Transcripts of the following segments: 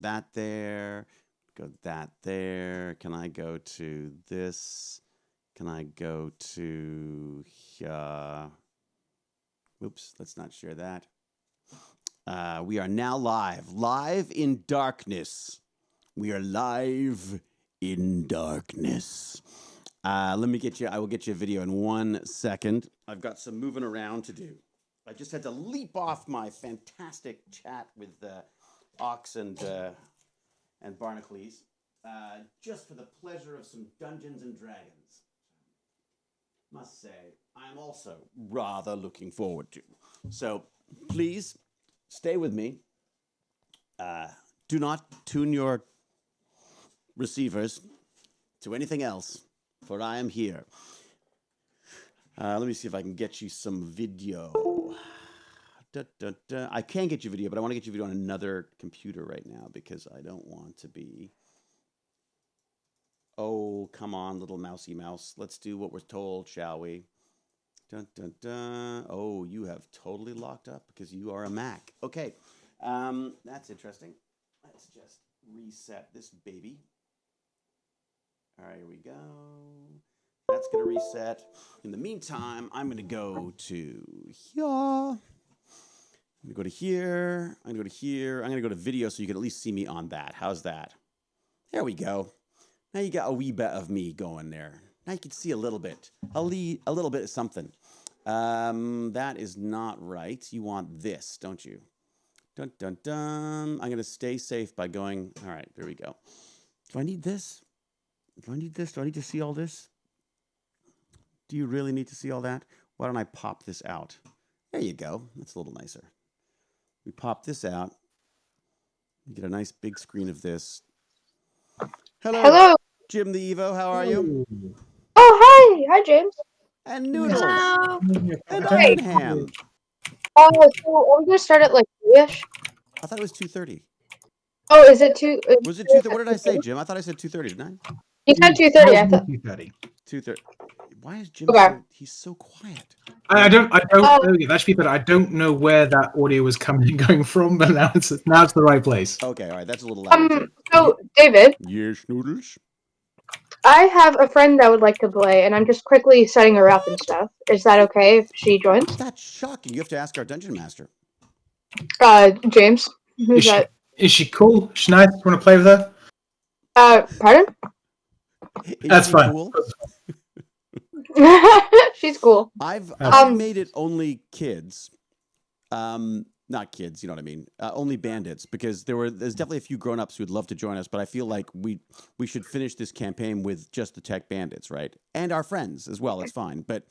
that there. Go that there. Can I go to this? Can I go to here? Oops, let's not share that. We are now live in darkness. We are live in darkness. Let me get you, I will get you a video in 1 second. I've got some moving around to do. I just had to leap off my fantastic chat with Ox and Barnacles, just for the pleasure of some Dungeons and Dragons. Must say, I'm also rather looking forward to. So please stay with me. Do not tune your receivers to anything else, for I am here. Let me see if I can get you some video. I can get you video, but I want to get you video on another computer right now because I don't want to be... Oh, come on, little mousy mouse. Let's do what we're told, shall we? Dun, dun, dun. Oh, you have totally locked up because you are a Mac. Okay, that's interesting. Let's just reset this baby. All right, here we go. That's going to reset. In the meantime, I'm going to go to here. I'm going to go to here. I'm going to go to here. I'm going to go to video so you can at least see me on that. How's that? There we go. Now you got a wee bit of me going there. Now you can see a little bit. A little bit of something. That is not right. You want this, don't you? Dun, dun, dun. I'm going to stay safe by going... All right, there we go. Do I need this? Do I need this? Do I need to see all this? Do you really need to see all that? Why don't I pop this out? There you go. That's a little nicer. We pop this out. You get a nice big screen of this. Hello, Jim the Evo. How are you? Oh, hi. Hi, James. And Noodles. Hello. And Hey. Ironham. So are we going to start at like 3-ish? I thought it was 2:30. Oh, is it 2? Was it 2:30? What did I say, Jim? I thought I said 2:30, didn't I? You said 2:30. I thought 2:30. 2:30. Why is Jim Okay. he's so quiet? I don't actually, but I don't know where that audio was coming and going from, but now it's the right place. Okay, all right, that's a little louder. So David, Yes, Noodles. I have a friend that would like to play, and I'm just quickly setting her up and stuff. Is that okay if she joins? That's shocking. You have to ask our dungeon master. James. Who's that? Is she cool? She nice? Want to play with her? Pardon? That's fine. Cool? She's cool. I've made it only kids. Not kids, you know what I mean. Only bandits, because there's definitely a few grown-ups who'd love to join us, but I feel like we should finish this campaign with just the tech bandits, right? And our friends as well. It's fine, but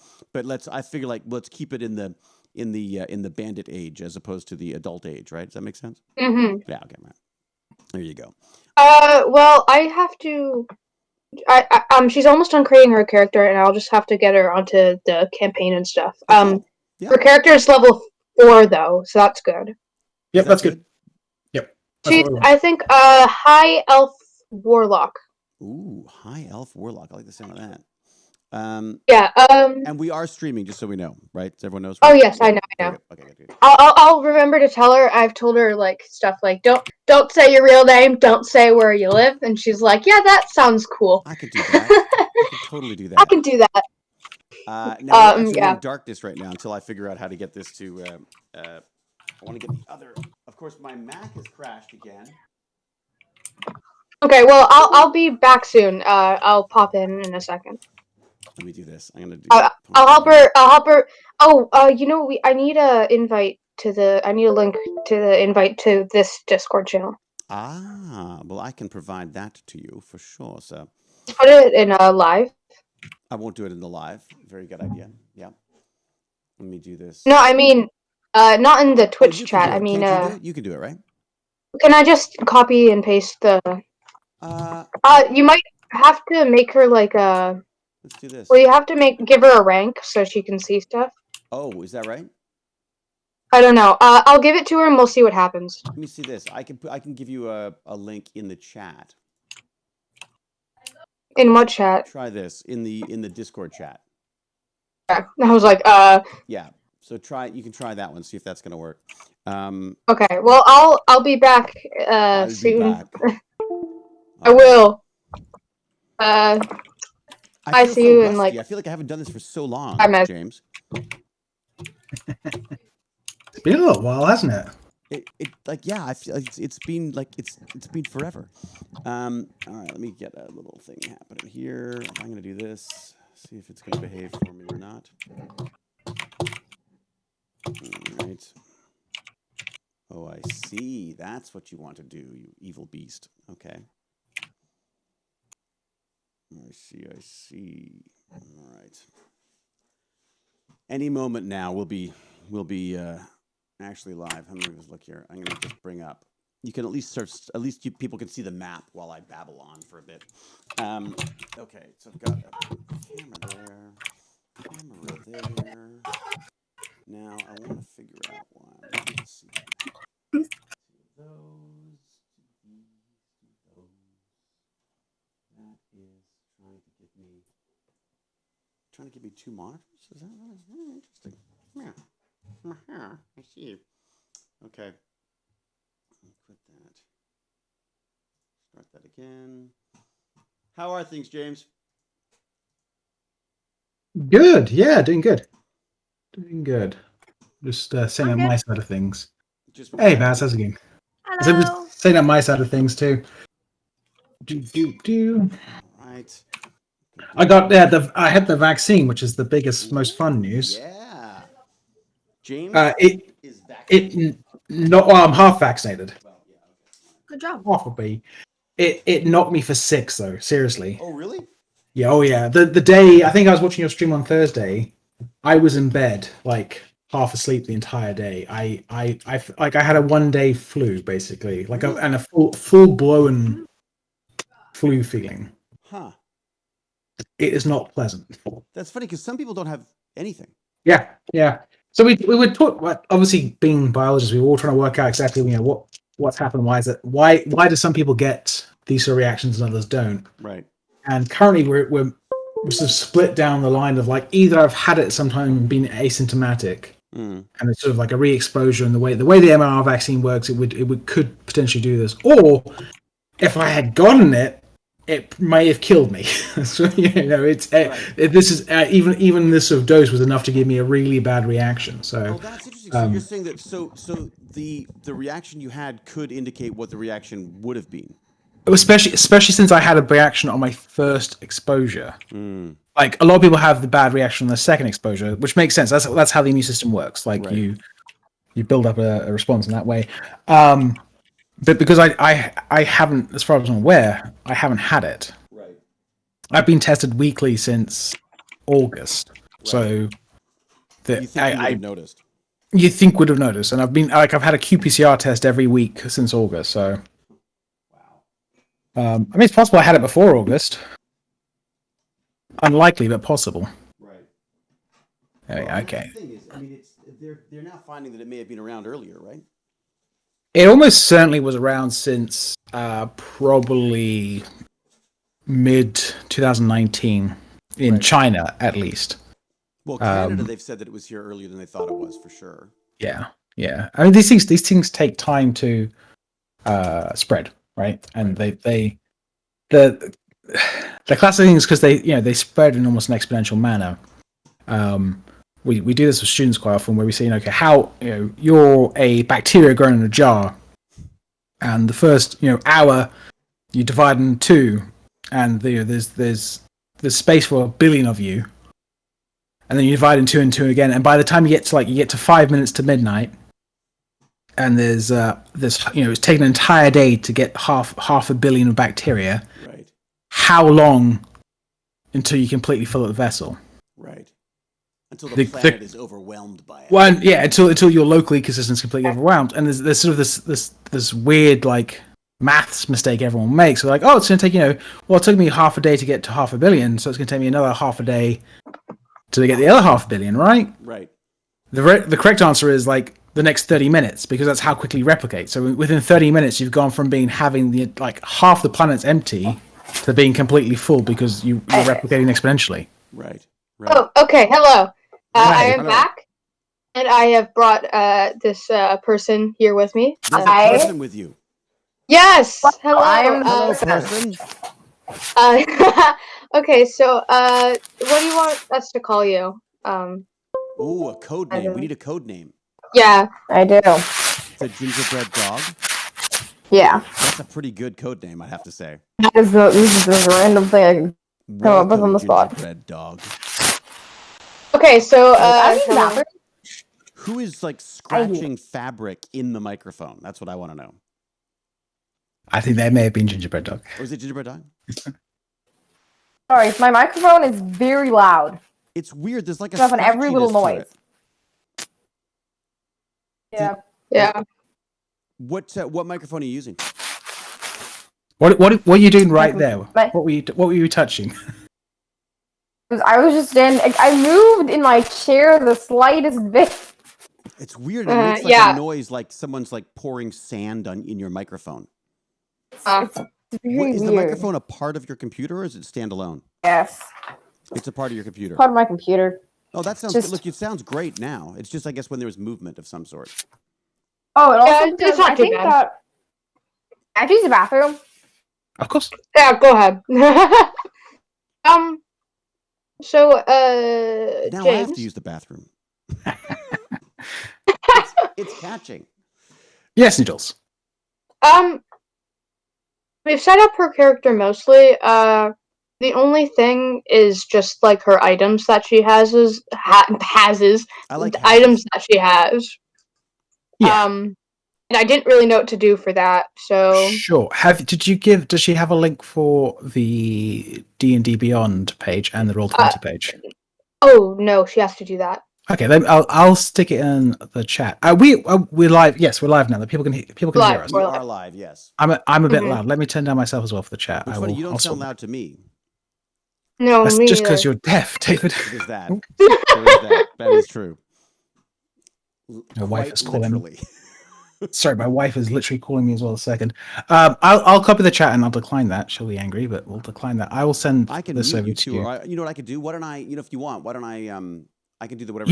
I figure let's keep it in the bandit age as opposed to the adult age, right? Does that make sense? Mm-hmm. Yeah. Okay, right. There you go. Well, I have to. She's almost done creating her character, and I'll just have to get her onto the campaign and stuff. Yeah. Her character is level 4 though, so that's good. Yep, that's good. Yep. She's, I think, high elf warlock. Ooh, high elf warlock. I like the sound of that. Yeah. And we are streaming, just so we know, right? Everyone knows. Oh yes, I know. Okay, good. I'll remember to tell her. I've told her like stuff like don't say your real name, don't say where you live, and she's like, yeah, that sounds cool. I could do that. I could totally do that. I can do that. Now we're in darkness right now until I figure out how to get this to. I want to get the other. Of course, my Mac has crashed again. Okay, well, I'll be back soon. I'll pop in a second. Let me do this. I'm gonna do. I'll help her. Oh, I need a invite to the. I need a link to the invite to this Discord channel. Ah, well, I can provide that to you for sure. So put it in a live. I won't do it in the live. Very good idea. Yeah. Let me do this. No, I mean, not in the Twitch chat. I mean, you can do it, right? Can I just copy and paste the? You might have to make her like a. Let's do this. Well, you have to give her a rank so she can see stuff. Oh, is that right? I don't know. I'll give it to her and we'll see what happens. Let me see this. I can give you a link in the chat. In what chat? Try this in the Discord chat. Yeah. I was like, Yeah. So you can try that one. See if that's going to work. Okay. Well, I'll be back I'll soon. be back. I will. I feel see so you rusty. in like I feel like I haven't done this for so long, 5 minutes. James. It's been a little while, hasn't it? It like yeah, I feel like it's been like it's been forever. All right, let me get a little thing happening here. I'm gonna do this. See if it's gonna behave for me or not. All right. Oh, I see. That's what you want to do, you evil beast. Okay. I see. I see. All right. Any moment now, we'll be actually live. Let me just look here. I'm gonna just bring up. You can at least search. At least people can see the map while I babble on for a bit. Okay, so I've got a camera there. Now I want to figure out why. Let's see. Those. That is trying to give me two monitors. Is that really interesting? Yeah. I see. Okay. Quit that. Start that again. How are things, James? Good. Yeah, doing good. Doing good. Just saying on my side of things. Hey, Baz, how's it going? Hello. So just saying on my side of things too. Do. All right. I got I had the vaccine, which is the biggest, most fun news. Yeah. James is vaccinated. Well, I'm half vaccinated. Well, yeah, okay. Good job. Half will be. It knocked me for 6 though. Seriously. Oh really? Yeah. Oh yeah. The day I think I was watching your stream on Thursday, I was in bed like half asleep the entire day. I had a 1-day flu basically, like and a full blown flu feeling. Huh. It is not pleasant. That's funny because some people don't have anything. Yeah. So we would talk. Obviously, being biologists, we were all trying to work out exactly what's happened. Why is it? Why do some people get these sort of reactions and others don't? Right. And currently, we're sort of split down the line of like either I've had it sometime and been asymptomatic, and it's sort of like a re-exposure, and the way the mRNA vaccine works, it could potentially do this, or if I had gotten it, it may have killed me. So it's this is even this sort of dose was enough to give me a really bad reaction. So that's interesting. So you're saying that so the reaction you had could indicate what the reaction would have been. Especially since I had a reaction on my first exposure. Like a lot of people have the bad reaction on the second exposure, which makes sense. That's how the immune system works. Like right. you build up a response in that way. But because I haven't, as far as I'm aware, I haven't had it. Right. I've been tested weekly since August. Right. So you think you would have noticed? You think would have noticed, and I've had a qPCR test every week since August. So, wow. I mean, it's possible I had it before August. Unlikely, but possible. Right. Okay. The thing is, I mean, they're now finding that it may have been around earlier, right? It almost certainly was around since probably mid 2019 in right. China, at least. Well, Canada, they've said that it was here earlier than they thought it was, for sure. Yeah. I mean, these things take time to spread, right? And right. The classic thing is because they spread in almost an exponential manner. We do this with students quite often, where we say, okay, how you're a bacteria grown in a jar, and the first hour you divide in 2, and there's space for 1 billion of you, and then you divide in 2 and 2 again, and by the time you get to 5 minutes to midnight, and there's it's taken an entire day to get half 1 billion of bacteria. Right. How long until you completely fill up the vessel? Right. Until the planet is overwhelmed by it. Well, yeah, until your local ecosystem is completely overwhelmed, and there's sort of this weird like maths mistake everyone makes. They're like, oh, it's going to take it took me half a day to get to 500 million, so it's going to take me another half a day to get the other 500 million, right? Right. The correct answer is like the next 30 minutes, because that's how quickly it replicates. So within 30 minutes, you've gone from having half the planet's empty to being completely full because you're replicating exponentially. Right. Oh, okay. Hello. I am back, And I have brought this person here with me. There's a person with you. Yes. Hello. Hello, person. Okay. So, what do you want us to call you? Ooh, a code name. We need a code name. Yeah. I do. It's a gingerbread dog. Yeah. That's a pretty good code name, I'd have to say. This is a random thing I can come up with on the spot. Gingerbread dog. Okay. So, hello. Who is like scratching fabric in the microphone? That's what I want to know. I think they may have been gingerbread dog. Or is it gingerbread dog? Sorry, my microphone is very loud. It's weird. There's like a Stuff on every little scratchiness to noise. it. Yeah. Yeah. What microphone are you using? What are you doing right there? What were you touching? I was just I moved in my chair the slightest bit. It's weird. It makes like a noise like someone's like pouring sand in your microphone. It's very Is the weird. microphone a part of your computer or is it standalone? Yes. It's a part of your computer. Part of my computer. Oh, that sounds good. Look, it sounds great now. It's just, I guess, when there was movement of some sort. Oh, and also it's not too bad. I have to use the bathroom. Of course. Yeah, go ahead. So, now James. I have to use the bathroom. it's catching. Yes, Noodles. We've set up her character mostly. The only thing is just like her items that she has I like items that she has. Yeah. And I didn't really know what to do for that. So sure. Does she have a link for the D&D Beyond page and the Roll20 page? Oh no, she has to do that. Okay, then I'll stick it in the chat. We're live. Yes, we're live now. People can hear us. We are live. Yes. I'm a bit loud. Let me turn down myself as well for the chat. It's funny, you don't sound loud to me. No, that's me just because either. you're deaf, David. It is that. There is that. That is true. My wife is calling literally. Sorry, my wife is literally calling me as well. A second. I'll copy the chat and I'll decline that. She'll be angry, but we'll decline that. I will send this over to you. You know what I could do? Why don't I? If you want, why don't I can do the whatever.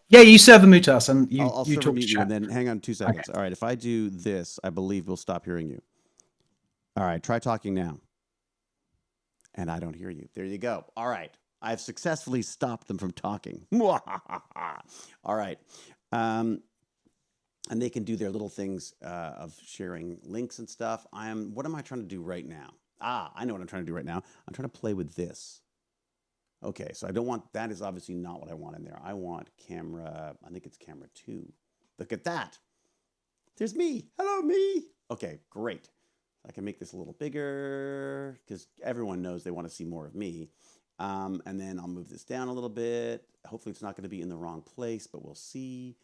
You server mute us and I'll you talk to you and then hang on 2 seconds. Okay. All right, if I do this, I believe we'll stop hearing you. All right, try talking now. And I don't hear you. There you go. All right, I've successfully stopped them from talking. All right, and they can do their little things of sharing links and stuff. What am I trying to do right now? I know what I'm trying to do right now. I'm trying to play with this. Okay, so I don't want, that is obviously not what I want in there. I want camera, I think it's camera 2. Look at that. There's me. Hello, me. Okay, great. I can make this a little bigger because everyone knows they want to see more of me. And then I'll move this down a little bit. Hopefully it's not going to be in the wrong place, but we'll see.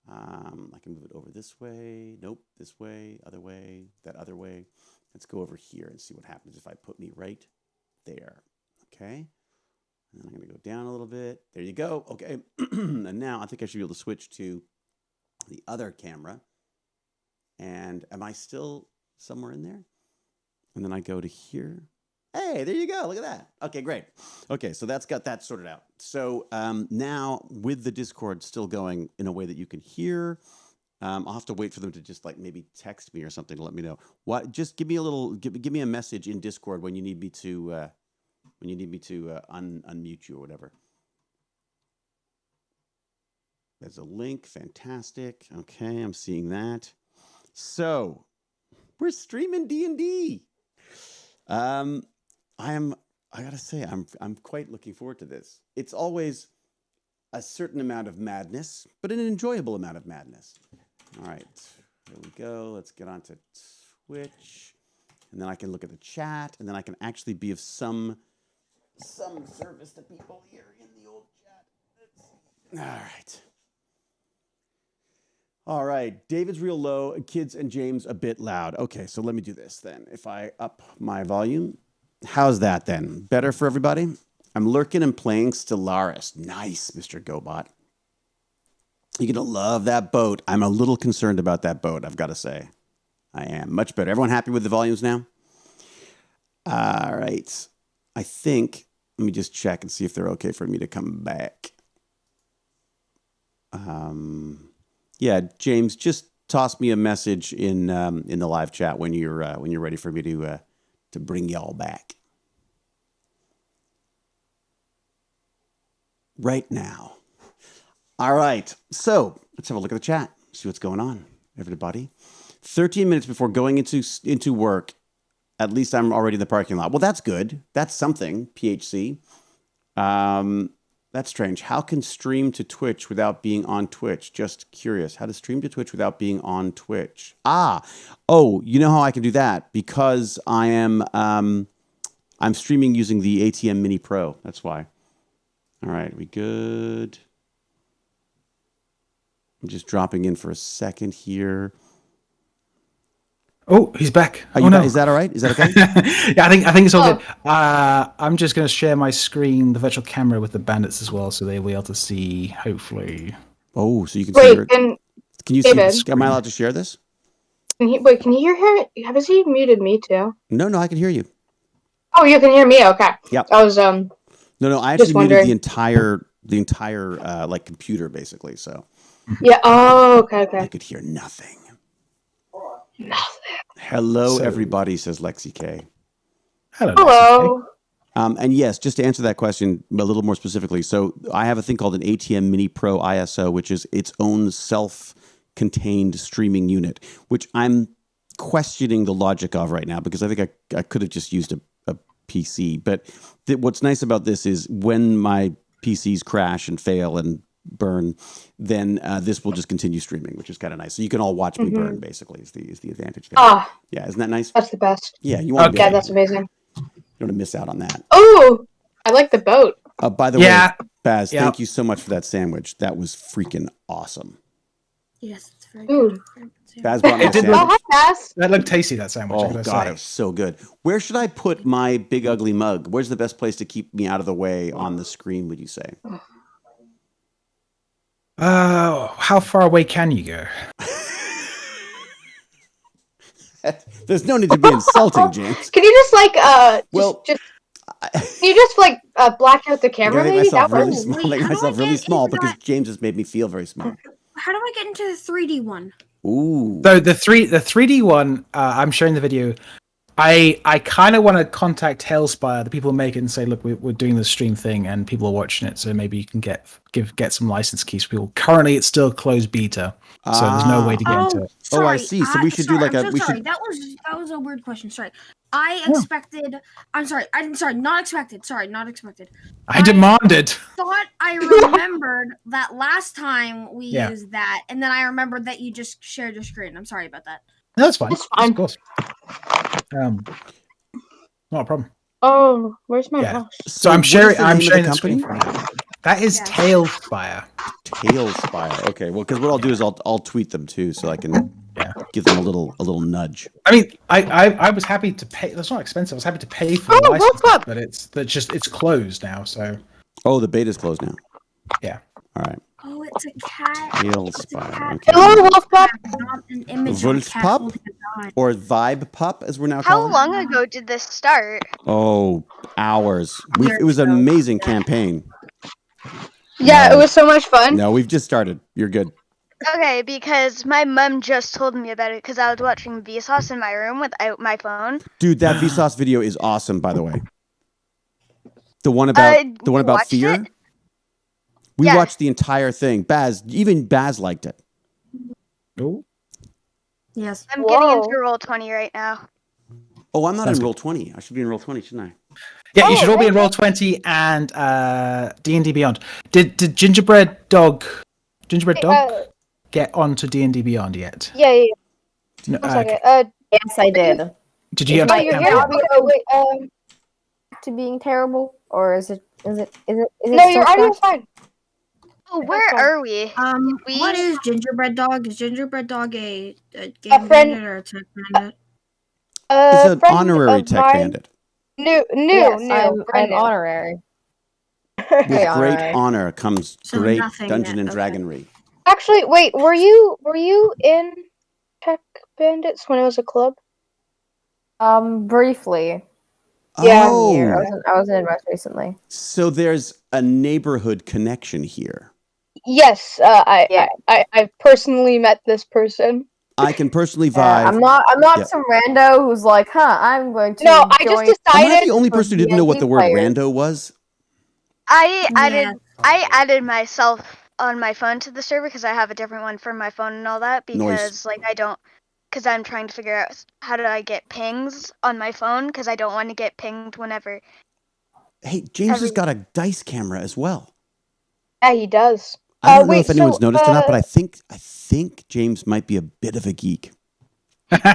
I can move it over this way. Nope, this way, other way, that other way. Let's go over here and see what happens if I put me right there. Okay. And I'm going to go down a little bit. There you go. Okay. And now I think I should be able to switch to the other camera. And am I still somewhere in there? And then I go to here. Hey, there you go. Look at that. Okay, great. Okay, so that's got that sorted out. So now with the Discord still going in a way that you can hear, I'll have to wait for them to just like maybe text me or something to let me know. What? Just give me a little. Give me a message in Discord when you need me to. Unmute you or whatever. There's a link. Fantastic. Okay, I'm seeing that. So we're streaming D&D. I gotta say, I'm quite looking forward to this. It's always a certain amount of madness, but an enjoyable amount of madness. All right, here we go. Let's get on to Twitch, and then I can look at the chat, and then I can actually be of some service to people here in the old chat. All right. David's real low. Kids and James a bit loud. Okay, so let me do this then. If I up my volume, how's that then? Better for everybody? I'm lurking and playing Stellaris. Nice, Mr. GoBot. You're going to love that boat. I'm a little concerned about that boat, I've got to say. I am. Much better. Everyone happy with the volumes now? All right. I think, let me just check and see if they're okay for me to come back. Yeah, James, just toss me a message in the live chat when you're ready for me to bring y'all back. Right now. All right. So let's have a look at the chat. See what's going on, everybody. 13 minutes before going into work. At least I'm already in the parking lot. Well, that's good. That's something. PHC. That's strange. How can stream to Twitch without being on Twitch? Just curious. How to stream to Twitch without being on Twitch? Oh, you know how I can do that? Because I'm streaming using the ATM Mini Pro. That's why. All right, we good? I'm just dropping in for a second here. Oh, he's back. No. Is that all right? Is that okay? Yeah, I think it's all good. I'm just going to share my screen, the virtual camera, with the bandits as well, so they'll be able to see. Hopefully. Oh, so you can see. Can you David, see? Am I allowed to share this? Can you hear him? Has he muted me too? No, I can hear you. Oh, you can hear me. Okay. Yep. I was No. I actually muted the entire like computer basically. So. Yeah. Oh, okay. I could hear nothing. Nothing. Hello, everybody, says Lexi K. Hello. And yes, just to answer that question a little more specifically. So I have a thing called an ATM Mini Pro ISO, which is its own self-contained streaming unit, which I'm questioning the logic of right now because I think I could have just used a PC. But what's nice about this is when my PCs crash and fail and burn, then this will just continue streaming, which is kind of nice. So you can all watch me burn, basically, is the advantage there. Yeah, isn't that nice? That's the best. Yeah, you want to Yeah, that's amazing. You don't want to miss out on that. Oh, I like the boat. By the way, Baz, thank you so much for that sandwich. That was freaking awesome. Yes, it's very good. Baz brought me a sandwich. Oh, hi, Baz. That looked tasty, that sandwich. Oh, God, it was so good. Where should I put my big ugly mug? Where's the best place to keep me out of the way on the screen, would you say? How far away can you go? There's no need to be insulting, James. Can you just like can you just like black out the camera? I Maybe make myself really small because James has made me feel very small. How do I get into the 3D one? Ooh. So the 3D one, I'm showing the video. I kind of want to contact Hailspire, the people who make it, and say, look, we're doing this stream thing, and people are watching it, so maybe you can get some license keys for people. Currently, it's still closed beta, so there's no way to get into it. Sorry. I see. So we should do like a. Sorry, that was a weird question. Sorry, I expected. I'm sorry. Not expected. Sorry, not expected. I demanded. Thought I remembered that last time we used that, and then I remembered that you just shared your screen. I'm sorry about that. No, that's fine. It's fine. Of course. Not a problem. Oh, where's my mouse? So I'm sharing the company. screen. That is Tailspire. Tailspire. Okay. Well, because what I'll do is I'll tweet them too, so I can give them a little nudge. I mean, I was happy to pay. That's not expensive. I was happy to pay for the license, but it's closed now. So. Oh, the beta's closed now. Yeah. All right. Oh, it's a cat. Tailspire. Okay. Hello, Wolf Pup. Not an image of a cat holding a gun. Or Vibe Pup, as we're now How calling it. long ago did this start? Oh, hours. It was an amazing campaign. Yeah, it was so much fun. No, we've just started. You're good. Okay, because my mom just told me about it because I was watching Vsauce in my room without my phone. Dude, that Vsauce video is awesome, by the way. The one about fear. It? We watched the entire thing. Even Baz liked it. Oh. Yes. I'm getting into Roll20 right now. Oh, I'm not in Roll20. I should be in Roll20, shouldn't I? Yeah, you should all be in Roll20 and D&D Beyond. Did Gingerbread Dog get onto D&D Beyond yet? Yeah. No, Yes, I did. Did you have you're here? Wait, To being terrible, or is it? No, your audio's fine. Oh, where are we? What is Gingerbread Dog? Is Gingerbread Dog a friend- game bandit or a tech bandit? It's an honorary tech bandit. New. I'm honorary. With great honor comes great dungeon and dragonry. Actually, wait, were you in Tech Bandits when it was a club? Briefly. Yeah. Oh. I was in most recently. So there's a neighborhood connection here. Yes, I've personally met this person. I can personally Yeah, vibe. I'm not Yeah. some rando who's like, I'm going to No, I just join Am I decided. the only person who didn't know what the word players. rando was? I Yeah. added myself on my phone to the server because I have a different one for my phone and all that because because I'm trying to figure out how do I get pings on my phone because I don't want to get pinged whenever. Hey, James has got a dice camera as well. Yeah, he does. I don't know wait, if anyone's so, noticed or not, but I think James might be a bit of a geek.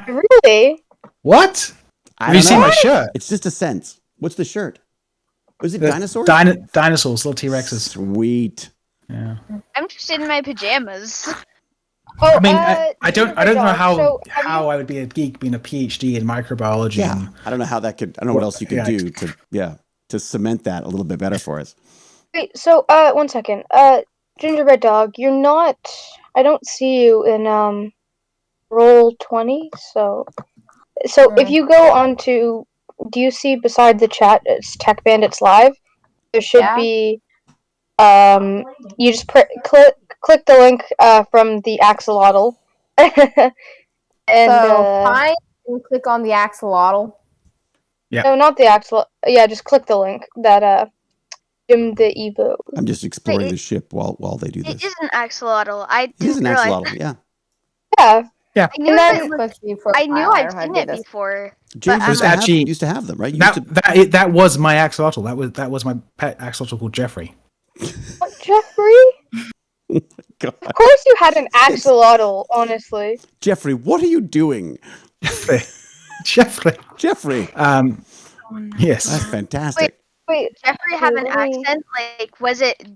Really? What? I Have you don't seen know. my shirt? It's just a sense. What's the shirt? Was it The dinosaurs? Dinosaurs, little T-Rexes. Sweet. Yeah. I'm just in my pajamas. Oh, I mean, I don't know how So, I would be a geek being a PhD in microbiology. Yeah, And, I don't know how that could. I don't know what else you could do to cement that a little bit better for us. wait, so, 1 second. Gingerbread Dog, you're not. I don't see you in roll 20. So if you go on to, do you see beside the chat? It's TechBandits Live. There should be. You just click the link from the axolotl. And so find and click on the axolotl. Yeah. no, not the axolotl. Yeah, just click the link that Jim the Evo. I'm just exploring the ship while they do this. It is an axolotl. I It is didn't an realize. axolotl. Yeah. Yeah. Yeah. I knew And then- I knew I'd seen it before. James But used to have them, right? That was my axolotl. That was my pet axolotl called Jeffrey. What, Jeffrey? God. Of course you had an axolotl, honestly. Jeffrey, what are you doing? Jeffrey. Jeffrey. Yes. That's fantastic. Wait, Jeffrey have an let me- accent? Like, was it?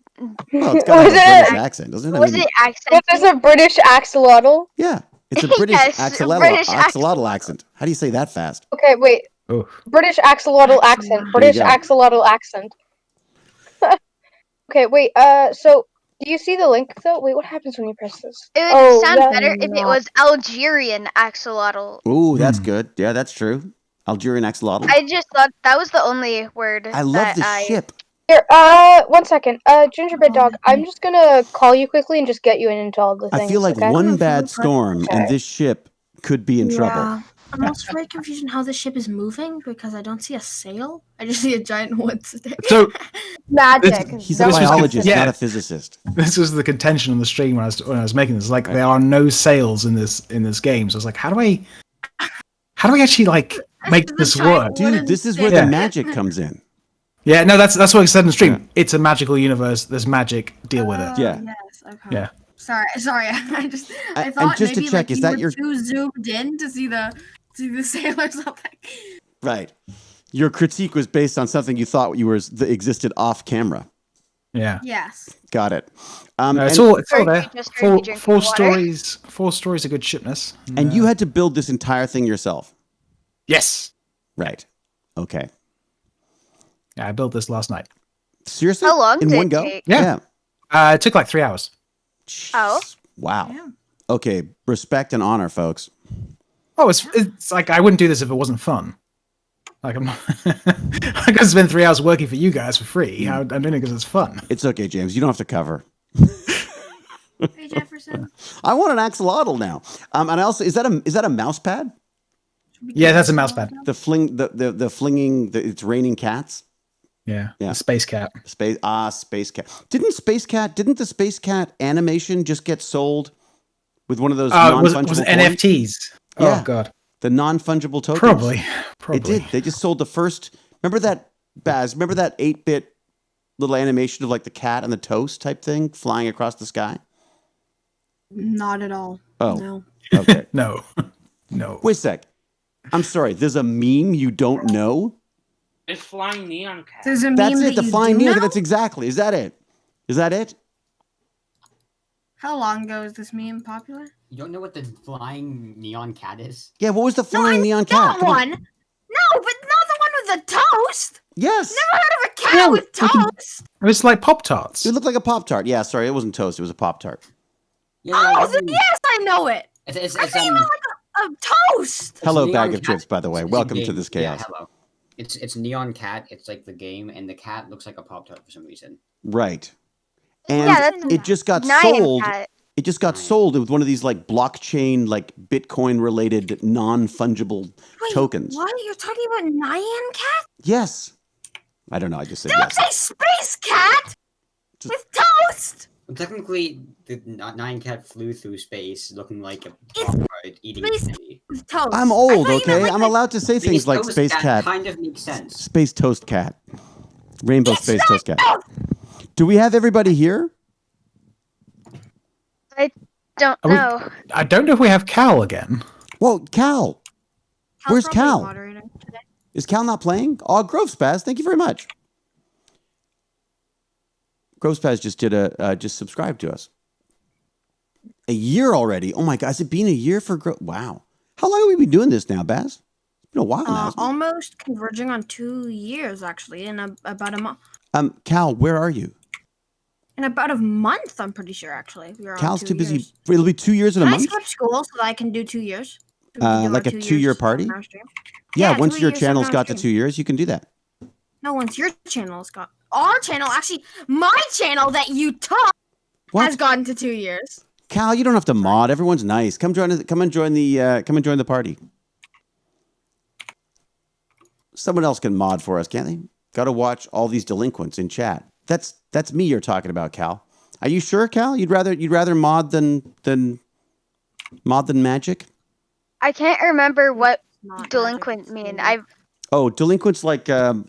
Well, it's got a British accent, doesn't it? Was it accent? What is a British axolotl? Yeah, it's a British Yes, axolotl, British axolotl accent. How do you say that fast? Okay, wait. Oh. British axolotl accent. British go. axolotl accent. Okay, wait. So do you see the link though? Wait, what happens when you press this? It would sound yeah. better if it was Algerian axolotl. Ooh, that's good. Yeah, that's true. Algerian axolotl. I just thought that was the only word. I love the ship. Here, 1 second. Gingerbread Dog, I'm just gonna call you quickly and just get you into all the things. I feel like okay? one bad storm and this ship could be in trouble. I'm also very confused on how the ship is moving because I don't see a sail. I just see a giant wood stick. So Magic. He's a This was- biologist, yeah. not a physicist. this was the contention on the stream when I was making this. Like there are no sails in this game. So I was like, how do I actually like make this work? Dude, this is where the magic comes in. Yeah, no, that's what I said in the stream. Yeah. It's a magical universe. There's magic. Deal with it. Yeah. Yes. Okay. Yeah. Sorry. I And thought just to maybe check, like is you that were your- too zoomed in to see the sail or something. Right. Your critique was based on something you thought that existed off camera. Yeah. Yes. Got it. No, it's and, all Sorry, there. we just heard you drinking Four water. stories of good shipness. and you had to build this entire thing yourself. Yes. Right. Okay. Yeah, I built this last night. Seriously? How long in did one it go? take? Yeah. It took like 3 hours. Oh. Wow. Yeah. Okay. Respect and honor, folks. Oh, it's like I wouldn't do this if it wasn't fun. Like I'm not. I could spend 3 hours working for you guys for free. I'm doing it because it's fun. It's okay, James. You don't have to cover. Hey Jefferson. I want an axolotl now. And I also is that a mouse pad? Yeah, that's a mouse pad. The flinging. It's raining cats. Yeah. Yeah. The space cat. Space cat. Didn't the space cat animation just get sold with one of those non-fungible Was it coins? NFTs? Yeah. Oh god. The non-fungible tokens. Probably. It did. They just sold the first. Remember that, Baz? Remember that 8-bit little animation of like the cat and the toast type thing flying across the sky? Not at all. Oh. No. Okay. No. No. Wait a sec. I'm sorry. There's a meme you don't know? It's flying neon cat. There's a meme That's that it. The you flying do neon. know? That's exactly. Is that it? Is that it? How long ago is this meme popular? You don't know what the flying neon cat is? Yeah. What was the flying neon cat? That Come on. one. No, but not the one with the toast. Yes. Never heard of a cat Yeah, with we can- toast. It's like Pop Tarts. It looked like a Pop Tart. Yeah. Sorry, it wasn't toast. It was a Pop Tart. Yeah, Oh, then yes, I know it. it's I thought you meant like a toast. Hello, neon bag of cat. chips. By the way, It's a welcome to game. this Yeah, chaos. hello. It's neon cat. It's like the game, and the cat looks like a Pop Tart for some reason. Right. and Yeah, that's it just got Nyan sold. Cat. It just got sold with one of these like blockchain, like Bitcoin related non-fungible tokens. What? You're talking about Nyan Cat? Yes. I don't know. I just said Don't yes. say space cat with toast. Well, technically, the Nyan Cat flew through space, looking like a It's bird eating space- candy. With toast. I'm I old, thought you meant, okay? like, I'm allowed to say things like Toast Space Cat. kind of makes sense. Space Toast Cat. Rainbow It's Space not Toast Cat. toast. Do we have everybody here? Don't Are we- know. I don't know if we have Cal again. Whoa, Cal. Cal's Where's probably Cal? moderating today. Is Cal not playing? Oh, Grove Spaz, thank you very much. Grove Spaz just did just subscribed to us. A year already. Oh my God, has it been a year for Grove? Wow. How long have we been doing this now, Baz? It's been a while now. hasn't it? Almost converging on 2 years, actually, in about a month. Cal, where are you? In about a month, I'm pretty sure, actually. We're on Cal's 2 too busy. years. It'll be 2 years in a Can I month? skip school so that I can do 2 years? So we can do our Like a 2 2-year years party? on our stream? Yeah, Yeah, once 2 your years channel's on our got to stream. 2 years, you can do that. No, once your channel's got... Our channel, actually, my channel that you taught What? has gotten to 2 years. Cal, you don't have to mod. Everyone's nice. Come and join the party. Someone else can mod for us, can't they? Got to watch all these delinquents in chat. That's me you're talking about, Cal. Are you sure, Cal? You'd rather mod than magic? I can't remember what Not delinquent magic, mean. it's Oh, delinquent's like a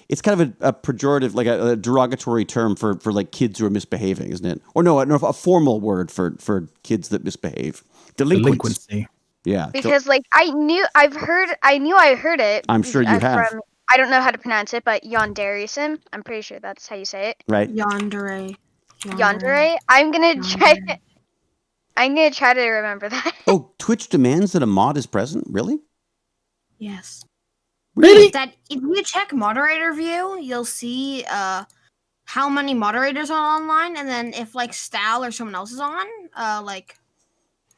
it's kind of a pejorative, like a derogatory term for like kids who are misbehaving, isn't it? Or no, a formal word for kids that misbehave. Delinquency. Yeah. Because like I knew I heard it. I'm sure you have. From, I don't know how to pronounce it, but yonderism. I'm pretty sure that's how you say it. Right. Yandere. Yandere. I'm gonna try to remember that. Oh, Twitch demands that a mod is present? Really? Yes. Really? That if you check moderator view, you'll see how many moderators are online, and then if like Stal or someone else is on, like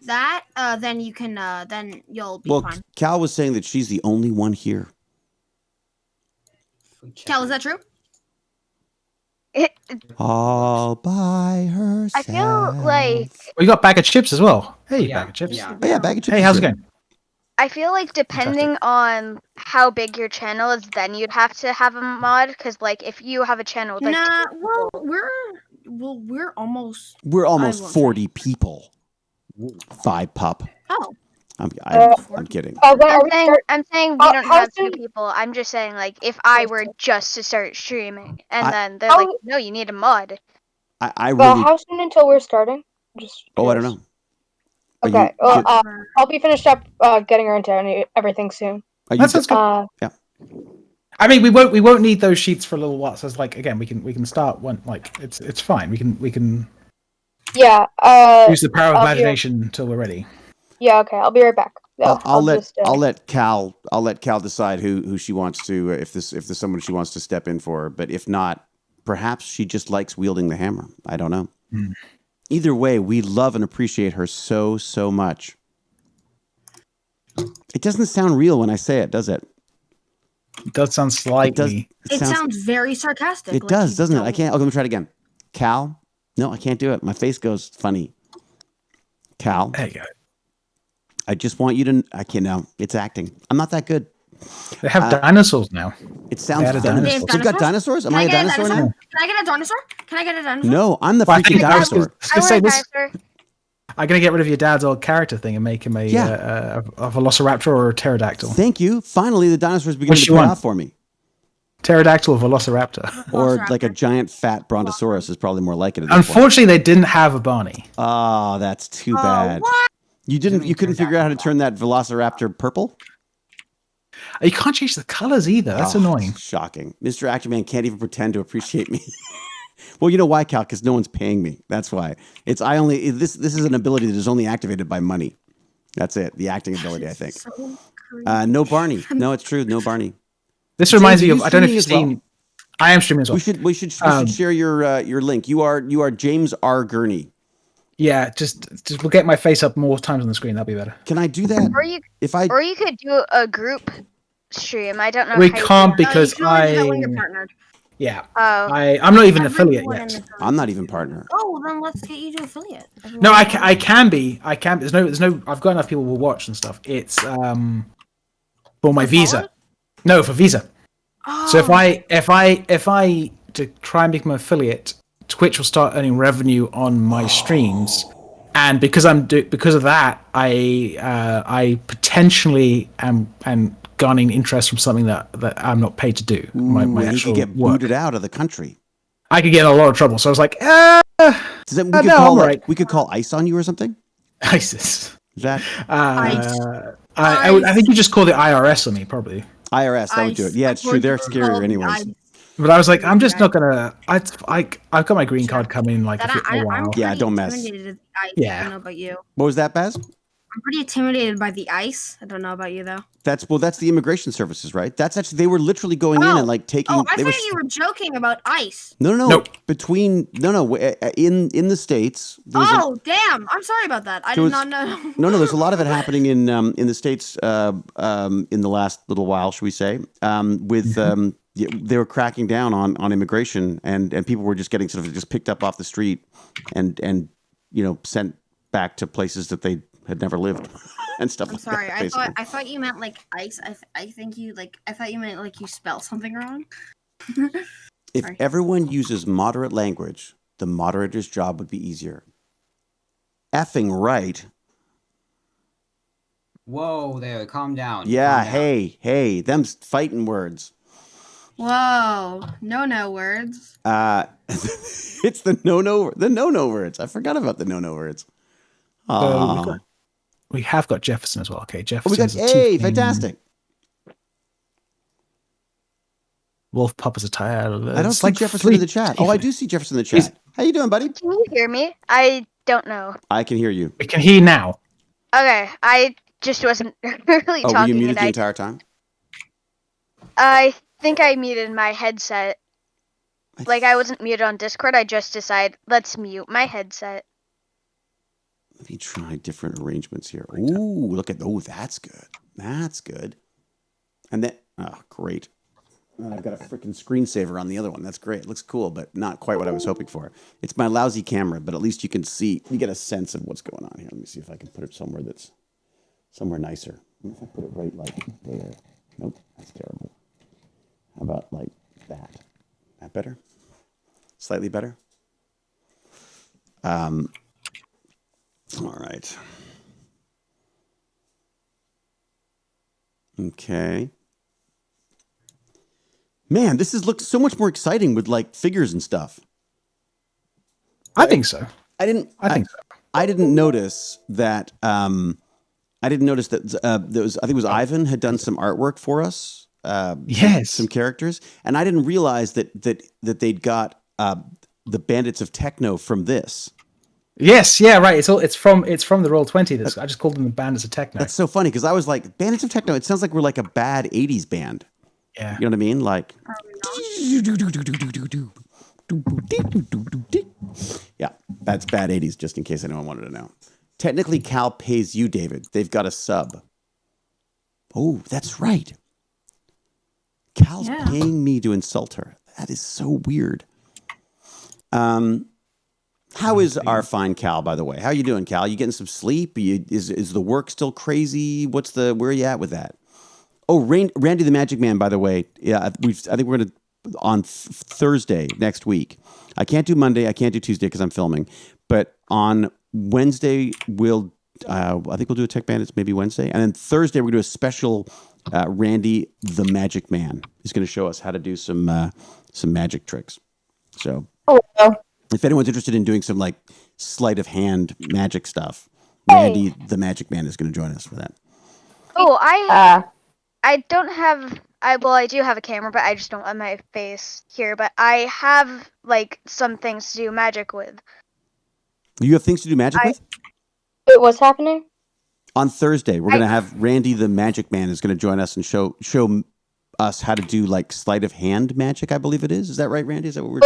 that, then you can then you'll be Well, fine. Cal was saying that she's the only one here. Cal, is that true? All by herself. I feel like We got bag of chips as well. Hey, Yeah, bag of chips. yeah. Oh, yeah, bag of chips. Hey, is how's it here. going? I feel like depending on how big your channel is, then you'd have to have a mod. Because like if you have a channel with like Nah. We're almost. We're almost won't 40 people. 5 pup. Oh. I'm kidding. I'm saying we don't how have 2 soon- people. I'm just saying like if I were just to start streaming, and then they're how- like, no, you need a mod. I Well, really. how soon until we're starting? Just Oh, I don't curious. know. Are you- Okay. Well, you- I'll be finished up getting her into everything soon. are you That sounds good. I mean, we won't need those sheets for a little while. So it's like again, we can start when like it's fine. We can Yeah. use the power of I'll be- imagination until we're ready. Yeah. Okay. I'll be right back. I'll let just, Cal decide who she wants to if there's someone she wants to step in for. But if not, perhaps she just likes wielding the hammer. I don't know. Hmm. Either way, we love and appreciate her so much. It doesn't sound real when I say it, does it? It does sound slightly. It sounds very sarcastic. It like does, you doesn't it? I don't- can't. Let me try it again. Cal? No, I can't do it. My face goes funny. Cal? There you go. I just want you to. I can't now. It's acting. I'm not that good. They have dinosaurs now. It sounds They added venomous. dinosaurs. So we've got dinosaurs? Am I a dinosaur now? Can I get a dinosaur? Can I get a dinosaur? No, I'm the Well, I freaking think I was dinosaur. I was I gonna want say a this. dinosaur. I'm gonna get rid of your dad's old character thing and make him a velociraptor or a pterodactyl. Thank you. Finally, the dinosaurs beginning Which to you pay want? off for me. Pterodactyl or velociraptor. Or Velociraptor. like a giant fat brontosaurus is probably more like it. At this point. Unfortunately, they didn't have a Barney. Oh, that's too Oh, bad. what? You couldn't figure out how to turn that velociraptor purple? You can't change the colors either. That's Oh, annoying. Shocking. Mr. Actorman can't even pretend to appreciate me. Well, you know why, Cal? Because no one's paying me. That's why. This is an ability that is only activated by money. That's it. The acting ability, I think. So crazy. No Barney. No, it's true. No Barney. This reminds James, me are of. you I don't know if you've streaming as seen. I am streaming as well. We should share your link. You are James R. Gurney. Yeah, just we'll get my face up more times on the screen. That'll be better. Can I do that? Or you could do a group stream. I don't know. We how you can't do that. because you can only do that when you're partnered. Yeah. Oh. I'm not even affiliate Everyone in yet. this I'm not even partner. Oh, well, then let's get you to affiliate. No, I can be. There's no. I've got enough people who will watch and stuff. It's for my Visa. followers? No, for Visa. Oh. So if I to try and become an affiliate, Twitch will start earning revenue on my streams, and because because of that, I potentially am garnering interest from something that I'm not paid to do. My And he actual could get work. booted out of the country. I could get in a lot of trouble. So I was like, Does that, no, I'm right. we could call ICE on you or something? ISIS. Is that I think you just call the IRS on me, probably. IRS? That would do it. Yeah, it's true. They're scarier anyways. But I was like, I'm just not gonna. I've got my green card coming in like a while. Yeah, don't mess. I don't know about you. What was that, Baz? I'm pretty intimidated by the ICE. I don't know about you though. That's the immigration services, right? That's actually they were literally going in and like taking. Oh, I they thought you were joking about ICE. No. Nope. In the States. Oh, damn! I'm sorry about that. I did not know. No. There's a lot of it happening in the States in the last little while, should we say? They were cracking down on immigration, and people were just getting sort of just picked up off the street, and sent back to places that they had never lived and stuff. I'm sorry. I thought you meant like ICE. I thought you meant like you spelled something wrong. If everyone uses moderate language, the moderator's job would be easier. Effing right. Whoa there, calm down. Yeah, calm down. hey, them's fighting words. Whoa, no words. It's the no words. I forgot about the no words. We have got Jefferson as well. Okay, Jefferson. Fantastic. Wolf Papa's a tire. I don't see Jefferson in the chat. Oh, I do see Jefferson in the chat. How you doing, buddy? Can you hear me? I don't know. I can hear you. We can hear you now. Okay, I just wasn't really talking. Were you muted the entire time? I think I muted my headset. Like, I wasn't muted on Discord. I just decided, let's mute my headset. Let me try different arrangements here. Ooh, look at that's good. That's good. And then, great. I've got a freaking screensaver on the other one. That's great. It looks cool, but not quite what I was hoping for. It's my lousy camera, but at least you can see, you get a sense of what's going on here. Let me see if I can put it somewhere that's somewhere nicer. What if I put it right like there? Nope, that's terrible. How about like that? That better? Slightly better? All right. Okay. Man, this looks so much more exciting with like figures and stuff. I think so. I think so. I didn't notice that. I didn't notice that there was. I think it was Ivan had done some artwork for us. Yes, some characters, and I didn't realize that they'd got the Bandits of Techno from this. Yes, yeah, right. It's from the Roll20. I just called them the Bandits of Techno. That's so funny because I was like, Bandits of Techno. It sounds like we're like a bad '80s band. Yeah, you know what I mean? Like, yeah, that's bad '80s. Just in case anyone wanted to know. Technically, Cal pays you, David. They've got a sub. Oh, that's right. Cal's paying me to insult her. That is so weird. How is our fine Cal, by the way? How you doing, Cal? You getting some sleep? Is the work still crazy? Where are you at with that? Oh, Randy the Magic Man, by the way. Yeah, I think we're gonna on Thursday next week. I can't do Monday. I can't do Tuesday because I'm filming. But on Wednesday, I think we'll do a Tech Bandits maybe Wednesday, and then Thursday we're gonna do a special. Randy the Magic Man is going to show us how to do some magic tricks. So, if anyone's interested in doing some like sleight of hand magic stuff, Randy the Magic Man is going to join us for that. Oh, I don't have. I do have a camera, but I just don't have my face here. But I have like some things to do magic with. You have things to do magic with? Wait, what's happening? On Thursday, we're going to have Randy the Magic Man is going to join us and show us how to do like sleight of hand magic, I believe it is. Is that right, Randy? Is that what we're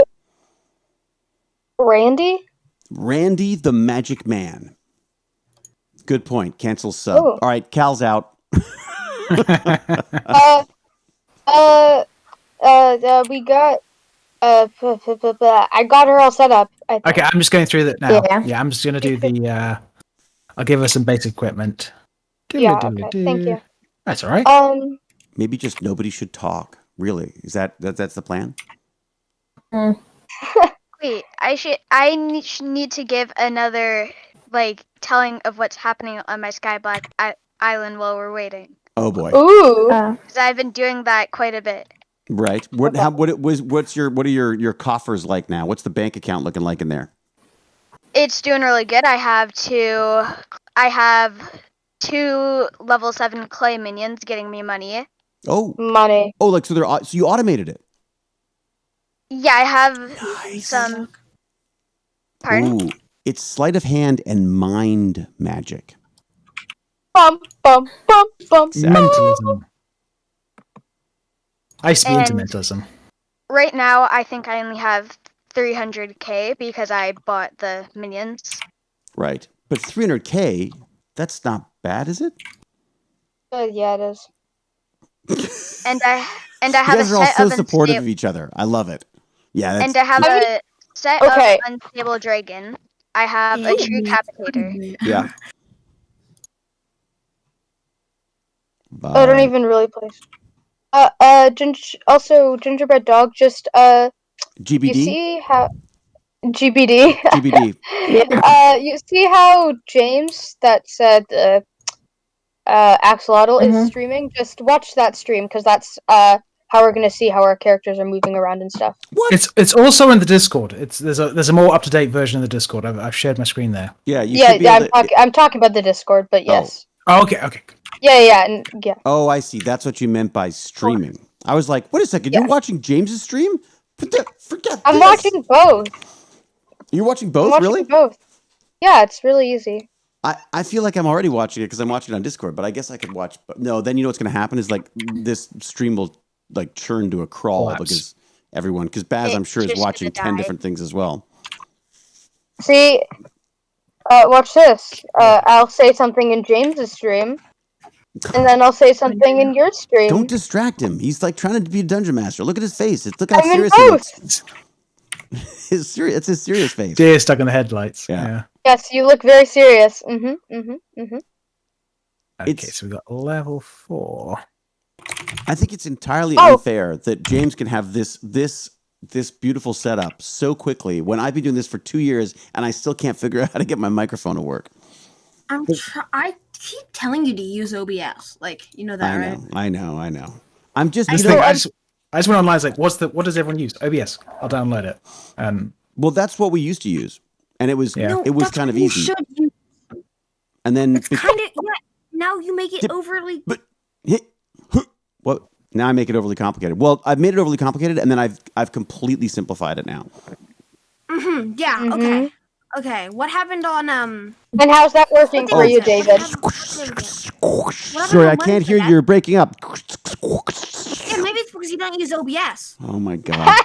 Randy? Randy the Magic Man. Good point. Cancel sub. All right, Cal's out. We got I got her all set up. I think. Okay, I'm just going through that now. Yeah. Yeah, I'm just going to do the. I'll give her some basic equipment. Yeah. Okay. Thank you. That's all right. Maybe just nobody should talk. Really, is that's the plan? Wait, I need to give another telling of what's happening on my Skyblack island while we're waiting. Oh boy. Ooh. Because I've been doing that quite a bit. Right. What are your coffers like now? What's the bank account looking like in there? It's doing really good. I have two level 7 clay minions getting me money. Oh. Money. Oh, like so you automated it. Yeah, I have some. Pardon? Ooh, it's sleight of hand and mind magic. Bum bum bum bum. Mentalism. I used to be into And- mentalism. Right now, I think I only have 300k because I bought the minions. Right. But 300k, that's not bad, is it? Yeah, it is. And I have You a guys are all set so of supportive of each other. I love it. Yeah, that's and I have a set Okay. of unstable dragon. I have a true capitator. yeah. I don't even really play. Also gingerbread dog. Just GBD. You see how GBD. GBD. You see how James that said Axolotl is streaming. Just watch that stream because that's how we're gonna see how our characters are moving around and stuff. What? It's also in the Discord. There's a more up to date version of the Discord. I've shared my screen there. Yeah, you should be able to... I'm talking about the Discord, but yes. Oh, okay. Yeah. Oh, I see. That's what you meant by streaming. I was like, wait a second, you're watching James's stream? Forget I'm this. watching both. You're watching both, I'm watching really? both. Yeah, it's really easy. I feel like I'm already watching it because I'm watching it on Discord, but I guess I could watch. But no, then you know what's going to happen is like this stream will like churn to a crawl because Baz, I'm sure, is watching 10 different things as well. See, watch this. I'll say something in James's stream, and then I'll say something in your stream. Don't distract him. He's like trying to be a dungeon master. Look at his face. Look how I'm serious in he both. looks. It's his serious face. Deer stuck in the headlights. Yeah. Yes, you look very serious. Okay, so we got level 4. I think it's entirely unfair that James can have this beautiful setup so quickly when I've been doing this for 2 years and I still can't figure out how to get my microphone to work. I keep telling you to use OBS. Like, you know that, right? I know. I'm just... I just went online. It's like, what does everyone use? OBS. I'll download it. Well, that's what we used to use, and it was kind of easy. And then it's kind of now you make it overly. What? Now I make it overly complicated. Well, I've made it overly complicated, and then I've completely simplified it now. Yeah. Okay. What happened on And how's that working for you, David? Sorry, I can't hear you. You're breaking up. Yeah, maybe it's because you don't use OBS. Oh my god.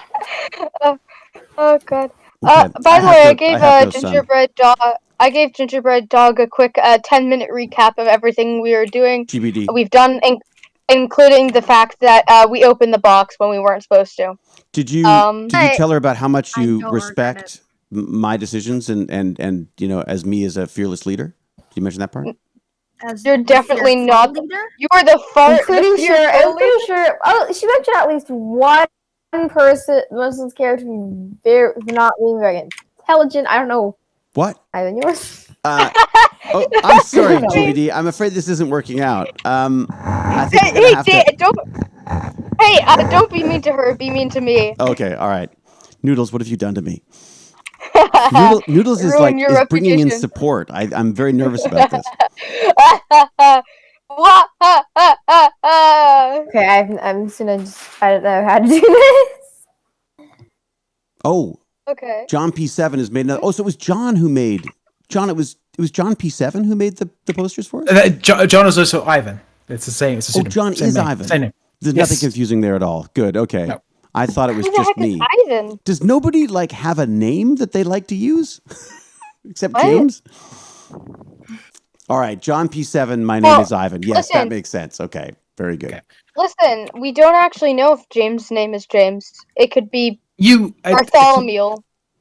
Oh god. Okay, By the way, I gave gingerbread dog. I gave gingerbread dog a quick 10-minute recap of everything we were doing. GBD. We've done, including the fact that we opened the box when we weren't supposed to. Did you tell her about how much you respect my decisions and you know, as me as a fearless leader? Did you mention that part? You're definitely not. You are the I'm pretty sure. Oh, she mentioned at least one person's character not being very intelligent. I don't know. What? Ivan, yours? I'm sorry, GBD. I'm afraid this isn't working out. I think don't be mean to her. Be mean to me. Okay, all right. Noodles, what have you done to me? Noodles is bringing in support. I'm very nervous about this. Okay, I'm just gonna. I don't know how to do this. Oh. Okay. John P7 has made another. Oh, so it was John who made. John, it was John P7 who made the posters for us? John is also Ivan. It's the same. It's the pseudonym. John is name. Ivan. Same name. There's nothing confusing there at all. Good. Okay. No. I thought it was Who the just heck me. is Ivan? Does nobody have a name that they like to use? Except What? James? All right. John P7, my name is Ivan. Yes, that makes sense. Okay. Very good. Okay. Listen, we don't actually know if James' name is James. It could be Bartholomew.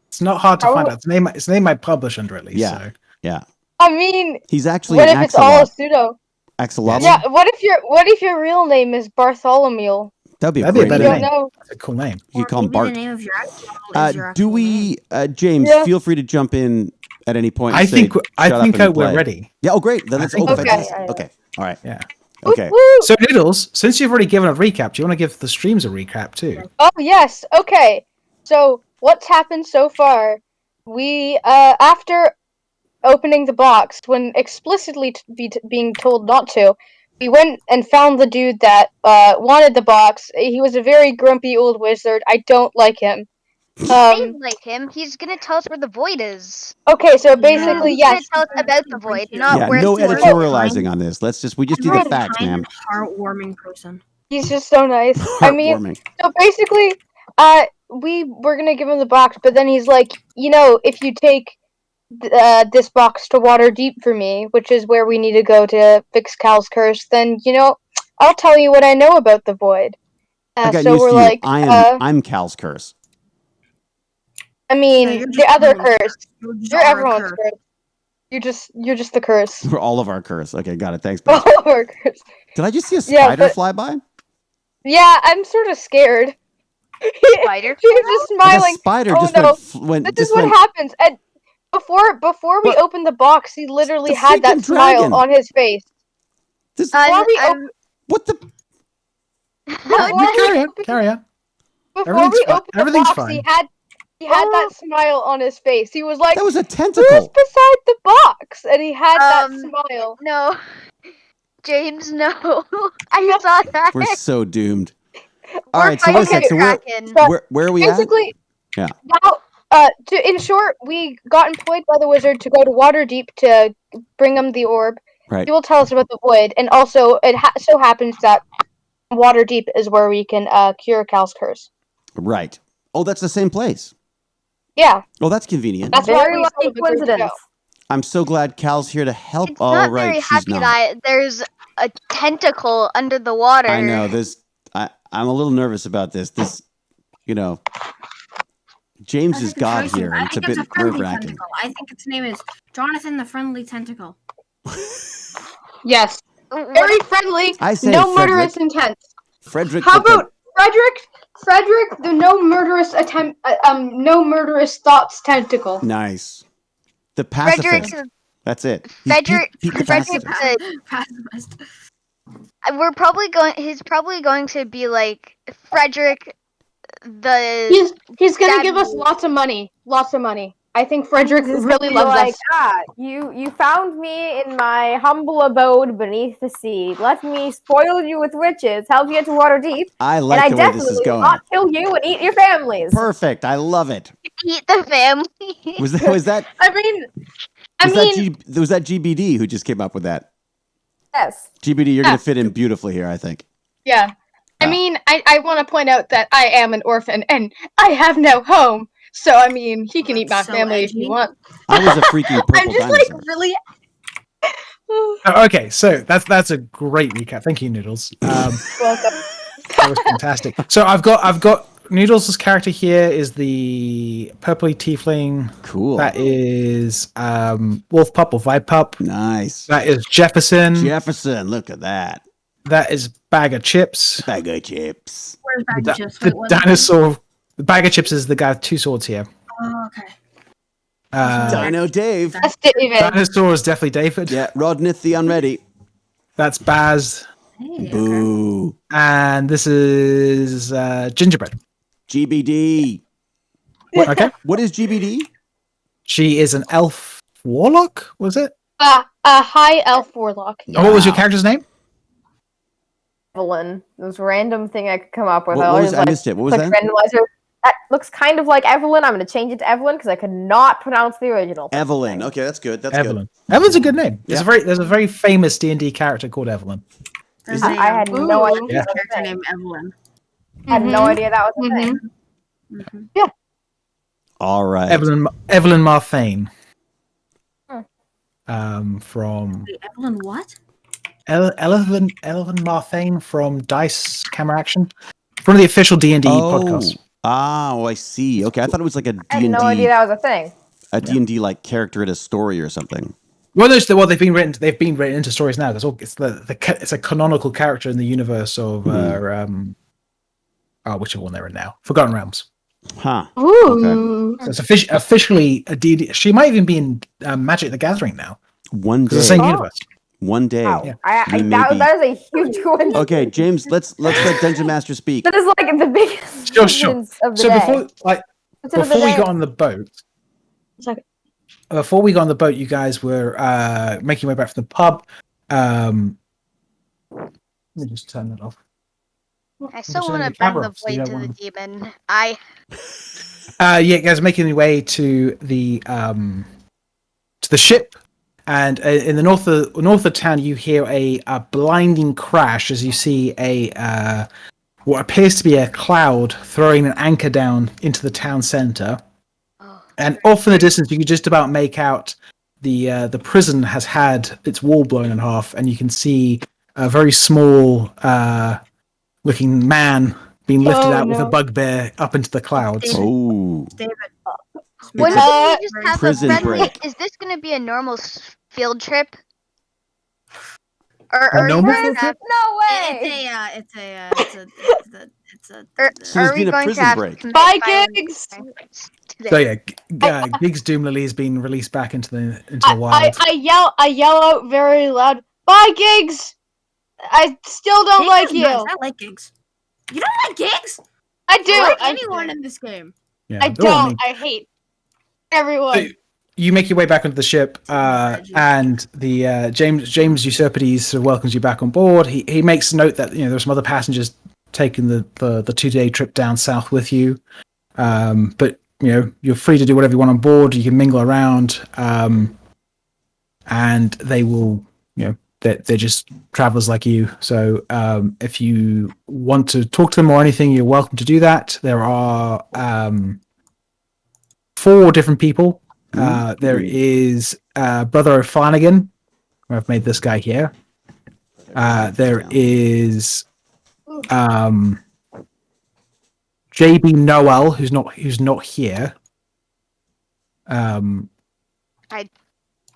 It's not hard to find out. It's the name I publish under at least. Yeah. So. Yeah. I mean, He's actually what an if it's all a axolot. pseudo? Axolotl? Yeah. What if your real name is Bartholomew? That'd be a That'd be a great better name. name. No. That's a cool name. You could call him maybe Bart. the name of your axolotl is your Do actual we, name. James? Yeah. Feel free to jump in at any point. I and think say, I "Shut up think and we're play." ready. Yeah. Oh, great. Then let's. think Oh, we're fantastic. ready. Okay. All right. Yeah. Okay. Woo! So Noodles, since you've already given a recap, do you want to give the streams a recap too? Oh yes. Okay. So what's happened so far? We after opening the box, when explicitly being told not to, we went and found the dude that wanted the box. He was a very grumpy old wizard. I don't like him. I like him. He's gonna tell us where the void is. Okay, so basically, He's yes. gonna tell us about the void, not Yeah. where No it's editorializing on this. We just do the You're a facts, kind ma'am. and heartwarming person. He's just so nice. I mean, Heartwarming. so basically, we were gonna give him the box, but then he's like, if you take this box to Waterdeep for me, which is where we need to go to fix Cal's curse, then I'll tell you what I know about the void. I got So news we're for you. like, I'm Cal's curse. I mean, you're just the other everyone's curse. just You're our everyone's curse. You're just the curse. We're all of our curse. Okay, got it. Thanks, Ben. All of our curse. Did I just see a Yeah, spider but- fly by? Yeah, I'm sort of scared. Spider? She was just Like a smiling. spider Oh, just no. went. This Just is what went. happens. And before we But- opened the box, he literally The had that freaking smile dragon. on his face. This, Before we, I'm- what the? Carry on. before Everything's we fine. opened the Everything's box, fine. he had that smile on his face. He was like, That was a "Who's tentacle. beside the box?" And he had that Um, smile. No. James, no. I saw that. We're so doomed. All We're right, so wait a fighting sec. So a kraken. where are we at? Basically, Yeah. now, in short, we got employed by the wizard to go to Waterdeep to bring him the orb. Right. He will tell us about the void, and also it so happens that Waterdeep is where we can cure Cal's curse. Right. Oh, that's the same place. Yeah, Oh, that's convenient. that's why Very we lucky told the group to go. coincidence. I'm so glad Cal's here to help. It's All not right, very she's happy not. that there's a tentacle under the water. I know this. I'm a little nervous about this. James I is think it's God very simple. here, and I it's a think bit friendly nerve wracking. tentacle. I think its name is Jonathan the Friendly Tentacle. Yes, What- very friendly. I say No Frederick. murderous intent. Frederick. How with the- about Frederick, the no murderous attempt, no murderous thoughts tentacle. Nice. The Frederick, pacifist. That's it. He's Frederick, Pete the Frederick, pacifist. Pacifist. he's probably going to be like Frederick the He's gonna Dad give us move. lots of money. I think Frederick He's really gonna be loves like, us. You found me in my humble abode beneath the sea. Let me spoil you with riches, help you get to Waterdeep, I and like I the way this is definitely will going. not kill you and eat your families. Perfect. I love it. eat the family. Was that was that GBD who just came up with that? Yes. GBD, you're gonna fit in beautifully here, I think. Yeah. I I want to point out that I am an orphan and I have no home. So he can eat my That's so family if edgy. he wants. I was a freaking purple I'm just dinosaur. really. Okay, so that's a great recap. Thank you, Noodles. Welcome. That was fantastic. So I've got Noodles' character here is the purpley tiefling. Cool. That is Wolf Pup or Vibe Pup. Nice. That is Jefferson. Jefferson, look at that. That is Bag of Chips. Bag of chips. Where's Bag The, of Chips? the Wait, what? dinosaur. The Bag of Chips is the guy with two swords here. Oh, okay. Dino Dave. That's David. Dinosaur is definitely David. Yeah, Rodnith the Unready. That's Baz. Hey, okay. Boo. And this is Gingerbread. GBD. Okay. What is GBD? She is an elf warlock, was it? A high elf warlock. Oh, what was your character's name? Evelyn. This random thing I could come up with. What was, I missed it. What was click that? randomizer. That looks kind of like Evelyn. I'm going to change it to Evelyn because I could not pronounce the original. Evelyn. Okay, that's good. That's Evelyn. Evelyn's a good name. Yeah. There's a very famous D&D character called Evelyn. There's I had no idea. Yeah. character named Evelyn. I had no idea that was a Mhm. thing. Mm-hmm. good. All right. Evelyn Marthane. From Wait, Evelyn what? Evelyn Marthane from Dice Camera Action. From the official D&D podcast. Oh, I see. Okay, I thought it was like a I had no idea D&D, that was a thing. a D&D like character in a story or something. Well, they've been written. They've been written into stories now. It's a canonical character in the universe of whichever one they're in now. Forgotten Realms. Huh. Ooh. So it's officially a D&D. She might even be in Magic the Gathering now. One It's the day. same universe. One day. Wow. Yeah. we may be- That is a huge coincidence. Okay, James, let's let Dungeon Master speak. That is like the biggest Sure. coincidence of the So day. before we got on the boat, Second. before we got on the boat, you guys were making your way back from the pub. Let me just turn that off. I still turn want the to bring camera the off so you blade don't to the wanna- demon. You guys are making your way to the ship, and in the north of town, you hear a blinding crash as you see what appears to be a cloud throwing an anchor down into the town center. Oh, And off in the distance, you can just about make out the prison has had its wall blown in half, and you can see a very small looking man being lifted out with a bugbear up into the clouds. Oh. David. When It's a we just have a prison friendly, break. is this going to be a normal field trip? Or normal are we field gonna have, No way! So are there's we been a going to prison have break. to commit Bye, violent Gigs. crimes So today? yeah, Giggs Doomlily has been released back into the wild. I yell out very loud, "Bye, Gigs! I still don't like you. Nice. I like gigs. You don't like gigs? I do. I like I anyone in this game. Yeah, I they're all don't. neat. I hate everyone. So you make your way back onto the ship, and the James Usurpides welcomes you back on board. He makes note that there's some other passengers taking the 2-day trip down south with you, but you're free to do whatever you want on board. You can mingle around, and they will they're just travelers like you. So if you want to talk to them or anything, you're welcome to do that. There are 4 different people. There is Brother O'Flanagan, who I've made this guy here. There is JB Noel, who's not here. I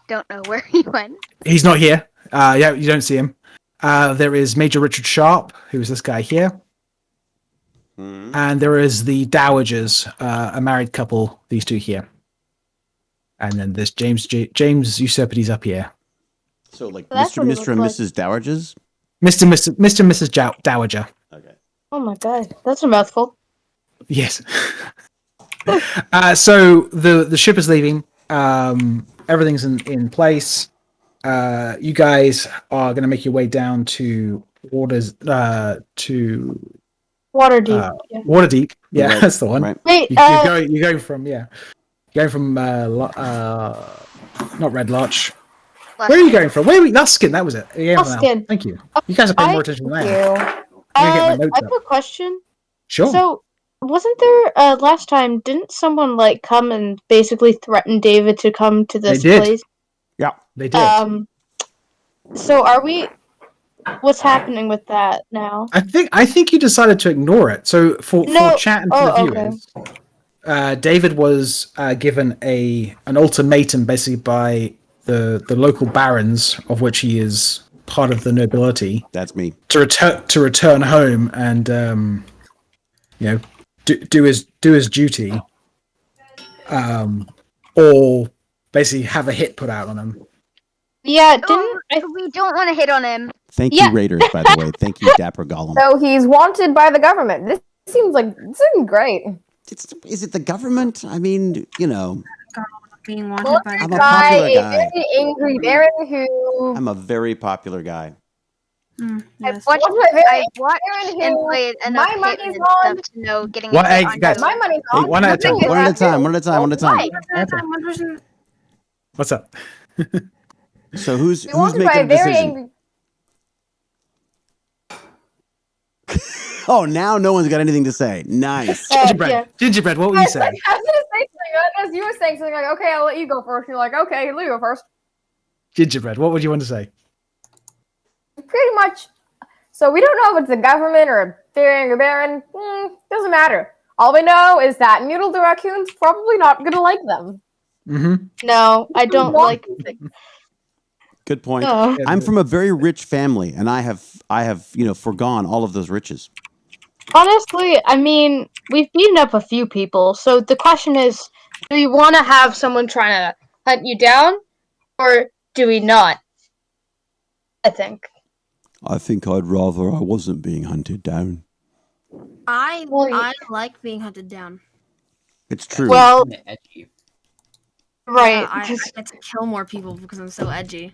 don't know where he went. He's not here. Yeah, you don't see him. There is Major Richard Sharp, who is this guy here. And there is the Dowagers, a married couple, these 2 here. And then there's James Usurpides up here. So like That's Mr. what he Mr. and looks Mrs. Dowagers? Mr. and Mrs. Dowager. Okay. Oh my god, that's a mouthful. Yes. So the ship is leaving. Everything's in place. You guys are going to make your way down to Waterdeep. Yeah. Waterdeep. Yeah, Right, that's the one. Right. Wait, You're going from not Red Larch. Where are you going from? Where are we? Luskin, that was it. Yeah, Luskin. Thank you. You guys are paying more attention than I am. You. Let me get my I notes have up. a question. Sure. So, wasn't there last time? Didn't someone come and basically threaten David to come to this did. place? Yeah. They did. So are we? What's happening with that now? I think you decided to ignore it. So for chat and for the viewers, David was given an ultimatum basically by the local barons, of which he is part of the nobility. That's me. To return home and do his duty, or basically have a hit put out on him. Yeah, We don't want to hit on him. Thank you, Raiders, by the way. Thank you, Dapper Gollum. So he's wanted by the government. This seems great. Is it the government? I mean, Being wanted by I'm the a popular A guy. very angry baron who I'm a very popular guy. yes. I've watched Baron and who played enough my Hitman money's and on. stuff to know getting What, a hit hey, on guys. you. My money's Hey, on. one at a time. Nothing is One at a that time. too. One at a time. One at a time. Why? What's up? So who's Wanted by making a the very decision? angry. Oh, now no one's got anything to say. Nice. Gingerbread. yeah. Gingerbread, what were you saying? I was gonna say something. As you were saying something like, "Okay, I'll let you go first." You're like, "Okay, let you go first." Gingerbread, what would you want to say? Pretty much. So we don't know if it's the government or a very angry baron. Doesn't matter. All we know is that Noodle the raccoon's probably not gonna like them. Mm-hmm. No, I don't like. Good point. Oh. I'm from a very rich family, and I have forgone all of those riches. Honestly, I mean, we've beaten up a few people, so the question is, do we want to have someone trying to hunt you down, or do we not? I think. I think I'd rather I wasn't being hunted down. I Well, like being hunted down. It's true. Well, Kinda edgy. right. Yeah, I get to kill more people because I'm so edgy.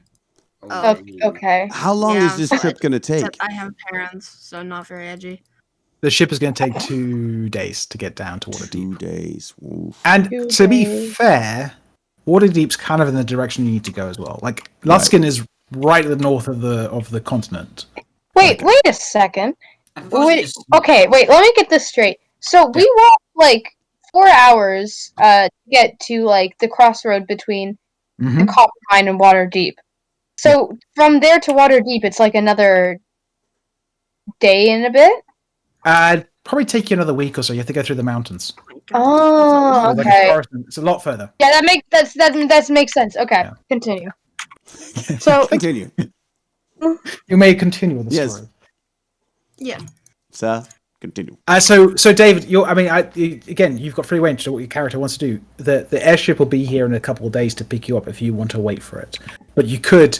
Okay. How long Yeah, is this so trip going to Except take? I have parents, so not very edgy. The ship is going to take 2 days to get down to Waterdeep. 2 days. Oof. And 2 to be days. fair, Waterdeep's kind of in the direction you need to go as well. Like Luskin is right at the north of the continent. Wait a second. I propose we Wait, just- okay, wait, let me get this straight. So we walked like 4 hours to get to like the crossroad between Mm-hmm. the Copper Mine and Waterdeep. So from there to Waterdeep, it's like another day and a bit. Probably take you another week or so. You have to go through the mountains. Oh, So, like, a okay. forest, it's a lot further. Yeah, that makes sense. Okay, Yeah. continue. So Continue. You may continue with the Yes. story. Yeah. Sir, continue. So David, again, you've got free range to what your character wants to do. The airship will be here in a couple of days to pick you up if you want to wait for it. But you could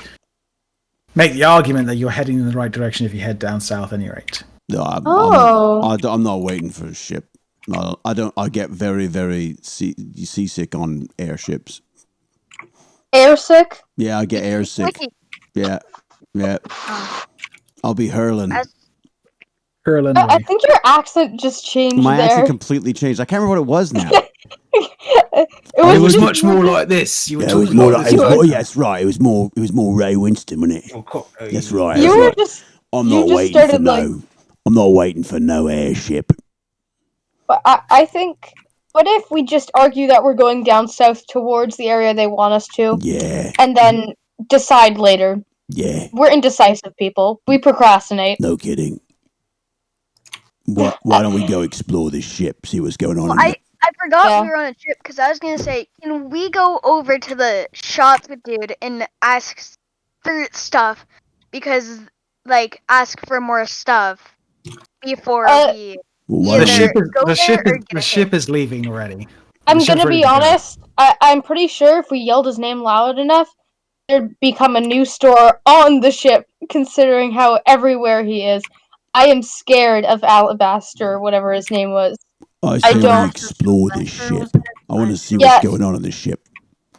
make the argument that you're heading in the right direction if you head down south, at any rate. No, Oh. I'm not waiting for a ship. No, I don't. I get very, very seasick on airships. airsick. Yeah, I get airsick. Yeah. I'll be hurling. Hurling I away. think your accent just changed My there. accent completely changed. I can't remember what it was now. It was just- much more like this. You were Yeah, it was talking more like like. this. Yeah, that's right. It was more Ray Winston, wasn't it? That's right. You That's were right. just. I'm you not just waiting for started, like- I'm not waiting for no airship. But I think. What if we just argue that we're going down south towards the area they want us to, Yeah, and then decide later? yeah. We're indecisive people. We procrastinate. No kidding. Why don't we go explore this ship? See what's going on. Well, in I forgot Yeah. we were on a trip because I was gonna say, can we go over to the shop dude and ask for stuff? Because ask for more stuff before we Well, why The Either don't we- ship is go the there ship or is get the a ship is leaving already. I'm The ship's gonna ready be to go. honest. I'm pretty sure if we yelled his name loud enough, there'd become a new store on the ship. Considering how everywhere he is, I am scared of Alabaster, or whatever his name was. I I say we don't- explore this ship. I want to see Yeah. what's going on in this ship.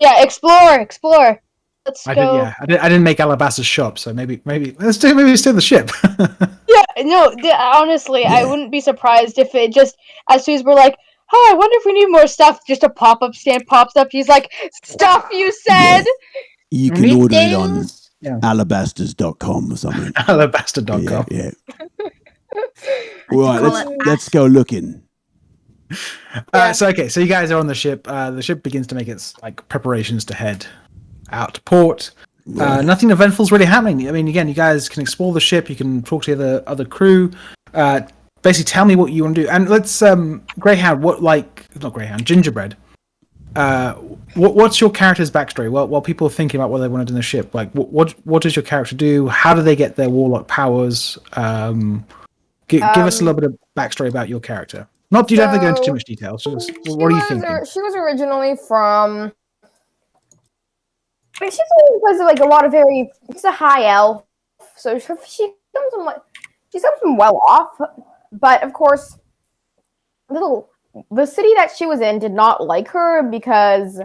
Yeah, explore. Let's I go. didn't make Alabaster's shop, so maybe let's do the ship. Yeah, no. Honestly, I Yeah. wouldn't be surprised if it just as soon as we're like, "Oh, I wonder if we need more stuff." Just a pop-up stand pops up. He's like, "Stuff you said." You can Need order it on things? Yeah. alabasters.com or something. Alabaster.com. Yeah. Right, call let's it let's go looking. So you guys are on the ship. The ship begins to make its preparations to head out to port. Right. Nothing eventful's really happening. I mean, again, you guys can explore the ship. You can talk to the other crew. Basically, tell me what you want to do. And let's Greyhound. Not Greyhound. Gingerbread. What's your character's backstory? While people are thinking about what they want to do in the ship, what does your character do? How do they get their warlock powers? Give us a little bit of backstory about your character. Not you don't have to go into too much detail. Just what are you thinking? She was originally from. I mean, she's because of a lot of she's a high elf, so she comes from well off, but of course, the city that she was in did not like her because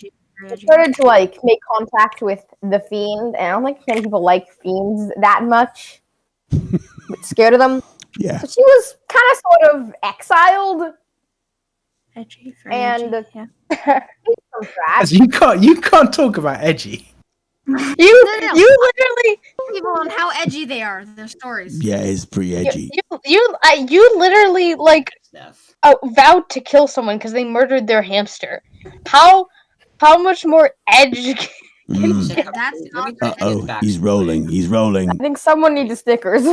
she started to make contact with the fiend, and I don't think many people like fiends that much. Scared of them. Yeah. So she was kind of sort of exiled. Edgy, And- edgy, yeah. From that. You can't talk about edgy. You No. literally People on how edgy they are, their stories. Yeah, it's pretty edgy. you literally Stuff. vowed to kill someone because they murdered their hamster. How much more edge? Mm. That's not Uh-oh, he's rolling. He's rolling. I think someone needs stickers.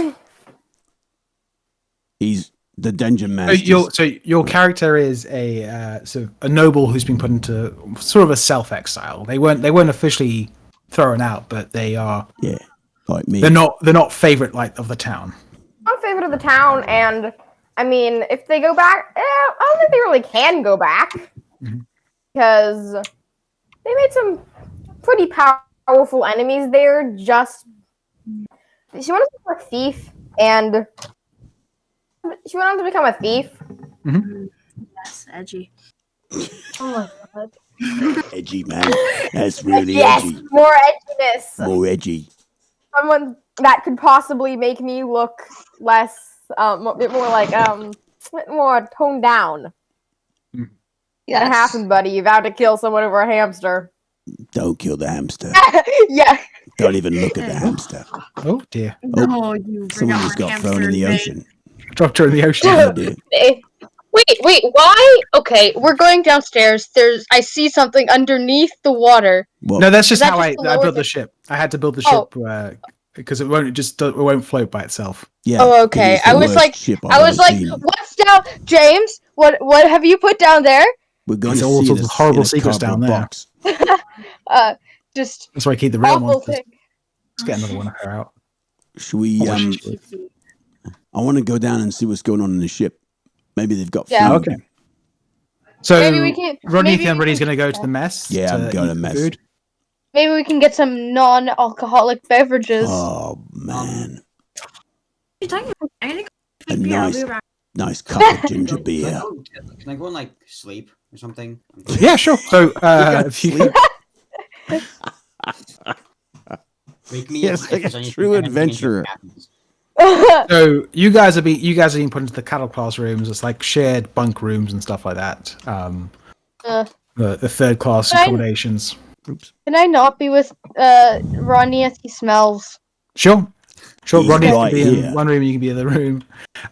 He's The dungeon So master. your character is a noble who's been put into sort of a self-exile. They weren't officially thrown out, but they are. Yeah, like me. They're not favorite of the town. I'm favorite of the town, and I mean, if they go back, I don't think they really can go back because they made some pretty powerful enemies there. Just she wanted to become a thief, and she went on to become a thief. Yes, edgy. Oh my god. Edgy, man. That's really Yes, edgy. more edginess. More edgy. Someone that could possibly make me look less, a bit more like, more toned down. Yes. What happened, buddy? You vowed to kill someone over a hamster. Don't kill the hamster. Yeah. Don't even look at the hamster. Oh dear! No, you bring Someone up just my got thrown in the hamster ocean. Dropped her in the ocean. Oh dear. Wait, why? Okay, we're going downstairs. I see something underneath the water. Well, No, that's just Is that how just I the lower built the deck? ship. I had to build the Oh. ship because it won't float by itself. yeah. Oh, it okay. is the I was worst like- ship I I've was ever like, seen. what's down, James? What have you put down there? We're going There's to all see sorts this of horrible in a secrets down cardboard there. box. Just That's why I keep the real awful monsters. thing. Let's get another one of her out. Should we? Oh, well, she- I want to go down and see what's going on in the ship. Maybe they've got food. Yeah. Okay. So Maybe we can- Rodney maybe and we Rodney's can- going to go to the mess. Yeah, I'm going to eat mess. food. Maybe we can get some non-alcoholic beverages. Oh man, You're talking about I think A beer. I'll nice- be right nice cup of ginger Can I beer. go and like sleep or something? Yeah, sure. So if you, Wake me Yes, up like if there's a anything- true anything adventurer. happens. so you guys are being put into the cattle class rooms. It's like shared bunk rooms and stuff like that. Uh, The third class Can I- accommodations. Oops. Can I not be with Ronnie as he smells? Sure. He's Rodney right can be here. in one room. You can be in the other room.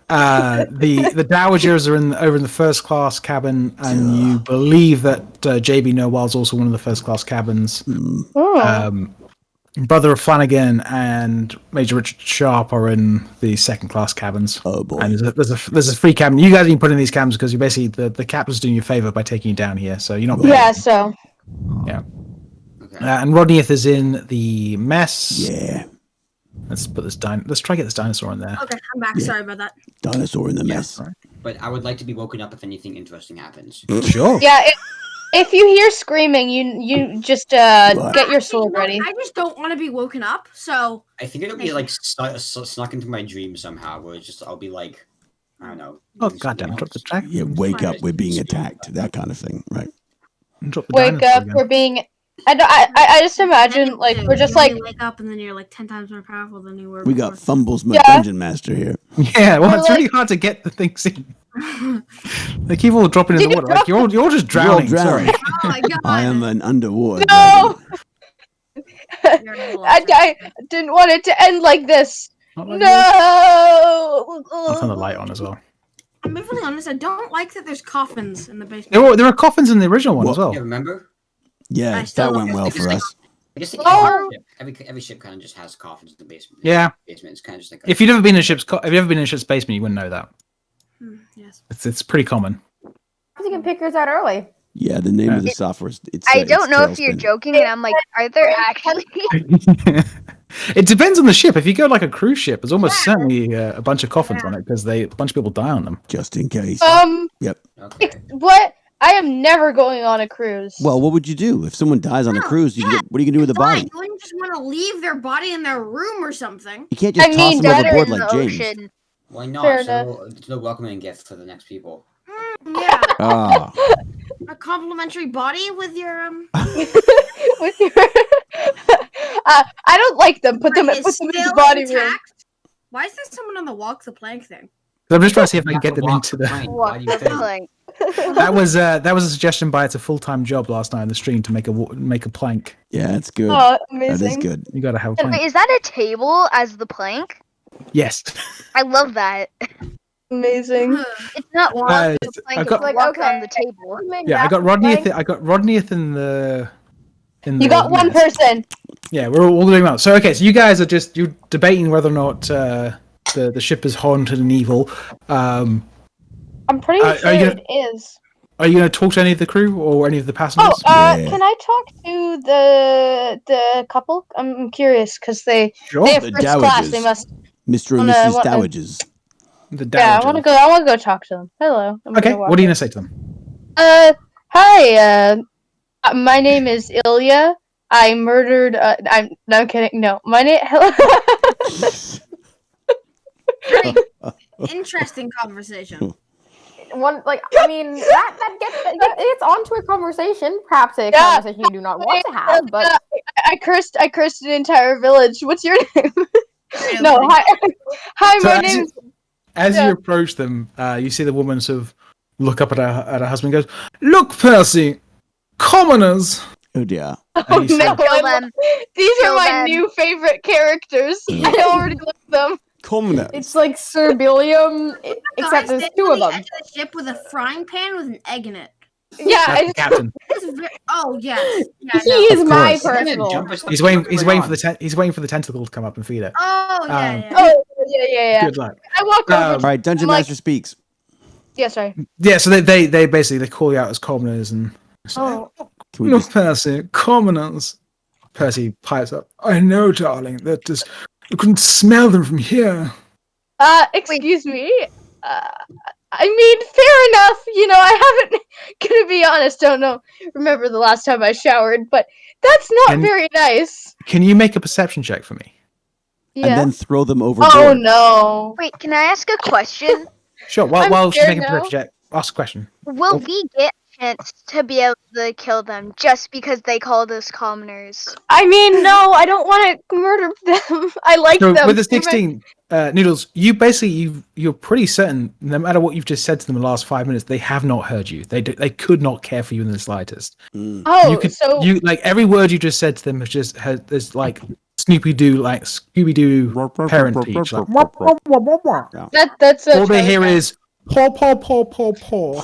The dowagers are over in the first class cabin, and you believe that JB Nowell's also one of the first class cabins. Oh. Brother of Flanagan and Major Richard Sharp are in the second class cabins. Oh boy. And there's a free cabin. You guys didn't put in these cabins because you basically the captain's doing you a favor by taking you down here. So you're not. Right. Yeah, so. Okay. And Rodneyeth is in the mess. Yeah. Let's put this Let's try to get this dinosaur in there. Okay, I'm back. Yeah. Sorry about that. Dinosaur in the mess. But I would like to be woken up if anything interesting happens. Sure. Yeah, if you hear screaming, you just get your sword ready. I just don't want to be woken up, so I think it'll be like snuck into my dream somehow, where it's just I'll be like, I don't know. Oh doing goddamn! something Drop the else. track. Yeah, wake up, we're being attacked. That kind of thing, right? Drop the Wake dinosaur up, again. we're being. I just imagine like we're just You like wake up and then you're like 10 times more powerful than you were. We got before. Fumbles, my Yeah. dungeon master here. Yeah, well, Or it's really hard to get the things in. They keep all dropping in Did the you water. Like you're just drowning. drowning. Sorry. Oh my god! I am an underwater. No! dragon. You're a little I didn't want it to end like this. Not like this. No. I'll turn the light on as well. I'm being really honest. I don't like that there's coffins in the basement. There are coffins in the original one as well. Yeah, remember? Yeah, I still that went don't well think for it's us. I guess Oh. every ship kind of just has coffins in the basement. Yeah. Basement. It's kind of just like If you've never been in a ship's basement, you wouldn't know that. Yes. It's pretty common. You can pick yours out early. Yeah, the name of the software is. I don't know if it's you're Tailspin. joking, and I'm like, are there actually? It depends on the ship. If you go like a cruise ship, there's almost Yeah. certainly a bunch of coffins on it because a bunch of people die on them. Just in case. Okay. What? I am never going on a cruise. Well, what would you do if someone dies on a No, cruise? You yeah, get, what are you gonna do with the Fine, body? you wouldn't just want to leave their body in their room or something. You can't just I toss mean, them better overboard in like the James. ocean. Why not? Fair So it's a welcoming gift for the next people. Yeah, Ah, a complimentary body with your With your, I don't like them. Put them Is in the still body room. intact? Why is there someone on the walk the plank thing? So I'm just trying to see if I can get them Walk into the the. plank. Why do you think? Like, That was a suggestion by It's a Full-Time Job last night on the stream to make a plank. yeah, that's good. Oh, That is amazing. good. You gotta have a wait, plank. is that a table as the plank? Yes. I love that. Amazing. It's not walk Guys, the I plank, got- it's Like, walk okay. on the table. Yeah, I got Rodney. I got Rodney in the. You got one mess. person. Yeah, we're all doing well. So okay, so you guys are you're debating whether or not the ship is haunted and evil. I'm pretty sure it is. Are you going to talk to any of the crew or any of the passengers? Can I talk to the couple? I'm curious because they have The first class. They dowagers. must. Mr. and Mrs. Dowagers. The Yeah, I want to go talk to them. Hello. Okay, what are you going to say to them? Hi. My name is Ilya. I murdered. I'm kidding. No, my name. Very interesting conversation. That gets onto a conversation. Perhaps a conversation you do not want to have. But I cursed an entire village. What's your name? No, hi. So My name. As you approach them, you see the woman sort of look up at her husband and goes, "Look, Percy, commoners." Oh dear. Oh no! Kill them. These Kill are my them. new favorite characters. I already love them. Commoners. it's like Sir Billiam, except there's two of them. Edge of the ship with a frying pan with an egg in it. Yeah, That's the captain. Oh yes. Yeah, He no. is my course. personal. He's waiting for the tentacle to come up and feed it. Oh yeah. Oh yeah. Good luck. I walk over. All right, Dungeon Master speaks. Yeah, sorry. Yeah, so they basically call you out as commoners and say, Can we "Look, just... Percy, commoners." Percy pipes up. "I know, darling. That is, you couldn't smell them from here." Excuse me. I mean, fair enough. You know, I haven't. Gonna be honest, don't remember the last time I showered, but that's not very nice. Can you make a perception check for me? Yeah. And then throw them overboard. Oh no. Wait, can I ask a question? Sure. While she's making a perception check, ask a question. Will we get a chance to be able to kill them just because they called us commoners? I mean, no, I don't want to murder them. I like So them. with the 16 Noodles, you're pretty certain, no matter what you've just said to them in the last 5 minutes, they have not heard you. They could not care for you in the slightest. Oh, You like every word you just said to them there's like Scooby-Doo parent teach. Like, That's all they hear is poor, poor, poor, poor, poor.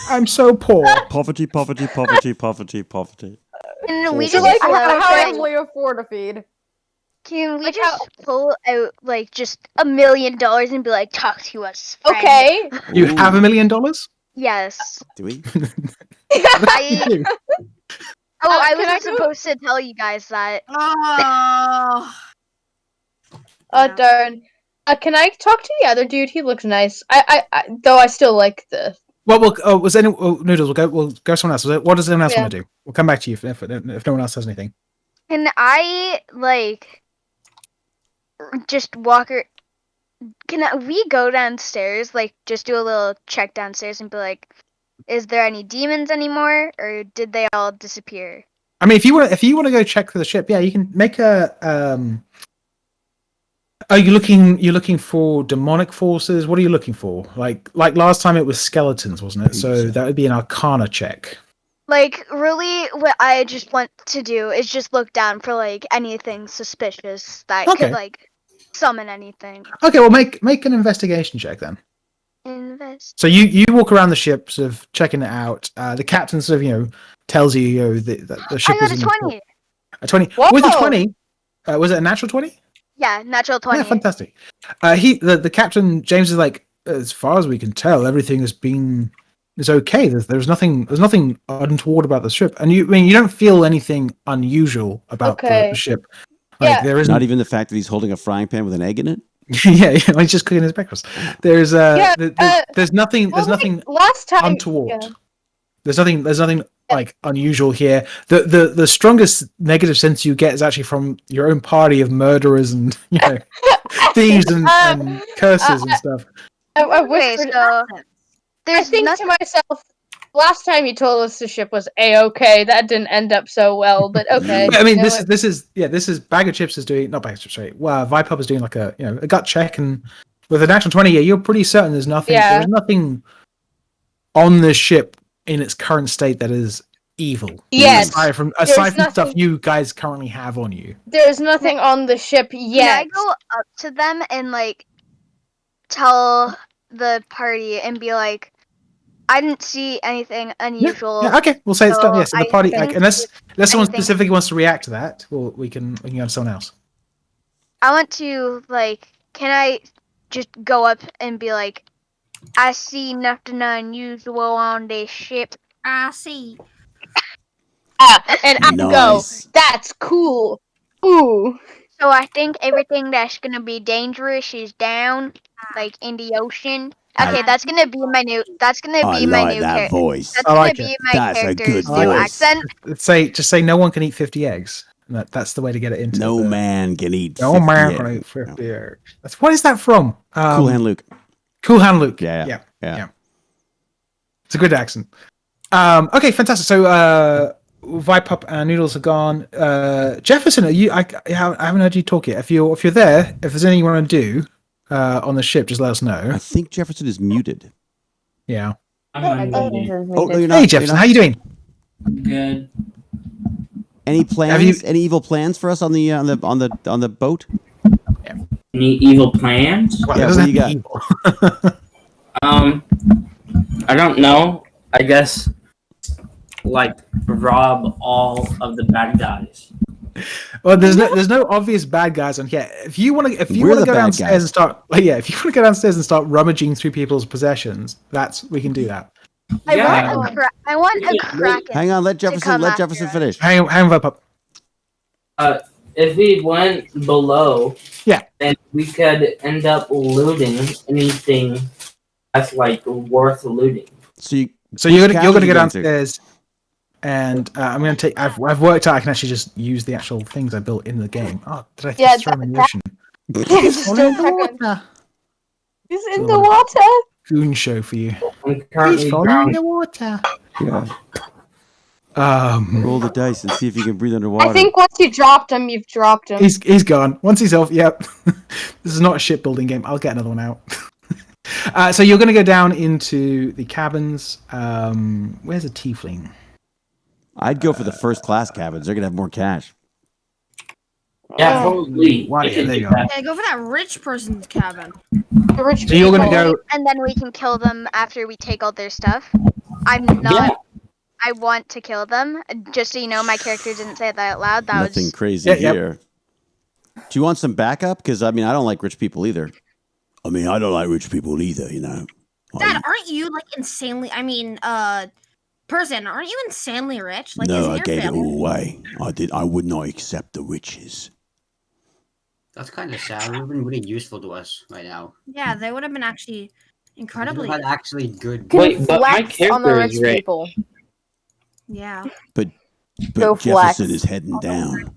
I'm so poor. Poverty, poverty, poverty, poverty, poverty. Can we So, just I can like, hardly afford a feed. can we just pull out like just $1 million and be like, talk to us? Friend. Okay. You have $1 million? Yes. Do we? I can I wasn't go? supposed to tell you guys that. Oh. Oh darn. Can I talk to the other dude? He looks nice. I though I still like the. Well, Noodles? We'll go someone else. What does anyone else want to do? We'll come back to you if no one else has anything. Can I like just walk her? We go downstairs? Like, just do a little check downstairs and be like, is there any demons anymore, or did they all disappear? I mean, if you want to go check for the ship, yeah, you can make a. Are you looking for demonic forces? What are you looking for? Like last time it was skeletons, wasn't it? So that would be an Arcana check. Like, really, what I just want to do is just look down for like anything suspicious that could like summon anything. Okay, well, make an investigation check then. Invest. So you walk around the ship, sort of checking it out. The captain sort of tells you that the ship. I got is a 20. A 20. Whoa! With a 20, was it a natural 20? Yeah, natural 20. Yeah, fantastic. The captain James is like, as far as we can tell, everything is okay. There's nothing untoward about the ship, and you don't feel anything unusual about the ship. Like there isn't Not even the fact that he's holding a frying pan with an egg in it. yeah, he's just cooking his breakfast. There's nothing last time untoward. Yeah. There's nothing like unusual here. The strongest negative sense you get is actually from your own party of murderers and thieves and curses and stuff. I Wait, there's think nothing. to myself, last time you told us the ship was A-okay. That didn't end up so well, but okay. I mean, this is Bag of Chips is doing not Bag of Chips, sorry. Well, Vipub is doing like a gut check, and with an natural 20, you're pretty certain there's nothing. Yeah. There's nothing on this ship in its current state that is evil. Yes. Aside from stuff you guys currently have on you. There's nothing on the ship yet. Can I go up to them and like tell the party and be like, I didn't see anything unusual. Yeah, okay. We'll say it's done. Yes, so the I party. think Unless someone anything- specifically wants to react to that, we can go to someone else. I want to like. Can I just go up and be like, I see nothing unusual on this ship. I see. And I go, that's cool. Ooh. So I think everything that's gonna be dangerous is down, like in the ocean. Okay, that's gonna be my new. That's gonna be my new character. voice. That's I gonna like be it. my That's a character's good new voice. accent. Just say no one can eat 50 eggs. That's the way to get it into. No man can eat. No 50 man eggs. can eat 50 eggs. That's what is that from? Cool Hand Luke. Cool Hand Luke. Yeah. It's a good accent. Okay, fantastic. So Vipup and Noodles are gone. Jefferson, are you? I haven't heard you talk yet. If you're there, if there's anything you want to do on the ship, just let us know. I think Jefferson is muted. Yeah. I'm unmuted. Oh no, you're not. Hey Jefferson, how you doing? Good. Any plans? Any evil plans for us on the boat? Any evil plans? Well, Yeah, it what doesn't do you have to be evil. I don't know. I guess like rob all of the bad guys. Well, there's no obvious bad guys on here. If you want to We're the go bad downstairs guys. and start, if you want to go downstairs and start rummaging through people's possessions, we can do that. Yeah. I want a kraken. Hang on, let Jefferson after finish. Hang on, Vipup. If we went below, Yeah. then we could end up looting anything that's like worth looting. So you're gonna go downstairs, and I'm gonna take. I've worked out I can actually just use the actual things I built in the game. Oh, did I just throw them in the ocean? Just don't water. He's in the water. Goon show for you. I'm currently falling in the water. Yeah. Roll the dice and see if you can breathe underwater. I think once you dropped him, you've dropped him. He's gone. Once he's off, yep. This is not a shipbuilding game. I'll get another one out. So you're going to go down into the cabins. Where's a tiefling? I'd go for the first class cabins. They're gonna have more cash. Yeah, probably. Why, there you go. Yeah, go for that rich person's cabin. The rich So you're going to people. go. And then we can kill them after we take all their stuff. I'm not. Yeah. I want to kill them. Just so you know, my character didn't say that out loud. That Nothing was crazy here. Do you want some backup? Because I don't like rich people either. I don't like rich people either. You know. Dad, aren't you like insanely? Person, aren't you insanely rich? Like, No, isn't I your gave it family? all away. I would not accept the riches. That's kind of sad. It would have been really useful to us right now. Yeah, they would have been actually incredibly. Had actually good. Wait, but my Flex on the character rich is rich. people. Yeah, But Go flex. Jefferson is heading down.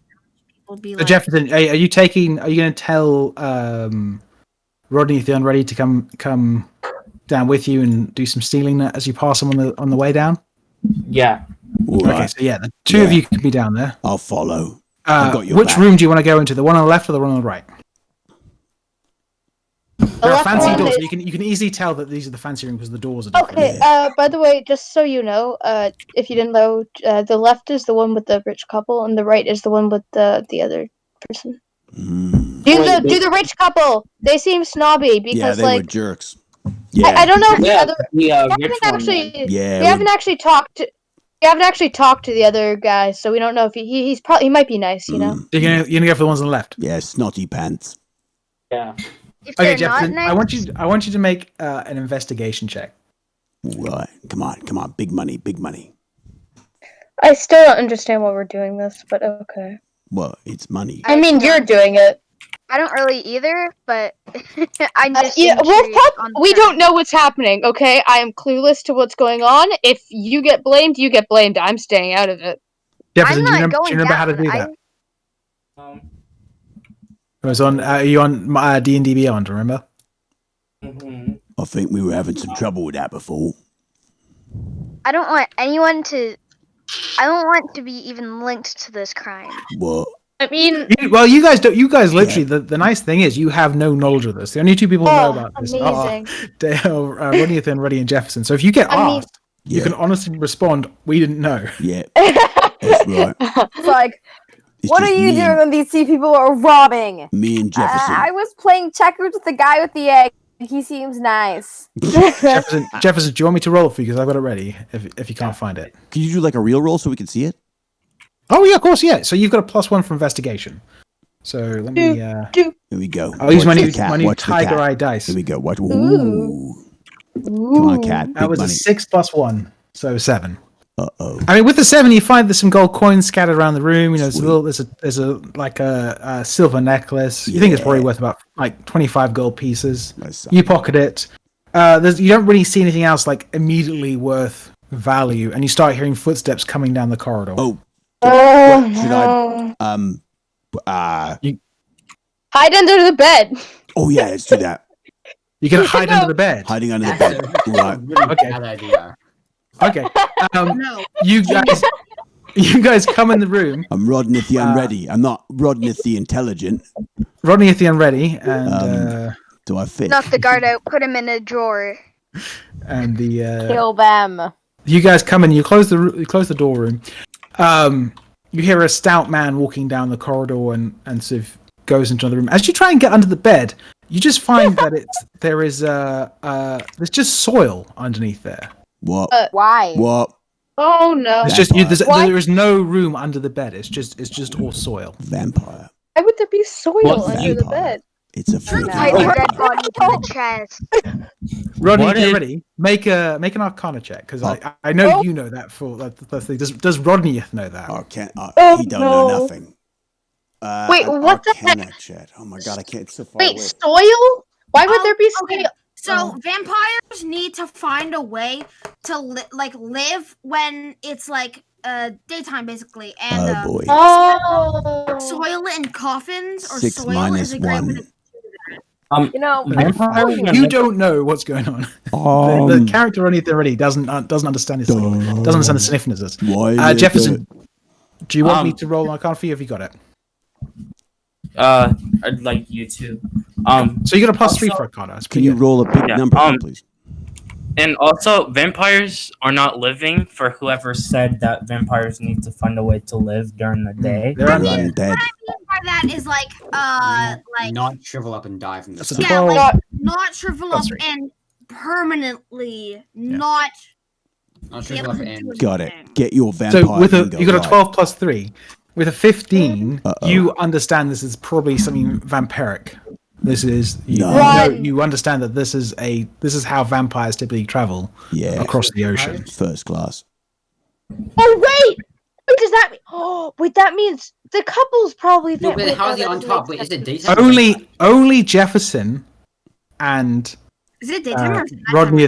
would be So like. Jefferson, are you taking? Are you going to tell Rodney the Unready to come down with you and do some stealing as you pass him on the way down? Yeah. All Okay, right, so the two of you can be down there. I'll follow. I've got your Which back. room do you want to go into? The one on the left or the one on the right? There are left fancy one doors. is- You can easily tell that these are the fancy rooms because the doors are different. Okay, by the way, just so you know, if you didn't know, the left is the one with the rich couple, and the right is the one with the other person. Mm. Do the rich couple. They seem snobby Yeah, because they were like jerks. Yeah, I don't know if the Yeah, other the we rich haven't one. actually Yeah, we haven't actually talked to. We haven't actually talked to the other guy, so we don't know if he's probably he might be nice, you know. You're gonna go for the ones on the left. Yeah, snotty pants. Yeah. if Okay, they're Jefferson, not nice. I want you to make an investigation check. All right, come on, big money, big money. I still don't understand why we're doing this, but okay. Well, it's money. I mean, you're doing it. I don't really either, but I'm just. Yeah, well, intrigued on we the- don't know what's happening. Okay, I am clueless to what's going on. If you get blamed, you get blamed. I'm staying out of it. Jefferson, I'm do you not remember, going how to down. do that? Um, It was on. Are you on D&D Beyond? Remember? mhm. I think we were having some trouble with that before. I don't want anyone to. I don't want to be even linked to this crime. Well, I mean, Well, you guys don't. You guys literally. The nice thing is you have no knowledge of this. The only two people who know about this amazing. are Rodney and Roddy and Jefferson. So if you get I mean- asked, you can honestly respond. We didn't know. yeah, that's right. It's like, It's what are just you me doing and- when these two people are robbing? Me and Jefferson. I was playing checkers with the guy with the egg. He seems nice. Jefferson, do you want me to roll for you? Because I've got it ready. If you can't find it. Can you do like a real roll so we can see it? Oh yeah, of course, yeah. So you've got a +1 for investigation. So let me. Here we go. I'll use my Watch new the cat, my new watch the tiger cat. eye dice. Here we go. Watch. Ooh. Ooh. Come on, cat. Big That was money. a 6 plus 1, so 7. Uh-oh. I mean, with the 7, you find there's some gold coins scattered around the room. You know, Sweet. there's a silver necklace. You think it's probably worth about like 25 gold pieces. You pocket it. You don't really see anything else like immediately worth value, and you start hearing footsteps coming down the corridor. Oh, should I? Hide under the bed. Oh yeah, let's do that. You can hide under the bed. Hiding under the bed. Right. Really Okay. bad idea. Okay. No. You guys come in the room. I'm Rodnith the Unready. I'm not Rodnith the Intelligent. Rodney the Unready, and Do I fit? Knock the guard out. Put him in a drawer. and the Kill them. you guys come in. You close the door room. You hear a stout man walking down the corridor and sort of goes into the room. As you try and get under the bed, you just find that there's just soil underneath there. What? Why? What? Oh no! It's just What? there is no room under the bed. It's just all soil. Vampire. Why would there be soil What under the vampire? bed? It's a freaky. Hide the dead body to the chest. Rodney, What get is- ready. Make an Arcana check because Oh. I know you know that. Does Rodney know that? Oh, can't. Oh, He don't know no. nothing. Wait, an what the heck? Arcana check. Oh my god, I can't. It's so far Wait, away. soil? Why would there be Okay, soil? so vampires need to find a way to live when it's like daytime, basically, and Oh boy. Oh. soil in coffins or 6 soil minus is a great way 1. to You know, Vampire? You don't know what's going on. The character already doesn't understand his doesn't understand the significance. Why? Jefferson, do you want me to roll an Arcana for you? Have you got it? I'd like you to. So you got a +3 also- for Arcana. That's Can pretty you good. roll a big Yeah, number, please? And also, vampires are not living. For whoever said that vampires need to find a way to live during the day. They're I'm undead. dead. What I mean by that is like Not shrivel up and die from the That's a sun. yeah, 12. not shrivel up That's right. and permanently not Not be shrivel able up to and do Got it. anything. Get your vampire. So with bingo you got a right. 12 plus 3. With a 15, Uh-oh. you understand this is probably something vampiric. This is you, No. you know- Run. you understand that this is how vampires typically travel Yeah. across the ocean. First class. Oh wait! What does that mean? Oh wait, that means the couple's probably. No, but wait, how's no, it that on doesn't top? make Wait, is sense. it daytime? Only Jefferson and Is it daytime or is it nighttime? Rodney.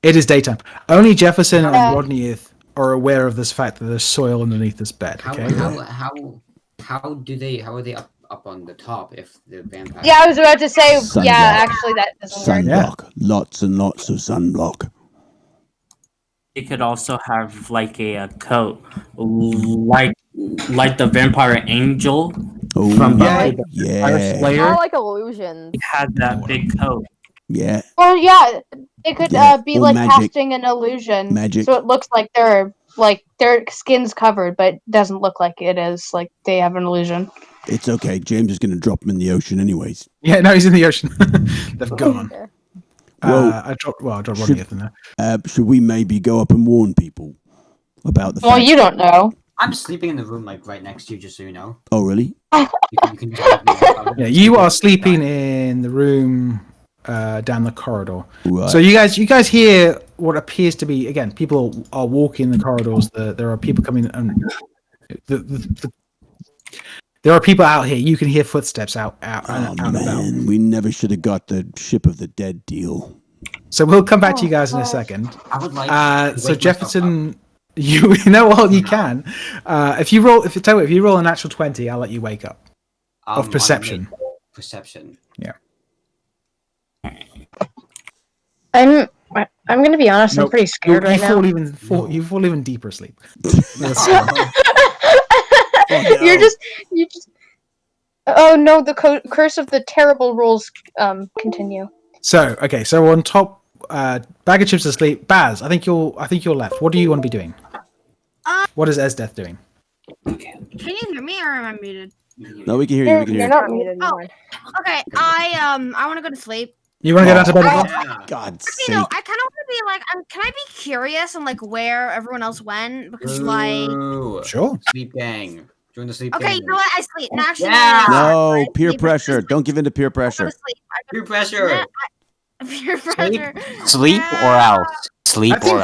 It is daytime. Only Jefferson Yeah. and Rodney are aware of this fact that there's soil underneath this bed. How, Okay. how are they up on the top if the vampire? Yeah, I was about to say. Sunblock. Yeah, actually, that doesn't work. Sunblock. Lots and lots of sunblock. They could also have like a coat, like the vampire angel Oh, from Yeah. the Vampire yeah. Slayer. all like illusions. He had that big coat. Yeah. Well, yeah, it could Yeah, be or like magic. casting an illusion, Magic. so it looks like their skin's covered, but doesn't look like it is. Like they have an illusion. It's okay. James is going to drop him in the ocean anyways. Yeah, no, he's in the ocean. They've gone. Okay. Whoa. I dropped Rodney Should- in there. Should we maybe go up and warn people about the Well, fact? you don't know. I'm sleeping in the room like right next to you, just so you know. Oh, really? You can just have me up. Yeah, you are sleeping in the room down the corridor. Right. So you guys hear what appears to be, again, people are walking the corridors. There are people coming, and there are people out here. You can hear footsteps out oh, and about. man. We never should have got the ship of the dead deal. So we'll come back to you guys in a second. I would like. to So wake Jefferson, you know what you can. If you roll a natural 20, I'll let you wake up. myself up. Of perception. Perception. I'm gonna be honest. I'm Nope. pretty scared right now. You fall even deeper asleep. You just. Oh no! The curse of the terrible rules continue. So on top, bag of chips asleep. Baz, I think you're left. What do you want to be doing? What is Esdeath doing? Can you hear me or am I muted? No, we can hear you. We can hear You're you. not muted. Oh, okay. I want to go to sleep. You want to go down to bed? Oh. as well? Yeah. God's You know, sake. I kind of want to be like, can I be curious and like where everyone else went? Because like, Ooh. Sure. Sleep gang. Join the sleep okay, gang. you know what? I sleep. No, actually, Yeah. No, I peer sleep. pressure. Don't give in to peer I go to pressure. sleep. Peer pressure. Peer pressure. Sleep or else. Sleep I think or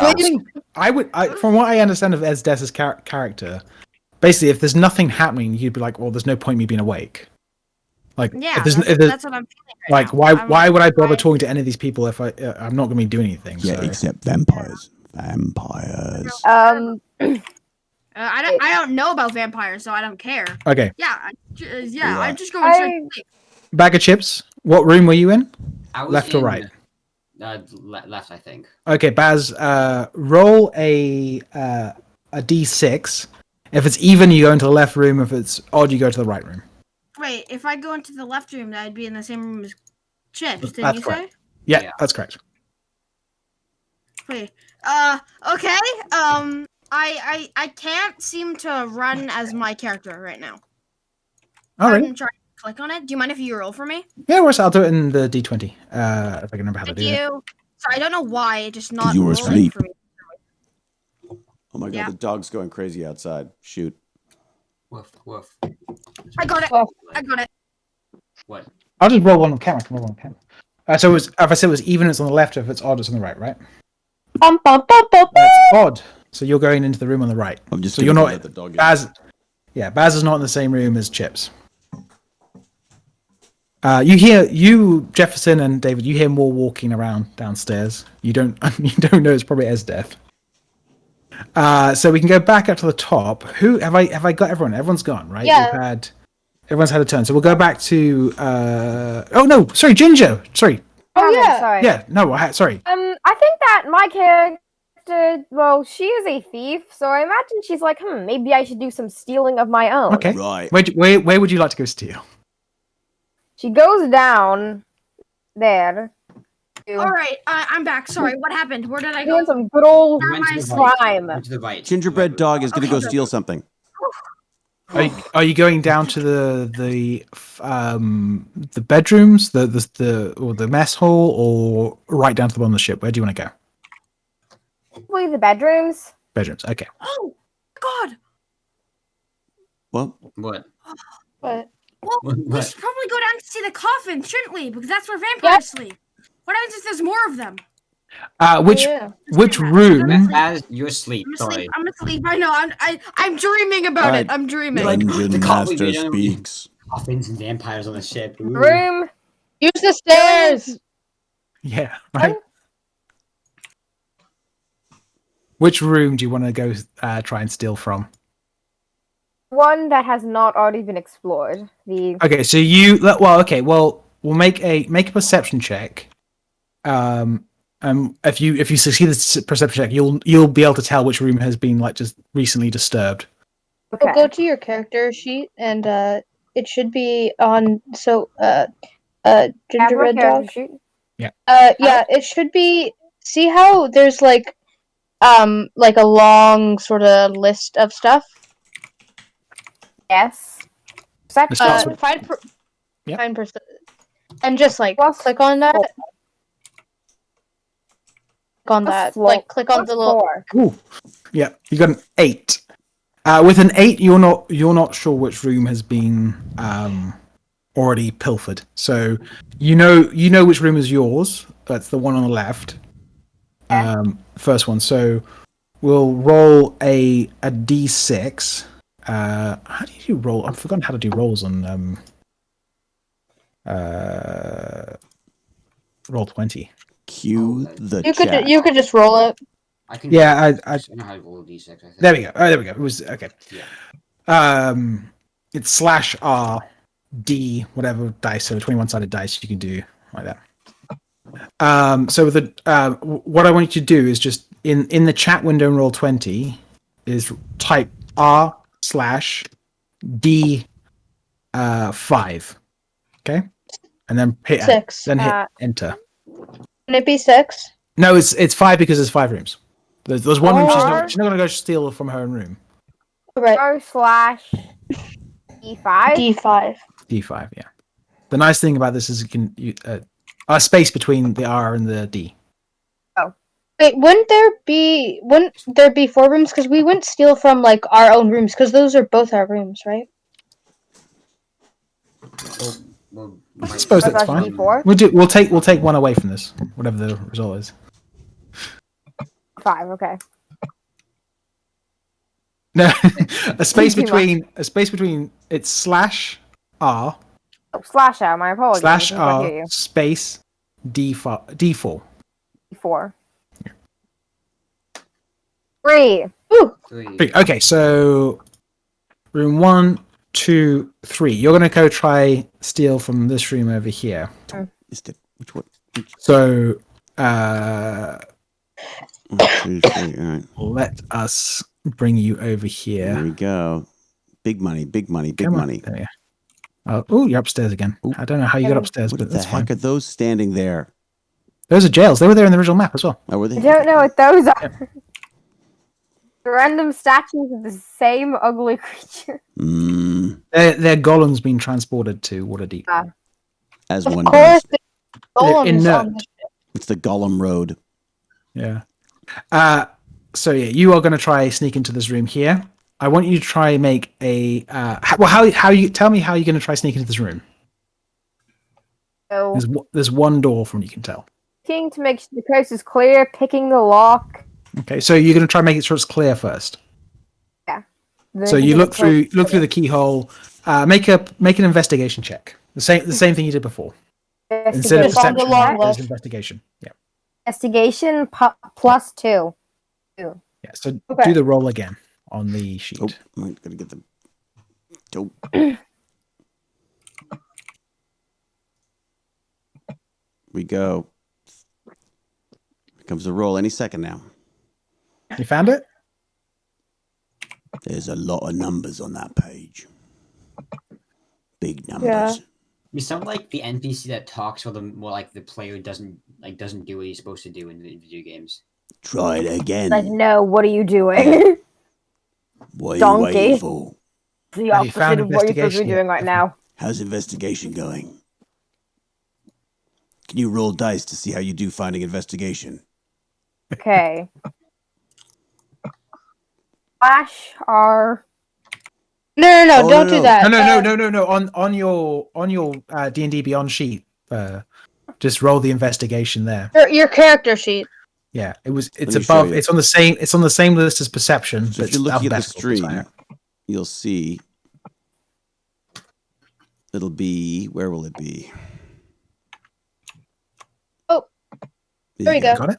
else. from what I understand of Esdes's character, basically, if there's nothing happening, you'd be like, well, there's no point me being awake. Like, Yeah, if that's what I'm feeling right like, now. why would I bother talking to any of these people if I'm not going to be doing anything? Yeah, so. except vampires. Vampires. I don't know about vampires, so I don't care. Okay. Yeah, Right. I'm just going straight to sleep. Bag of chips. What room were you in? I was Left or right? Left, I think. Okay, Baz. Roll a d6. If it's even, you go into the left room. If it's odd, you go to the right room. Wait, if I go into the left room, I'd be in the same room as Chips. Did That's you correct. say? Yeah, that's correct. Wait. Okay. I can't seem to run as my character right now. All right. I'm trying to click on it. Do you mind if you roll for me? Yeah, worse. I'll do it in the d20. If I can remember how to Thank do it. you. Sorry, I don't know why it's just not You were rolling asleep. for me. Oh my god, Yeah. the dog's going crazy outside. Shoot. Woof, woof. I got it. Oh. I got it. What? I'll just roll one on camera. Roll one on camera. So if I said it was even, it's on the left. If it's odd, it's on the right. Right? That's odd. So you're going into the room on the right. I'm just So you're gonna not let the dog in. Baz. Yeah, Baz is not in the same room as Chips. You Jefferson and David. You hear more walking around downstairs. You don't know it's probably Esdeath. So we can go back up to the top. Who have I got? Everyone. Everyone's gone, right? Yeah. Everyone's had a turn. So we'll go back to. Oh no, sorry, Ginger. Sorry. Oh yeah. Sorry. Yeah. No. Sorry. I think that my character, well, she is a thief, so I imagine she's like, maybe I should do some stealing of my own. Okay. Right. Where would you like to go steal? She goes down there. All right, I'm back. Sorry, what happened? Where did I Doing go? some good old You went to the right. crime. Went to the right. Gingerbread dog is gonna go steal something. Are you going down to the bedrooms, the mess hall, or right down to the bottom of the ship? Where do you want to go? Probably the bedrooms. Bedrooms. Okay. Oh God! What? What? But Well, we What? should probably go down to see the coffin, shouldn't we? Because that's where vampires sleep. What happens if there's more of them? Which room? As you're asleep. I'm Sorry. asleep. I'm asleep. I know. I'm dreaming about it. I'm dreaming. Like, Dungeon the coffee Master bean. speaks. Coffins and vampires on the ship. Ooh. Room. use the stairs. Yeah. Right. Which room do you want to go try and steal from? One that has not already been explored. The Okay, so we'll make a perception check. If you succeed the perception check, you'll be able to tell which room has been like just recently disturbed. okay. We'll go to your character sheet, and it should be on. So, gingerbread Camera dog. shoot. Yeah, it should be. See how there's like a long sort of list of stuff. Yes. It starts with- Find Yep. find person, and just like Plus click on that. four. Click on Plus that. four. Like click on Plus the little. 4. Ooh. Yeah, you got an 8. With an 8, you're not sure which room has been already pilfered. So you know which room is yours. That's the one on the left. First one. So we'll roll a d6. How do you roll? I've forgotten how to do rolls on roll 20. Cue the You chat. could just roll it. I can. Yeah, I know how to roll a d6. I think. there we go. Oh, there we go. It was okay. Yeah. It's /R D whatever dice. So 21-sided dice you can do like that. So with the what I want you to do is just in the chat window in roll 20 is type R/D 5. Okay, and then hit 6. hit enter. Can it be 6? No, it's 5 because there's 5 rooms. There's one room she's Or- not going to go steal from her own room. Right. R/E5. D5. D5, yeah. The nice thing about this is you can a space between the R and the D. Wait, wouldn't there be 4 rooms? Because we wouldn't steal from like our own rooms, because those are both our rooms, right? Well, I suppose that's That's fine. D4? We'll take one away from this, whatever the result is. 5, okay. No, a space Too between it's slash R Oh, slash out, my apologies. slash I can't hear R you. space D4. D4. 3. Ooh. 3. Okay, so room 1, 2, 3. You're gonna go try steal from this room over here. Which one? So 1, 2, 3. All right. let us bring you over Here here. we go. Big money, big money, big Come on, money. there we go. Oh, you're upstairs again. Ooh. I don't know how you got upstairs, What but the that's heck fine. are those standing there? Those are jails. They were there in the original map as well. Oh, were they? I don't know what those are. Random statues of the same ugly creature. They're golems being transported to Waterdeep. As Of one course, does. the They're golems inert. on the ship. It's the Gollum Road. Yeah. So yeah, you are going to try sneak into this room here. I want you to try make a. How you tell me how you're going to try sneak into this room? So, There's one door from what you can tell. looking to make sure the coast is clear, picking the lock. Okay, so you're going to try and make it sure it's clear first. So you look through the keyhole. Make an investigation check. The same thing you did before. Instead of Find the perception, long there's list. investigation. Yeah. Investigation plus 2. Yeah. So Okay. do the roll again on the sheet. Oh, I'm gonna get the. Oh. We go. Here comes the roll any second now. You found it? There's a lot of numbers on that page. Big numbers. Yeah. You sound like the NPC that talks while the player doesn't do what he's supposed to do in video games. Try it again. Like, no, what are you doing? What are you donkey. waiting for? The Have you found opposite of what you're supposed to be investigation doing yet? right now. How's investigation going? Can you roll dice to see how you do finding investigation? Okay. Flash R. No, Oh, don't no, do no. that. No. On your D&D Beyond sheet, just roll the investigation there. Your character sheet. Yeah, it's Let me show above. you. It's on the same list as perception. So but if you're it's looking at the alphabetical, it's stream, higher. you'll see it'll be, where will it be? Oh, there you go. Got it?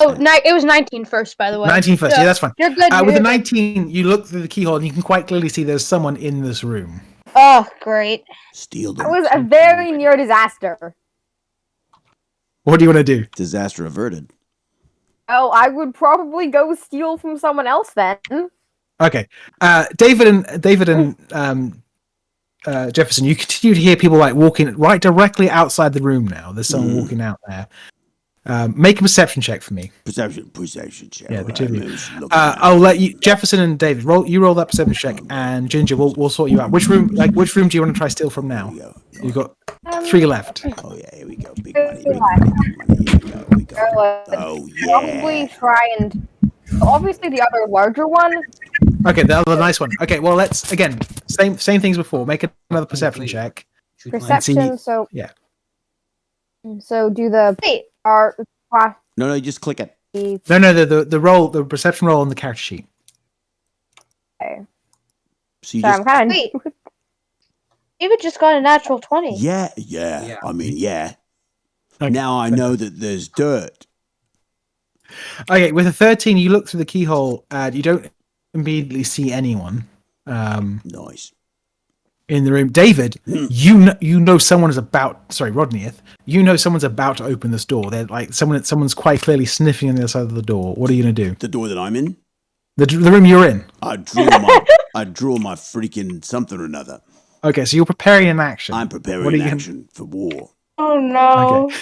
Oh, it was 19 first, by the way. 19 first. Yeah, that's fine. You're good. With you're the good. 19, you look through the keyhole and you can quite clearly see there's someone in this room. Oh, great. Steal That them. was a very near disaster. What do you want to do? Disaster averted. Oh, I would probably go steal from someone else then. Okay, David and Jefferson, you continue to hear people like walking right directly outside the room. Now there's someone walking out there. Make a perception check for me. Perception check. Yeah, the two of you. Look I'll let you, Jefferson and David, roll that perception check, and Ginger, we'll sort you out. Which room do you want to try steal from now? You've got 3 left. Oh yeah, here we go. Big money, big money, big money. Here we go. Oh Probably yeah. try and obviously the other larger one. Okay, the other nice one. Okay, well let's again same things before. Make another perception check. Perception. So yeah. So do the Wait. No, you just click it. No, the perception roll on the character sheet. Okay. So you So I'm just. kind of Wait. David just got a natural 20. Yeah. I mean, yeah. Okay. Now I know that there's dirt. Okay, with a 13, you look through the keyhole and you don't immediately see anyone. Nice. In the room, David, you know someone is about. Sorry, Rodneyeth. You know someone's about to open this door. They're like someone's quite clearly sniffing on the other side of the door. What are you gonna do? The door that I'm in. The room you're in. I draw my freaking something or another. Okay, so you're preparing an action. I'm preparing What are an you gonna- action for war. Oh no. Okay.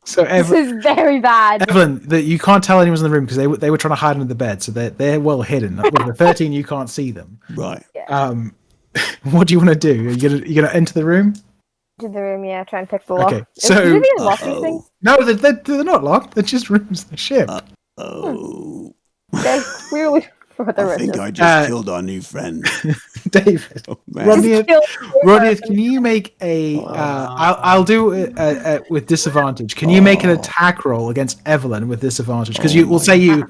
So this is very bad. Evelyn, you can't tell anyone's in the room because they were trying to hide under the bed, so they're well hidden. With the 13, you can't see them. Right. What do you want to do? Are you gonna enter the room? To the room, yeah. Try and pick the lock. Okay, so- do they lock these things? No, they're not locked. They're just rooms. The ship. Oh. They clearly For the I think riches. I just killed our new friend. David. Oh, man. Rodney, can you make a? I'll do it with disadvantage. Can you make an attack roll against Evelyn with disadvantage? Because we'll say you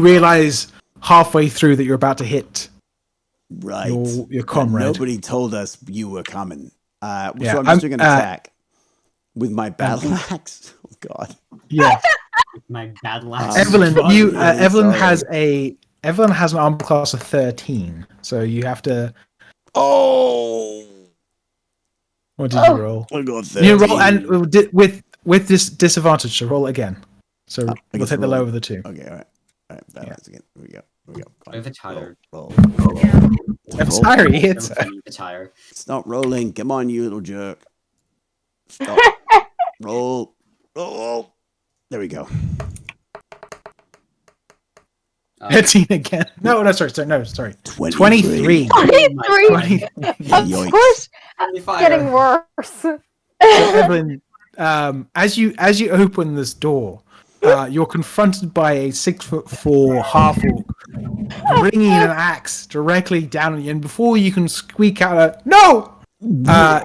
realize halfway through that you're about to hit your comrade. Nobody told us you were coming. So I'm just doing an attack with my battle axe. Oh God. Yeah. My battle axe. Evelyn, Evelyn has an armor class of 13, so you have to. Oh. What did you roll? I got 13. You roll and with this disadvantage, so roll again. So we'll take the lower of the two. Okay, all right, battle axe again. Here we go. If it's higher. Roll. I'm sorry, it's higher. It's not rolling. Come on, you little jerk. Stop. Roll. There we go. 13 again. No, sorry. 23. 23. Of course, getting worse. So Evelyn, as you open this door, you're confronted by a 6'4" half-orc bringing an axe directly down at you, and before you can squeak out a no,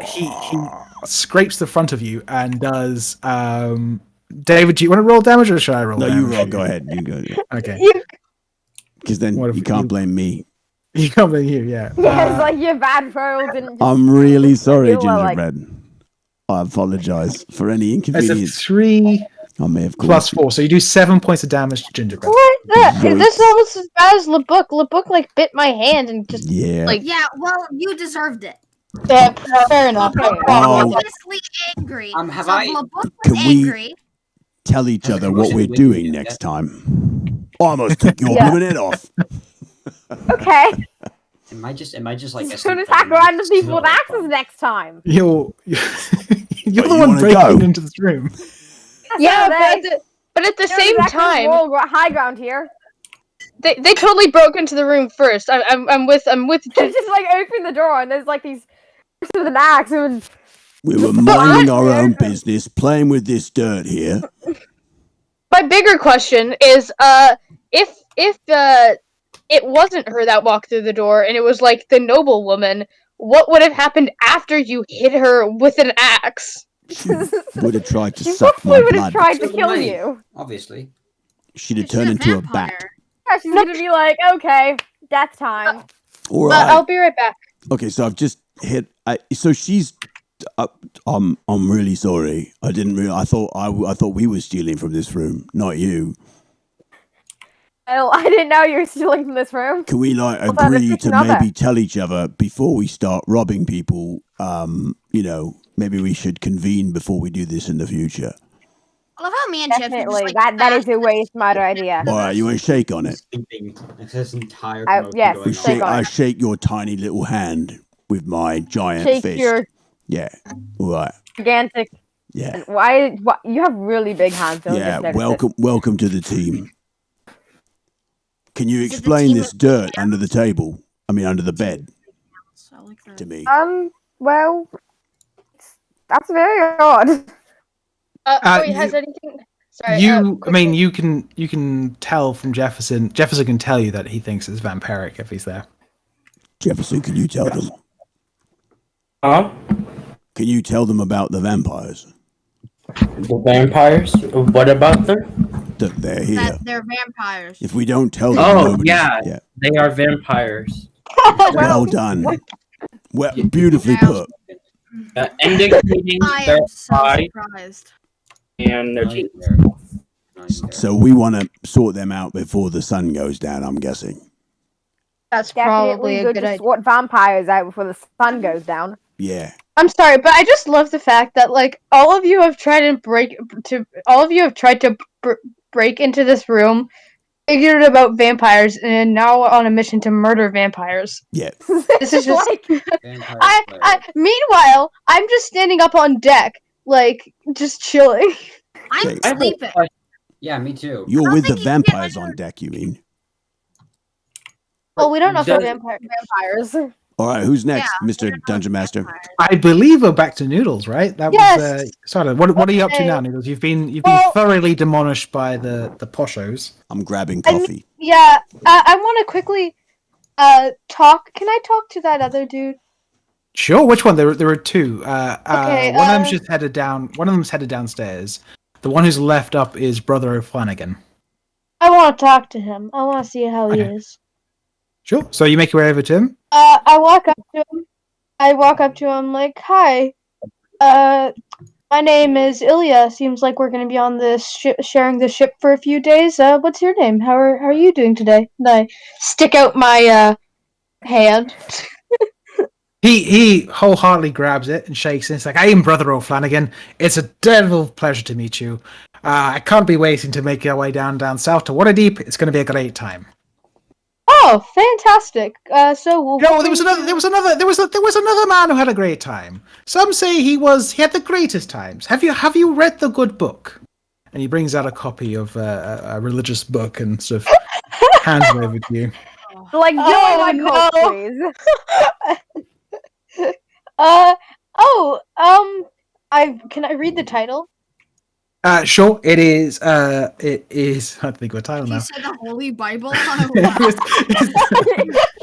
he scrapes the front of you and does. David, do you want to roll damage or should I roll? No, damage? you roll. Go ahead. You go. Okay. Because then you can't blame me. You can't blame you. Yeah. Yeah, it's like your bad roll didn't. I'm really sorry, Gingerbread. I apologize for any inconvenience. It's a 3 I may have plus 4, so you do 7 points of damage to Gingerbread. What? This is almost as bad as LeBook. LeBook like bit my hand and just yeah. Well, you deserved it. Yeah, fair enough. Obviously angry. Have so I? LeBook Can was we angry. tell each other what we're doing next time? I almost took your blooming head off. Okay. Am I just like Just gonna attack random people with axes next time. You're the you one wanna breaking go? into this room. Yeah, but at the same time, high ground here. They totally broke into the room first. I'm with. They just like open the door and there's like these with an axe. We were minding our own business, playing with this dirt here. My bigger question is, if it wasn't her that walked through the door and it was like the noble woman, what would have happened after you hit her with an axe? She would have tried to She suck probably my would have blood. tried to kill you. Obviously. She'd have turned into a bat. Yeah, she's gonna be like, okay, death time. All right. I'll be right back. Okay, so I've just hit. So she's. I'm really sorry. I didn't realize. I thought we were stealing from this room, not you. I didn't know you were stealing from this room. Can we agree to maybe tell each other before we start robbing people? Maybe we should convene before we do this in the future. I love how me and Chip are just, Definitely, like, that is a way smarter idea. All right, you want to shake on it? This entire yes, going shake on I it. shake your tiny little hand with my giant Shake fist. your Yeah. All right. gigantic. Yeah. Why? You have really big hands. Don't Yeah. just notice it. Welcome to the team. Can you Is it the explain team this of- dirt under the table? I mean, under the bed So, like that. to me. Well, that's very odd. Wait, has anything? Sorry. You can tell from Jefferson. Jefferson can tell you that he thinks it's vampiric if he's there. Jefferson, can you tell them? Huh? Can you tell them about the vampires? The vampires? What about them? That they're here. That they're vampires. If we don't tell them, Oh, nobody's- yeah. They are vampires. Well done. Well, beautifully put. Indicating I their am so body surprised. and their teeth. So we want to sort them out before the sun goes down, I'm guessing. That's probably Definitely a good good to idea. sort vampires out before the sun goes down. Yeah. I'm sorry, but I just love the fact that like all of you have tried to break into this room, figured about vampires, and now we're on a mission to murder vampires. Yeah. This is just. like, Meanwhile, I'm just standing up on deck, like just chilling. I'm Okay. sleeping. Yeah, me too. You're with the think you can get vampires on deck, you mean? Well, we don't know if they're Does- vampires. vampires. All right, who's next, Yeah, Mr. Dungeon Master? vampires. I believe we're back to Noodles, right? That Yes. was sorry. What are you up to Okay. now, Noodles? You've been Well- thoroughly demolished by the poshos. I'm grabbing coffee. Yeah, I want to quickly talk. Can I talk to that other dude? Sure. Which one? There were two. Okay, One of them's just headed down. One of them's headed downstairs. The one who's left up is Brother O'Flanagan. I want to talk to him. I want to see how he Okay. is. Sure. So you make your way over to him. I walk up to him like, "Hi, my name is Ilya. Seems like we're gonna be on this ship, sharing the ship for a few days. What's your name? How are you doing today?" And I stick out my hand. He wholeheartedly grabs it and shakes it. It's like, I am Brother O'Flanagan. It's a devil pleasure to meet you. I can't be waiting to make your way down south to Waterdeep. It's going to be a great time. Oh, fantastic! So we'll. No, there was another man who had a great time. Some say he had the greatest times. Have you read the good book? And he brings out a copy of a religious book and sort of hands it over to you. Like, join my cult, please. Can I read the title? Sure. It is. It is. I think we're title now. He said the Holy Bible.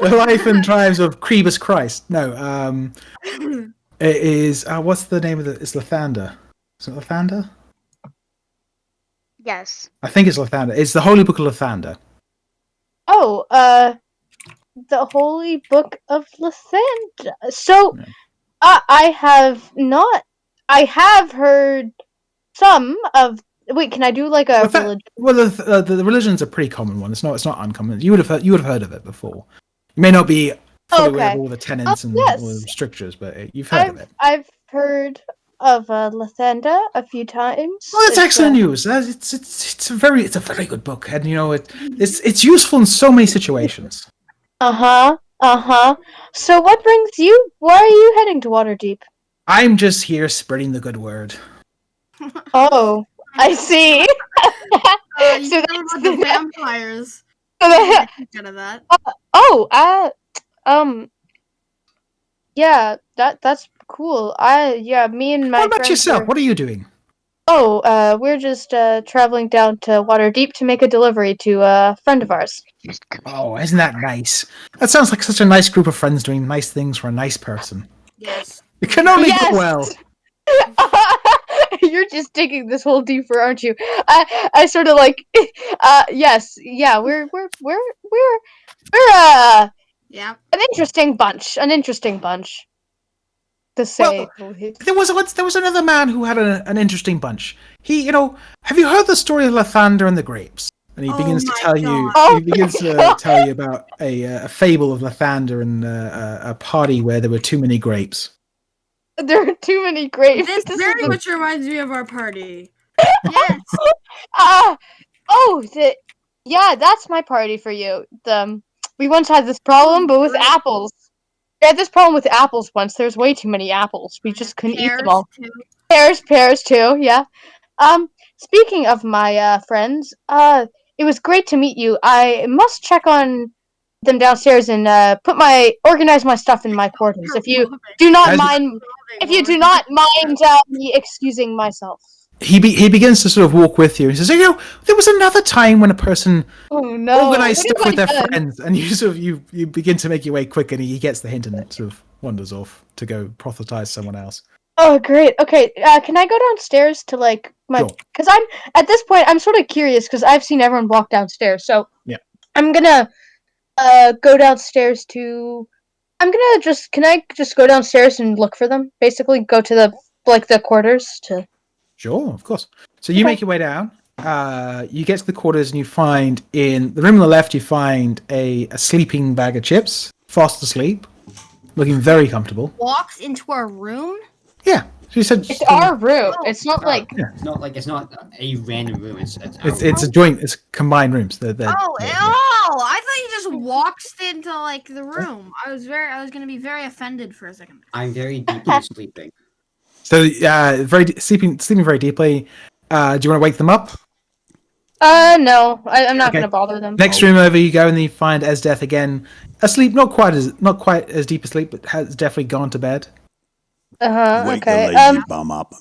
The Life and Triumphs of Crebus Christ. No. It is. What's the name of it? It's Lathander. Is it Lathander? Yes. I think it's Lathander. It's the Holy Book of Lathander. Oh, the Holy Book of Lathander. So, Yeah. I have heard some of. Wait, can I do like a religion? Well, the religion's a pretty common one. It's not uncommon. You would have heard of it before. You may not be fully aware of all the tenets and yes. all the strictures, but you've heard of it. I've heard of Lathander a few times. Well, that's excellent news. It's a very good book, and it's useful in so many situations. So what brings you? Why are you heading to Waterdeep? I'm just here spreading the good word. Oh, I see. You So know that's about the vampires. Instead of that. Yeah, that's cool. Me and my What about friends yourself? What are you doing? we're just traveling down to Waterdeep to make a delivery to a friend of ours. Oh, isn't that nice? That sounds like such a nice group of friends doing nice things for a nice person. Yes. It can only Yes! go well. You're just digging this hole deeper, aren't you? I sort of like, yes, yeah. We're Yeah. an interesting bunch. To say. There was another man who had an interesting bunch. He, have you heard the story of Lathander and the grapes? And he begins to tell you. God. He begins to tell you about a fable of Lathander and a party where there were too many grapes. There are too many grapes. This very much reminds me of our party. Yes. Yeah, that's my party for you. We once had this problem, but with apples. We had this problem with apples once. There's way too many apples. We just couldn't eat them all. Too. Pears too. Yeah. Speaking of my friends, it was great to meet you. I must check on them downstairs and organize my stuff in my quarters. If you do not mind me excusing myself. He begins to sort of walk with you. He says, there was another time when a person organized stuff with their friends, and you begin to make your way quick, and he gets the hint and sort of wanders off to go proselytize someone else. Oh, great. Okay, can I go downstairs to because I'm at this point I'm sort of curious because I've seen everyone walk downstairs, so yeah, I'm gonna go downstairs to. Can I just go downstairs and look for them? Basically, go to the quarters to. Sure, of course. So you make your way down. You get to the quarters and you find in the room on the left, you find a sleeping bag of chips, fast asleep, looking very comfortable. Walks into our room? Yeah. She said it's our room. It's not like it's not a random room. It's a joint. It's combined rooms. I thought you just walked into the room. I was gonna be very offended for a second. I'm very deeply sleeping. So sleeping very deeply. Do you want to wake them up? No, I'm not Okay. gonna bother them. Next room over, you go and you find Esdeath again, asleep. Not quite as deep asleep, but has definitely gone to bed. Wake Okay. the lazy bum up.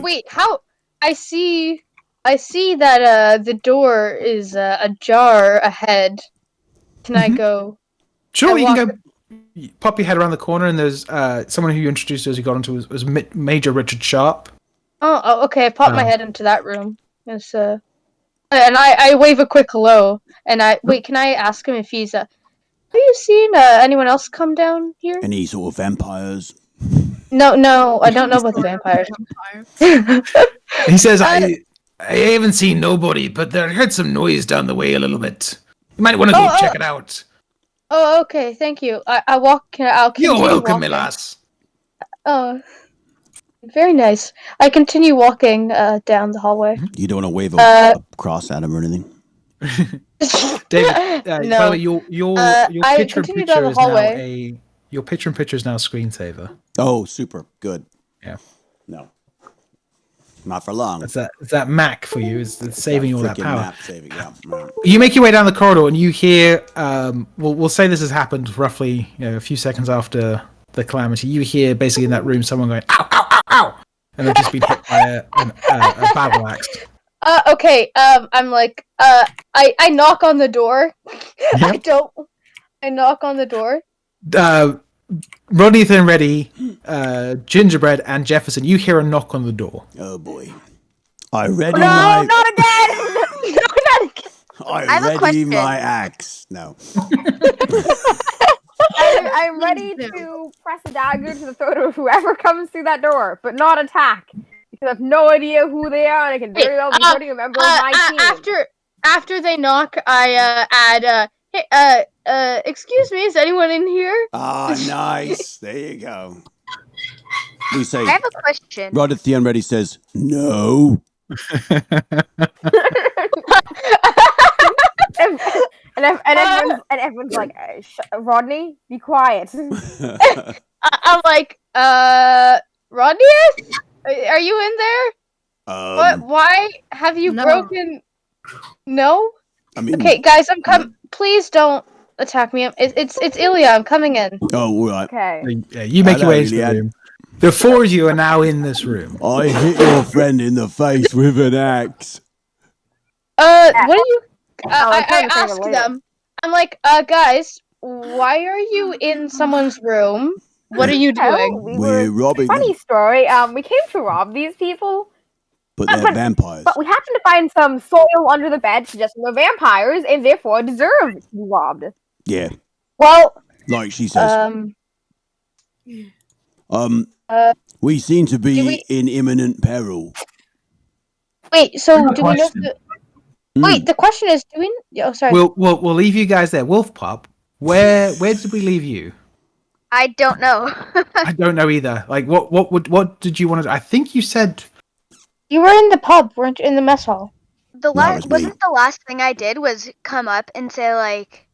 Wait. How? I see that the door is ajar ahead. Can I go? Sure, you walk- can go. You pop your head around the corner, and there's someone who you introduced as you got into was Major Richard Sharp. Oh, okay. I pop my head into that room. It's, and I wave a quick hello. And can I ask him if he's have you seen anyone else come down here? Any sort of vampires? No, I don't know about the vampires. He says, I haven't seen nobody, but I heard some noise down the way a little bit. You might want to go check it out. Oh, okay. Thank you. I'll continue You're welcome, walking. my lass. Oh, very nice. I continue walking down the hallway. You don't want to wave a cross at him or anything? David, by No. the way, your I picture in continue down picture the is now hallway. your picture in picture is now a screensaver. Oh, super. Good. Yeah. No. Not for long. It's that Mac for you. It's saving all that Freaking power. map saving, yeah. You make your way down the corridor and you hear. We'll say this has happened roughly a few seconds after the calamity. You hear basically in that room someone going ow ow ow ow, and they've just been hit by a battle axe. Okay. I'm like. I knock on the door. Yep. I knock on the door. Rodney and Reddy, Gingerbread, and Jefferson, you hear a knock on the door. Oh boy. I ready No, my not again! No, not again. I have a I ready question. my axe. No. I'm ready to press a dagger to the throat of whoever comes through that door, but not attack. Because I have no idea who they are, and I can very well be hurting a member of my team. After they knock, I add hey, excuse me, is anyone in here? Ah, nice. There you go. We say, I have a question. Rod at the end ready says, no. and everyone's like, Rodney, be quiet. I'm like, Rodney? Are you in there? What? Why have you broken? No. I mean, okay, guys, I'm coming. Please don't attack me. It's Ilya. I'm coming in. Oh, all right. Okay. Yeah, you make your way into the Hello, room. The four of you are now in this room. I hit your friend in the face with an axe. What do you? I'm trying I to think of ask later. them. I'm like, guys, why are you in someone's room? What are you doing? We're robbing Funny them, story. We came to rob these people, but they're vampires. but we happened to find some soil under the bed suggesting they're vampires and therefore deserve to be robbed. Yeah, Well, like she says. We seem to be do we- in imminent peril. wait. So Good do we know? question. Wait, the question is, do we? Oh, sorry. We'll leave you guys there. Wolf Pup, where did we leave you? I don't know. I don't know either. Like, what did you want to do? I think you said. You were in the pub, weren't you? In the mess hall. was me. Wasn't the last thing I did was come up and say like,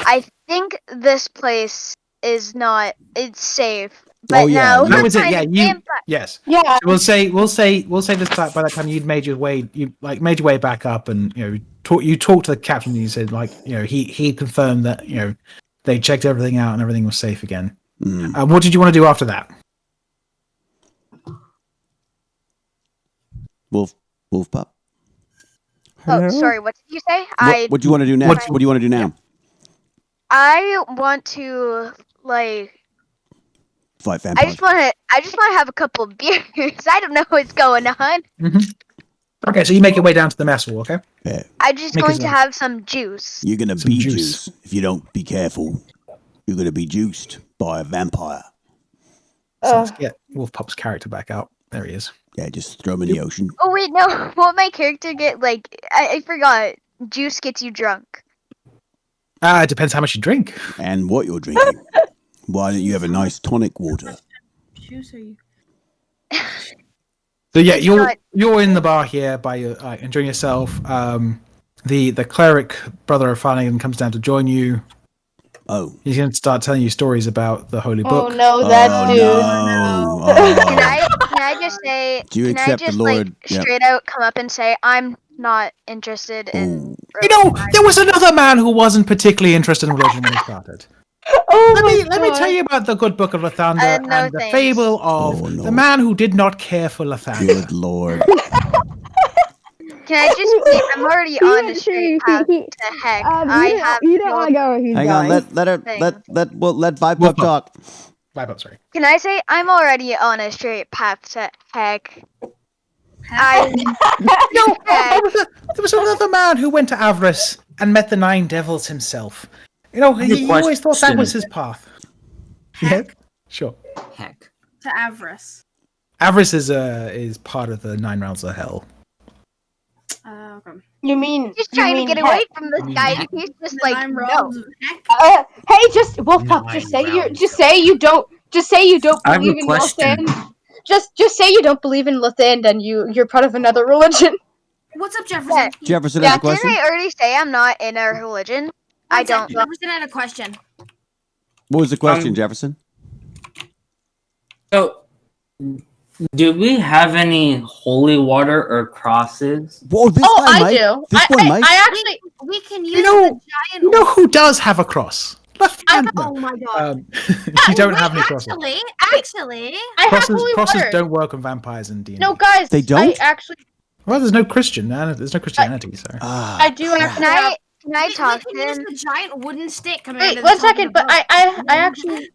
I think this place is not. It's safe. But Oh, yeah, now you- That we're was it. Yeah, finding you. vampires. Yes. Yeah. We'll say this time by that time you'd made your way made your way back up and you talked to the captain and you said he confirmed that they checked everything out and everything was safe again. What did you want to do after that? Wolf Pup. Oh, sorry. What did you say? What do you want to do next? What do you want to do now? I want to like. Fight I vampires. just want to have a couple of beers. I don't know what's going on. Okay, so you make your way down to the mess hall. Okay. Yeah. I'm just Make going us to a- have some juice. You're gonna Some be juice. juiced if you don't be careful. You're gonna be juiced by a vampire. So let's get Wolf Pup's character back out. There he is. Yeah, just throw him in the ocean. Oh wait, no. Won't my character get like? I forgot. Juice gets you drunk. It depends how much you drink. And what you're drinking. Why don't you have a nice tonic water? So yeah, It's you're not- you're in the bar here by your enjoying yourself. The cleric brother of Flanagan comes down to join you. Oh. He's going to start telling you stories about the holy book. Oh no, that Oh, dude. no. Can I I just say? Do you Can I accept the just Lord? like straight out come up and say I'm not interested in? You know, there was another man who wasn't particularly interested in religion when he started. Let me tell you about the good book of Lathander No and the thanks. fable of the man who did not care for Lathander. Good Lord. Can I just say I'm already on the straight path to heck. I have you don't want to go where he's Hang going. on, let Vibe talk. Vibe, sorry. Can I say I'm already on a straight path to heck? I No, there was another man who went to Avarice and met the 9 devils himself. You know, he always thought that was his path. Yeah, sure. Heck. To Avarice. Avarice is part of the 9 realms of hell. Okay. You mean just trying to get away from this guy. heck? He's just The like 9 no. realms of heck. Hey, just Wolfpup, just say you don't I have a believe in question. Lathan. Just say you don't believe in Lathan and you're part of another religion. What's up, Jefferson? Jefferson has a question. Didn't I already say I'm not in a religion? I don't. Jefferson had a question. What was the question, Jefferson? So, do we have any holy water or crosses? Whoa, this guy I might. do. This boy might. I actually. We can use You know, the giant. you know who does have a cross? Lathander. Oh my god. You don't have any crosses. Actually, I have holy Crosses water. don't work on vampires in D&D. No, guys, They don't? I actually. Well, there's no Christianity, so. I do actually. Can I talk we to can use him? the giant wooden stick coming Wait, out of the one top of second, the but boat. I actually.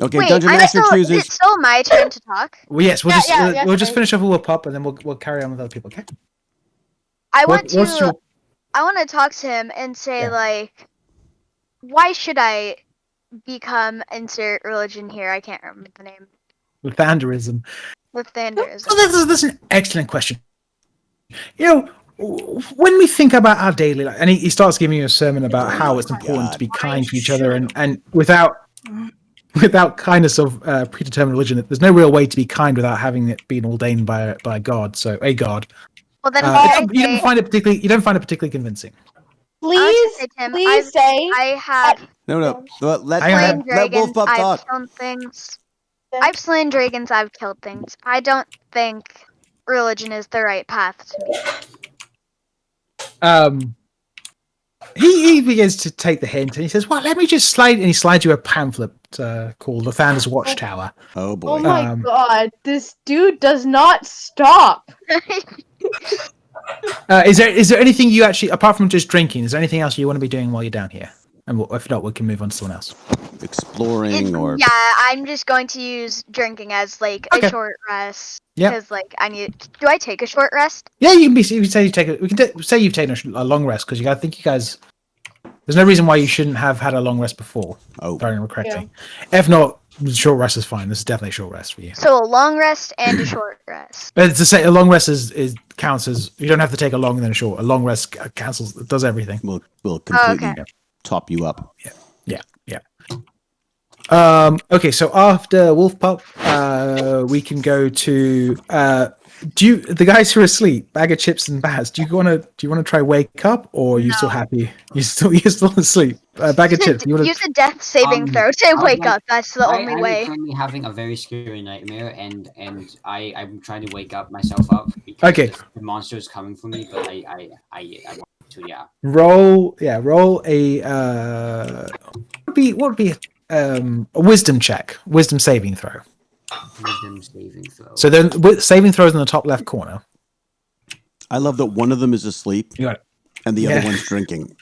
Okay, Wait, Dungeon Master is chooses. it still my turn to talk? Well, yes, we'll Yeah, we'll just sorry. finish off with Pup, and then we'll carry on with other people. Okay. I What's your want to talk to him and say like, why should I become insert religion here? I can't remember the name. Lathanderism? Lathanderism. Well, that's an excellent question. You know, when we think about our daily life, and he starts giving you a sermon about how it's important to be kind to each other, and without kindness of predetermined religion, there's no real way to be kind without having it been ordained by God. So a God. Well, then you don't find it particularly convincing. Please say. I have. No. Let dragons. Wolfpup I've talk. killed things. I've slain dragons. I've killed things. I don't think religion is the right path to me. He begins to take the hint, and he says, "Well, let me just slide." And he slides you a pamphlet called "Lathander's Watchtower." Oh boy! Oh my god, this dude does not stop. Is there anything you actually, apart from just drinking, is there anything else you want to be doing while you're down here? And if not, we can move on to someone else. Exploring or yeah, I'm just going to use drinking as like a short rest. Yeah. Because like I need. Do I take a short rest? Yeah, you can say you take it. We can say you've taken a long rest because I think you guys. There's no reason why you shouldn't have had a long rest before. Oh, if I remember correctly. Yeah. If not, short rest is fine. This is definitely a short rest for you. So a long rest and a short rest. But to say a long rest is counts as you don't have to take a long and then a short. A long rest cancels. It does everything. Will completely top you up. Yeah. Okay, so after Wolfpup, we can go to the guys who are asleep, Bag of Chips and Baz. Do you want to try wake up, or are you still happy? You're still asleep. Bag of Chips. You want use a death saving throw to wake up. That's the only way. I'm currently having a very scary nightmare, and I'm trying to wake up myself up because the monster is coming for me. But I want to roll a what would be a wisdom check, wisdom saving throw. Wisdom saving throw. So then, saving throws in the top left corner. I love that one of them is asleep. You got it. And the other one's drinking.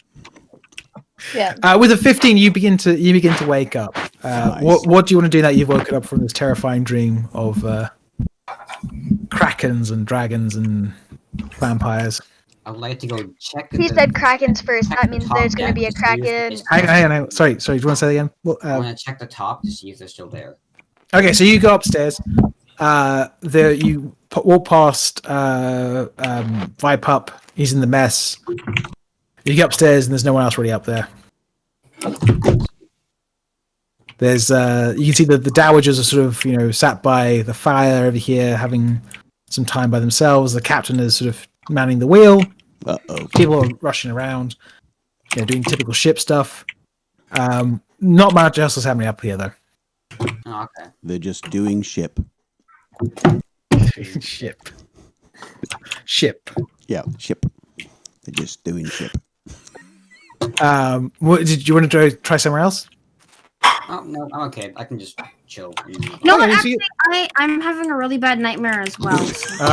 Yeah. With a 15, you begin to wake up. Nice. What do you want to do now? You've woken up from this terrifying dream of krakens and dragons and vampires. I would like to go check. He said krakens first. That means there's going to be a kraken. Hang on. Sorry. Do you want to say that again? Well, I want to check the top to see if they're still there. Okay, so you go upstairs. You walk past Vibe Up. He's in the mess. You get upstairs, and there's no one else really up there. There's you can see the dowagers are sort of sat by the fire over here, having some time by themselves. The captain is sort of manning the wheel. People are rushing around, doing typical ship stuff. Not much else is happening up here, though. Oh, okay. They're just doing ship. Ship. Yeah, ship. They're just doing ship. What did you want to try somewhere else? Oh no, I'm okay. I can just chill. No, actually, I'm having a really bad nightmare as well. So.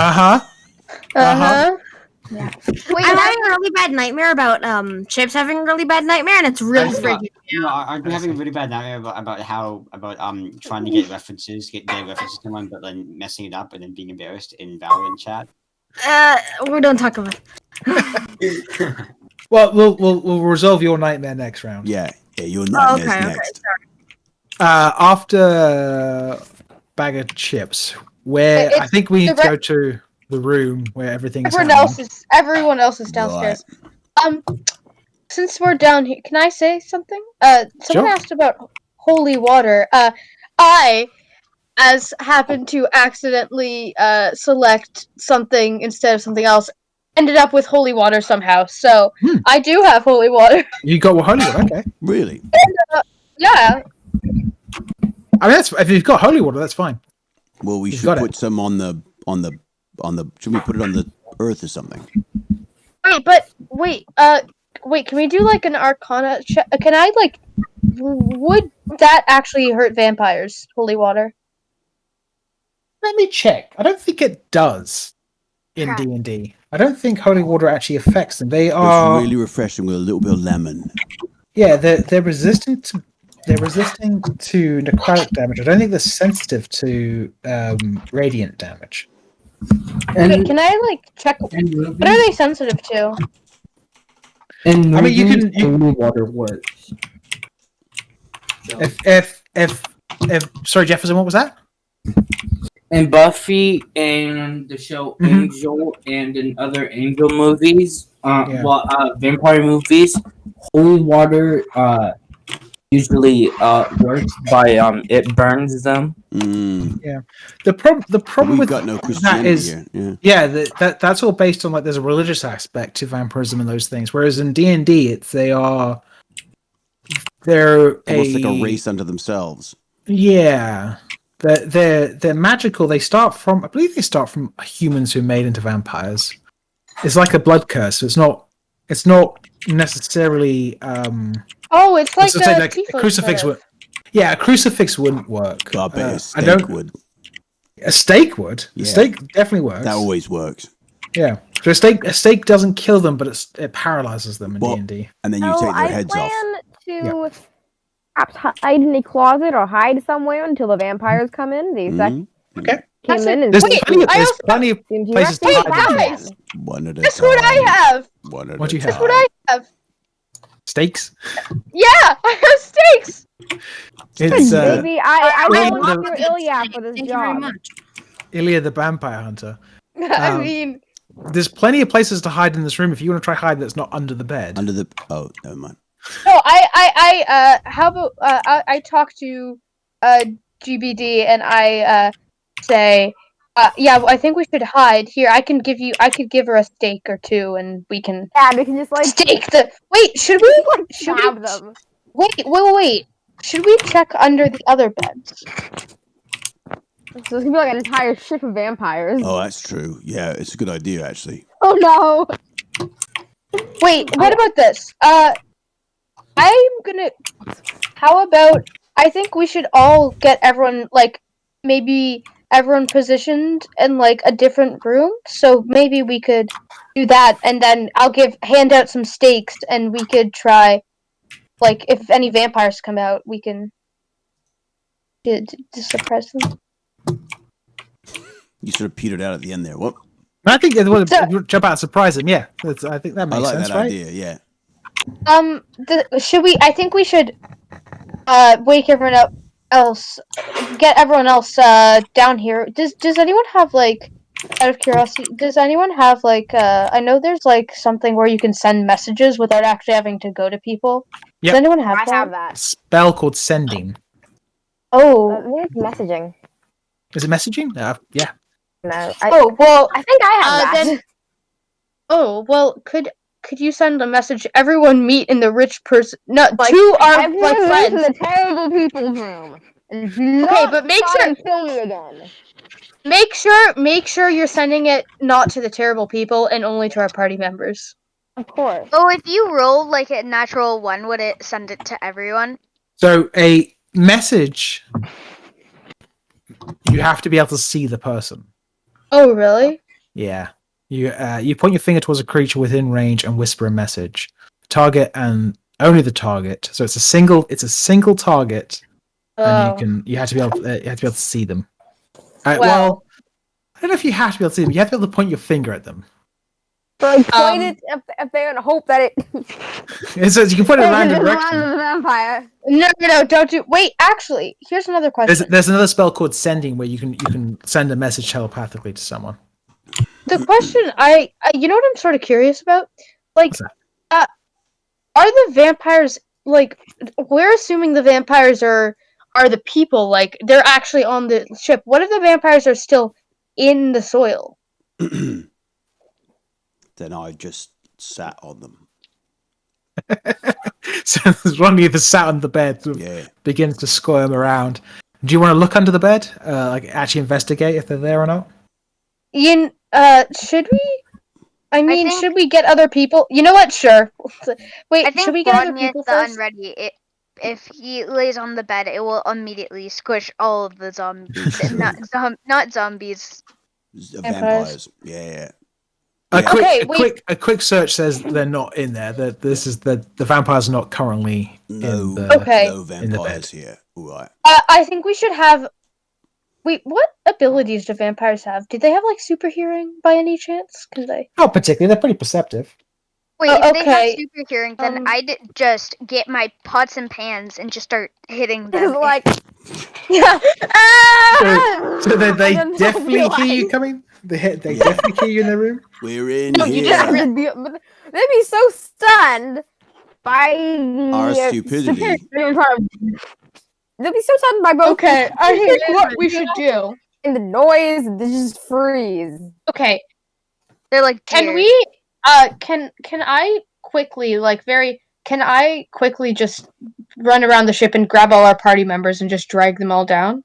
Yeah. Wait, I'm having a really bad nightmare about Chips having a really bad nightmare, and it's really freaking me out. I've been having a really bad nightmare about trying to get references to someone, but then messing it up and then being embarrassed in Valorant chat. We don't talk about it. Well, we'll resolve your nightmare next round. Yeah, your nightmare's next. After Bag of Chips, where I think we need to go to the room where everything is everyone else is downstairs. Right. Since we're down here, can I say something? Someone asked about holy water. I happened to accidentally select something instead of something else. Ended up with holy water somehow, so I do have holy water. You got holy water, okay? Really? Yeah. I mean, if you've got holy water, that's fine. Well, we should put some on the. Should we put it on the earth or something? Wait. Can we do like an Arcana check? Can I would that actually hurt vampires? Holy water. Let me check. I don't think it does in D&D. I don't think holy water actually affects them. They are really refreshing with a little bit of lemon. Yeah, they're resistant to necrotic damage. I don't think they're sensitive to radiant damage. Can I check? What are they sensitive to? And I mean, you can holy water works. If sorry, Jefferson, what was that? In Buffy and the show Angel and in other Angel movies, vampire movies, holy water usually works by it burns them. Yeah. The problem with got no that is that's all based on there's a religious aspect to vampirism and those things. Whereas in D&D, they're almost like a race unto themselves. Yeah. They're magical. I believe they start from humans who are made into vampires. It's like a blood curse. So it's not necessarily it's like a crucifix would. Yeah, a crucifix wouldn't work. I bet a stake would. A stake would. Yeah. A stake definitely works. That always works. Yeah. So a stake doesn't kill them, but it paralyzes them in D&D. And then you take their heads off. I plan to perhaps hide in a closet or hide somewhere until the vampires come in. Okay. Came in and there's plenty of places to hide. One at a time. That's what I have. What do you have? That's what I have. Steaks? Yeah, I have steaks. It's baby, I volunteer Ilya for this job. Ilya the vampire hunter. I mean, there's plenty of places to hide in this room if you want to try hide that's not under the bed. Oh, never mind. No, how about I talk to GBD and I say I think we should hide here. I could give her a steak or two and we can just steak the should we have them? Wait. Should we check under the other beds? So it's gonna be like an entire ship of vampires. Oh, that's true. Yeah, it's a good idea actually. Oh no. Wait, what about this? How about I think we should all get everyone maybe everyone positioned in a different room, so maybe we could do that, and then I'll hand out some steaks, and we could try, if any vampires come out, we can to suppress them. You sort of petered out at the end there. What? I think they want to jump out and surprise them. Yeah, I think that makes sense, that right? idea. Yeah. Should we? I think we should wake everyone up. Get everyone else down here. Does anyone have out of curiosity? Does anyone have I know there's something where you can send messages without actually having to go to people. Yep. Does anyone have that? I have that spell called sending. Oh, it's messaging. Is it messaging? Yeah. No. I think I have that. Then, could you send a message? Everyone meet in the rich person. No, two are friends. In the terrible people's room. Okay, but make sure. Kill me again. Make sure you're sending it not to the terrible people and only to our party members. Of course. Oh, if you roll like a natural 1, would it send it to everyone? So a message, you have to be able to see the person. Oh, really? Yeah. You point your finger towards a creature within range and whisper a message. Target and only the target. So it's a single target, and you have to be able to see them. Well, I don't know if you have to be able to see them. You have to be able to point your finger at them. Like point it up there and hope that it. So you can point it in a random direction. Vampire. No, don't do. Wait, actually, here's another question. There's another spell called Sending where you can send a message telepathically to someone. The question I you know what I'm sort of curious about? Like, are the vampires like? We're assuming the vampires are the people. Like, they're actually on the ship. What if the vampires are still in the soil? Then I just sat on them. So Ronnie either sat on the bed, begins to squirm around. Do you want to look under the bed? Like actually investigate if they're there or not? Ian, should we? I mean, should we get other people? You know what? Sure. Wait, should we get other people first? Unready. If he lays on the bed, it will immediately squish all of the zombies. not zombies. Vampires. Yeah. A quick search says they're not in there. That the vampires are not currently in the no vampires here. All right. I think we should have. Wait, what abilities do vampires have? Do they have like super hearing by any chance? Can they? Not particularly. They're pretty perceptive. Wait, if they have super hearing, then I'd just get my pots and pans and just start hitting them. Like, yeah. So they definitely hear you coming. They definitely hear you in the room. We're in here. They'd be so stunned by our stupidity. They'll be so stunned by both. Okay, I think what we should do. And the noise, they just freeze. Okay. They're like, can we? Can I quickly just run around the ship and grab all our party members and just drag them all down?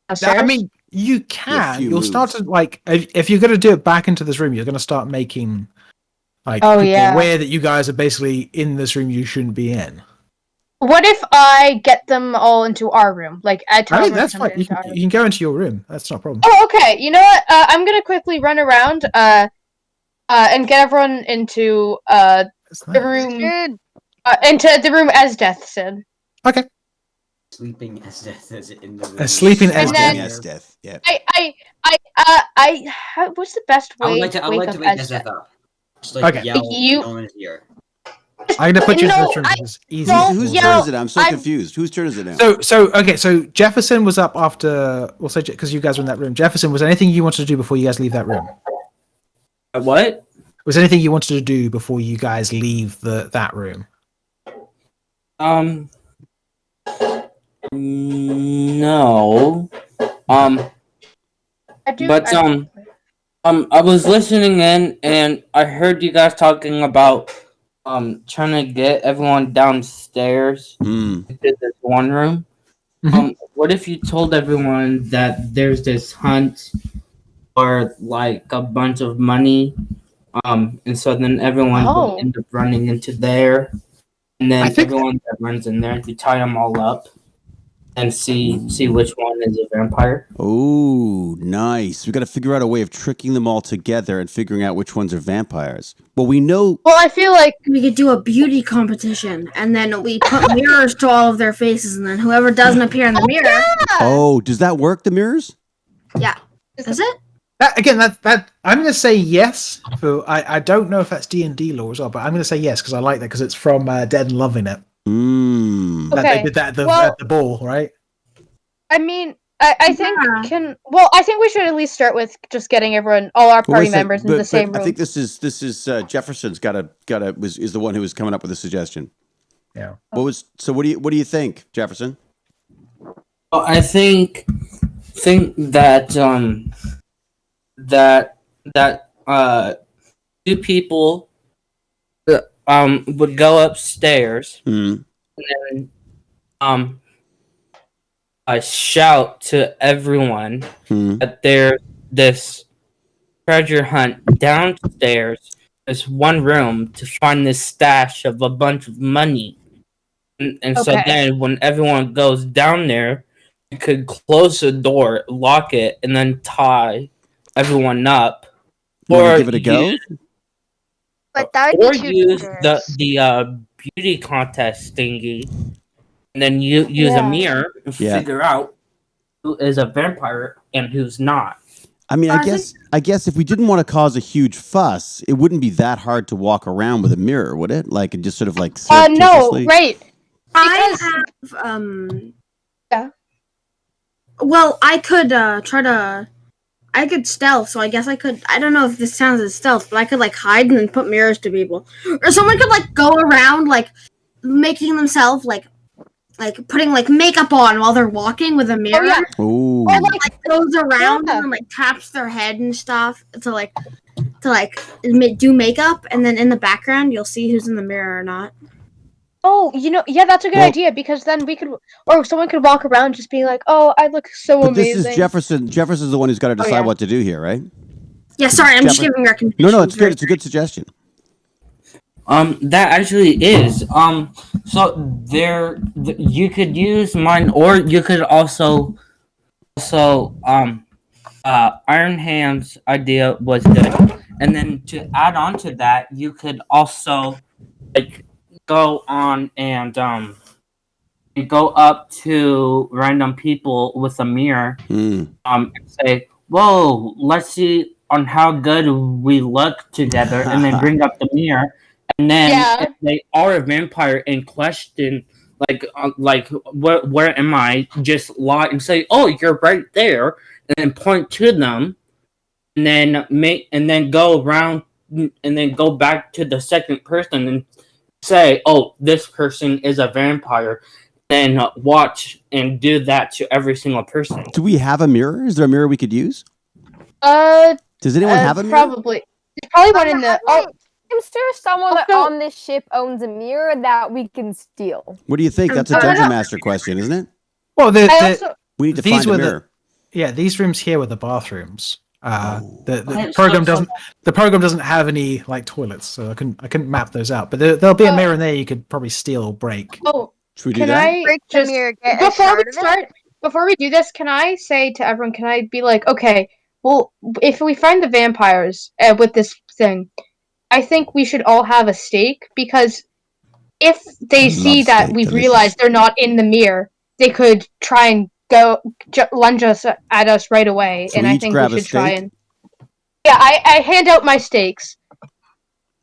Downstairs? I mean, you can. You'll start to like if you're going to do it back into this room, you're going to start making people aware that you guys are basically in this room you shouldn't be in. What if I get them all into our room? Like, I think that's fine. You can go into your room. That's not a problem. Oh, okay. You know what? I'm gonna quickly run around and get everyone into the room. Into the room as Death said. Okay. Sleeping as Death is in the room. Sleeping as Death. Yeah. What's the best way? I would like to wake Death up. Just like yell, no one is here. I'm gonna put you in this room. It's easy. Whose turn is it? I'm so confused. Whose turn is it now? So Jefferson was up after. We'll say because you guys were in that room. Jefferson, was there anything you wanted to do before you guys leave that room? What? Was there anything you wanted to do before you guys leave that room? No. I was listening in and I heard you guys talking about trying to get everyone downstairs into this one room. What if you told everyone that there's this hunt or like a bunch of money, and so then everyone will end up running into there, and then everyone that runs in there, you tie them all up and see which one is a vampire. Oh, nice. We got to figure out a way of tricking them all together and figuring out which ones are vampires. Well, we know. Well, I feel like we could do a beauty competition, and then we put mirrors to all of their faces, and then whoever doesn't appear in the mirror. Yeah! Oh, does that work? The mirrors? Yeah. Does it? That I'm going to say yes. I don't know if that's D&D law as well, but I'm going to say yes because I like that because it's from Dead and Loving It. They did that at the ball, right? I mean, I think I think we should at least start with just getting all our party members into the same room. I think this is Jefferson's is the one who was coming up with the suggestion. Yeah. What do you think, Jefferson? Well, I think that two people would go upstairs and then I shout to everyone that this treasure hunt downstairs. There's one room to find this stash of a bunch of money. And so then when everyone goes down there, you could close the door, lock it, and then tie everyone up. You want to give it a go? But that would be too use dangerous. the beauty contest thingy, and then you use a mirror and figure out who is a vampire and who's not. I mean, I guess if we didn't want to cause a huge fuss, it wouldn't be that hard to walk around with a mirror, would it? Like, and just sort of like surreptitiously. No, right. I have Yeah. Well, I could I could stealth, so I guess I could. I don't know if this sounds as stealth, but I could like hide and then put mirrors to people, or someone could like go around like making themselves like putting like makeup on while they're walking with a mirror. Ooh. Or like goes around and like taps their head and stuff to do makeup, and then in the background you'll see who's in the mirror or not. Oh, that's a good idea, because then we could, or someone could walk around just being like, "Oh, I look so amazing." This is Jefferson. Jefferson's the one who's got to decide what to do here, right? Yeah, sorry, I'm just giving recommendations. No, it's good. It's a good suggestion. That actually is. So you could use mine, or you could also, Iron Hand's idea was good, and then to add on to that, you could also like go on and go up to random people with a mirror, and say, "Whoa, let's see on how good we look together," and then bring up the mirror. And then if they are a vampire in question, where am I? Just lie and say, "Oh, you're right there," and then point to them, and then go around, and then go back to the second person and say, "Oh, this person is a vampire." Then watch and do that to every single person. Do we have a mirror? Is there a mirror we could use? Does anyone have a mirror? Probably. There's probably one in the. Oh. I'm sure someone on this ship owns a mirror that we can steal. What do you think? That's a Dungeon Master question, isn't it? Well, we need to find a mirror. These rooms here were the bathrooms. The program doesn't have any like toilets, so I couldn't map those out. But there'll be a mirror in there you could probably steal or break. Oh, should we do that? Break the mirror, before we do this, can I say to everyone? Can I be like, okay, well, if we find the vampires with this thing, I think we should all have a stake, because if they see that we've realized they're not in the mirror, they could try and lunge us at us right away. So and I think we should try stake? and. Yeah, I hand out my stakes.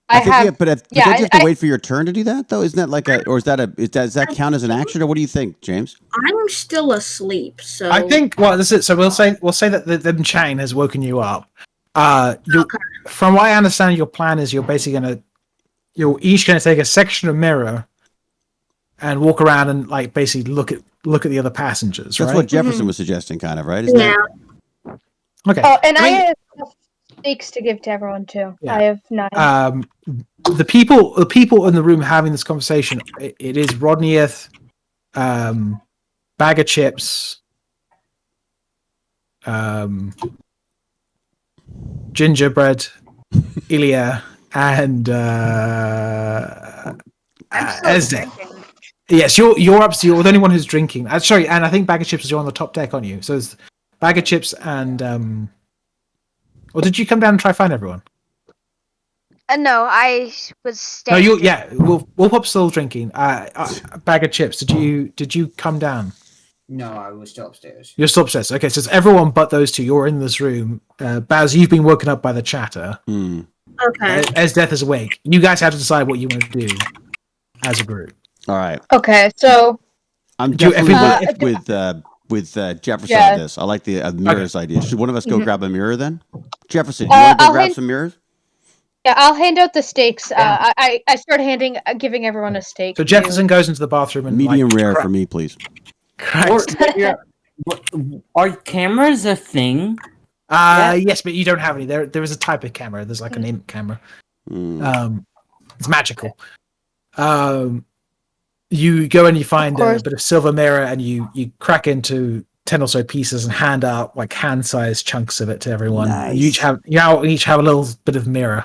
Don't you have to wait for your turn to do that though? Isn't that like does that count as an action, or what do you think, James? I'm still asleep, so I think this is it. So we'll say that the chain has woken you up. From what I understand, your plan is you're each gonna take a section of mirror and walk around and like basically look at the other passengers. That's right? what Jefferson was suggesting, kind of, right? Isn't that? Okay. Oh, and I have stakes to give to everyone too. Yeah. I have 9. The people in the room having this conversation, it is Rodneyeth, Bag of Chips, Gingerbread, Ilya, and Esde. Yes, you're up. So you're the only one who's drinking. Sorry, and I think Bag of Chips is on the top deck, aren't you? So it's Bag of Chips and or did you come down and try find everyone? No, I was staying. No, Wolfup's still drinking. Bag of Chips. Did you come down? No, I was still upstairs. You're still upstairs. Okay, so it's everyone but those two. You're in this room. Baz, you've been woken up by the chatter. Okay. As Death is awake. You guys have to decide what you want to do as a group. All right. Okay, so I'm definitely with Jefferson on this. I like the mirrors idea. Should one of us go grab a mirror then? Jefferson, you want to go grab some mirrors? Yeah, I'll hand out the stakes. I start giving everyone a stake. So Jefferson goes into the bathroom and medium rare for me, please. Are cameras a thing? Yes, but you don't have any. There is a type of camera. There's like an imp camera. It's magical. You go and you find a bit of silver mirror and you crack into 10 or so pieces and hand out like hand-sized chunks of it to everyone. Nice. You each have a little bit of mirror.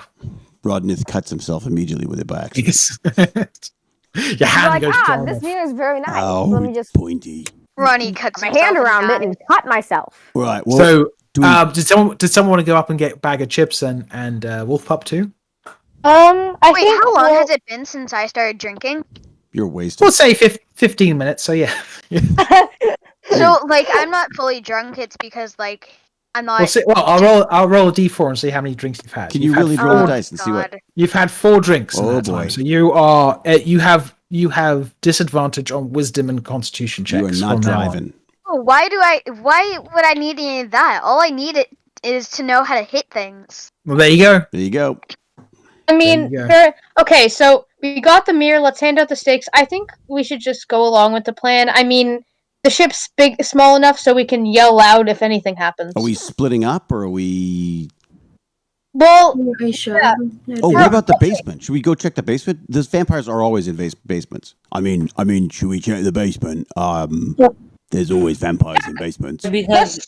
Rodnith cuts himself immediately with it by accident. Your hand goes dry this off. mirror is very nice. Oh, Let me just pointy. Ronnie cuts put my hand himself in around it and cut myself. Right. Well, So, do we- did someone want to go up and get a bag of chips and Wolf Pup too? I Wait, think how long we'll- has it been since I started drinking? you're wasted. We'll say 15 minutes. So yeah. So, like, I'm not fully drunk. It's because, like, I'm not. I'll roll a d4 and see how many drinks you've had. Can You've you had really four- roll the dice and see what? God. You've had 4 drinks in Oh, that boy. time, so you are you have disadvantage on wisdom and constitution checks. You are not from now on. driving. Oh, why would I need any of that? All I need is to know how to hit things. Well, there you go. There you go. I mean, There you go. okay, so we got the mirror. Let's hand out the stakes. I think we should just go along with the plan. I mean, the ship's small enough so we can yell loud if anything happens. Are we splitting up or are we? Well, I should. Yeah. Oh, what about the basement? Should we go check the basement? Those vampires are always in basements. I mean, should we check the basement? There's always vampires in basements. Because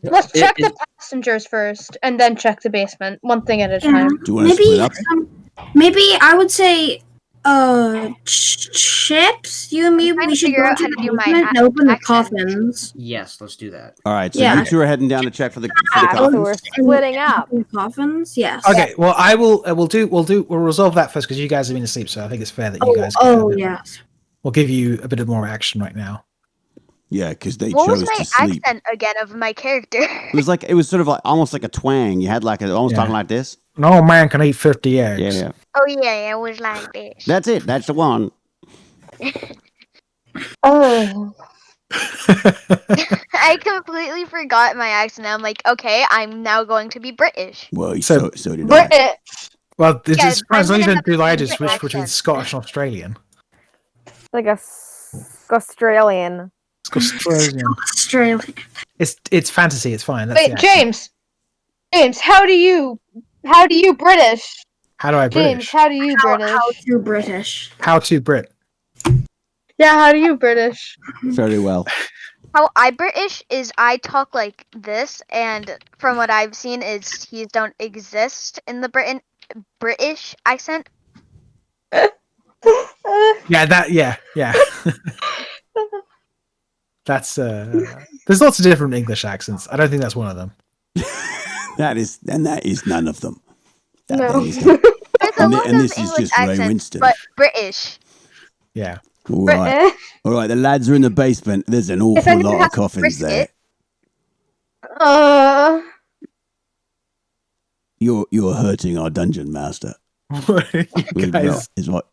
let's check it- the passengers first, and then check the basement. One thing at a time. Do you want to split up? Maybe I would say, chips. You and me, trying we to should figure go out to how the to do my basement and open the accent. coffins. Yes, let's do that. All right, so Yeah. you two are heading down to check for the So coffins. we're splitting up. Open the coffins, yes. Okay, well, we'll resolve that first because you guys have been asleep, so I think it's fair that you guys. get a Oh, bit- yes. We'll give you a bit of more action right now. Yeah, because they What was chose my to sleep. accent again of my character? It was sort of like almost like a twang. You had like almost Yeah. talking like this. No man can eat 50 eggs. Yeah. Oh yeah, it was like this. That's it. That's the one. Oh. I completely forgot my accent. I'm like, okay, I'm now going to be British. Well, So- so did I. British. Well, this Yeah, is I'm not gonna even have to do I change just my switch between accent. Scottish and Australian. Like a Australian. It's Australian. Australia. It's fantasy. It's fine. That's Wait, the accent. James, how do you British? How do I James, British? how do you British? How to British. How to Brit? Yeah, how do you British? Very well. How I British is I talk like this, and from what I've seen is he don't exist in the British accent. Yeah, yeah. That's there's lots of different English accents. I don't think that's one of them. That is none of them. That No. thing is none. There's a And lot and of this is English just Ray accents, Winston. but British. Yeah. All right. British. All right, the lads are in the basement. There's an awful anyone lot of has to coffins risk there. it. You're hurting our dungeon master. What are you guys, Is what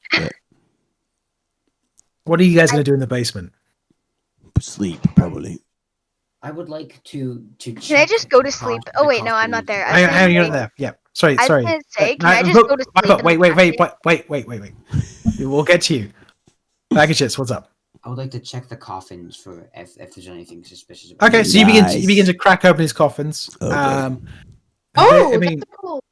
what are you guys going to do in the basement? sleep probably. I would like to Can I check just go to the sleep? cof- Oh the wait, no, I'm not coffins. there. I was Hang on, you're gonna not say- there. Yeah. Sorry, I was sorry. gonna say, can Uh, I just look, go to sleep? Michael, and wait. We'll get to you. Bag of chips, what's up? I would like to check the coffins for if there's anything suspicious about Okay, it. so you Nice. begin to crack open his coffins. Okay. Oh, I mean, that's a cool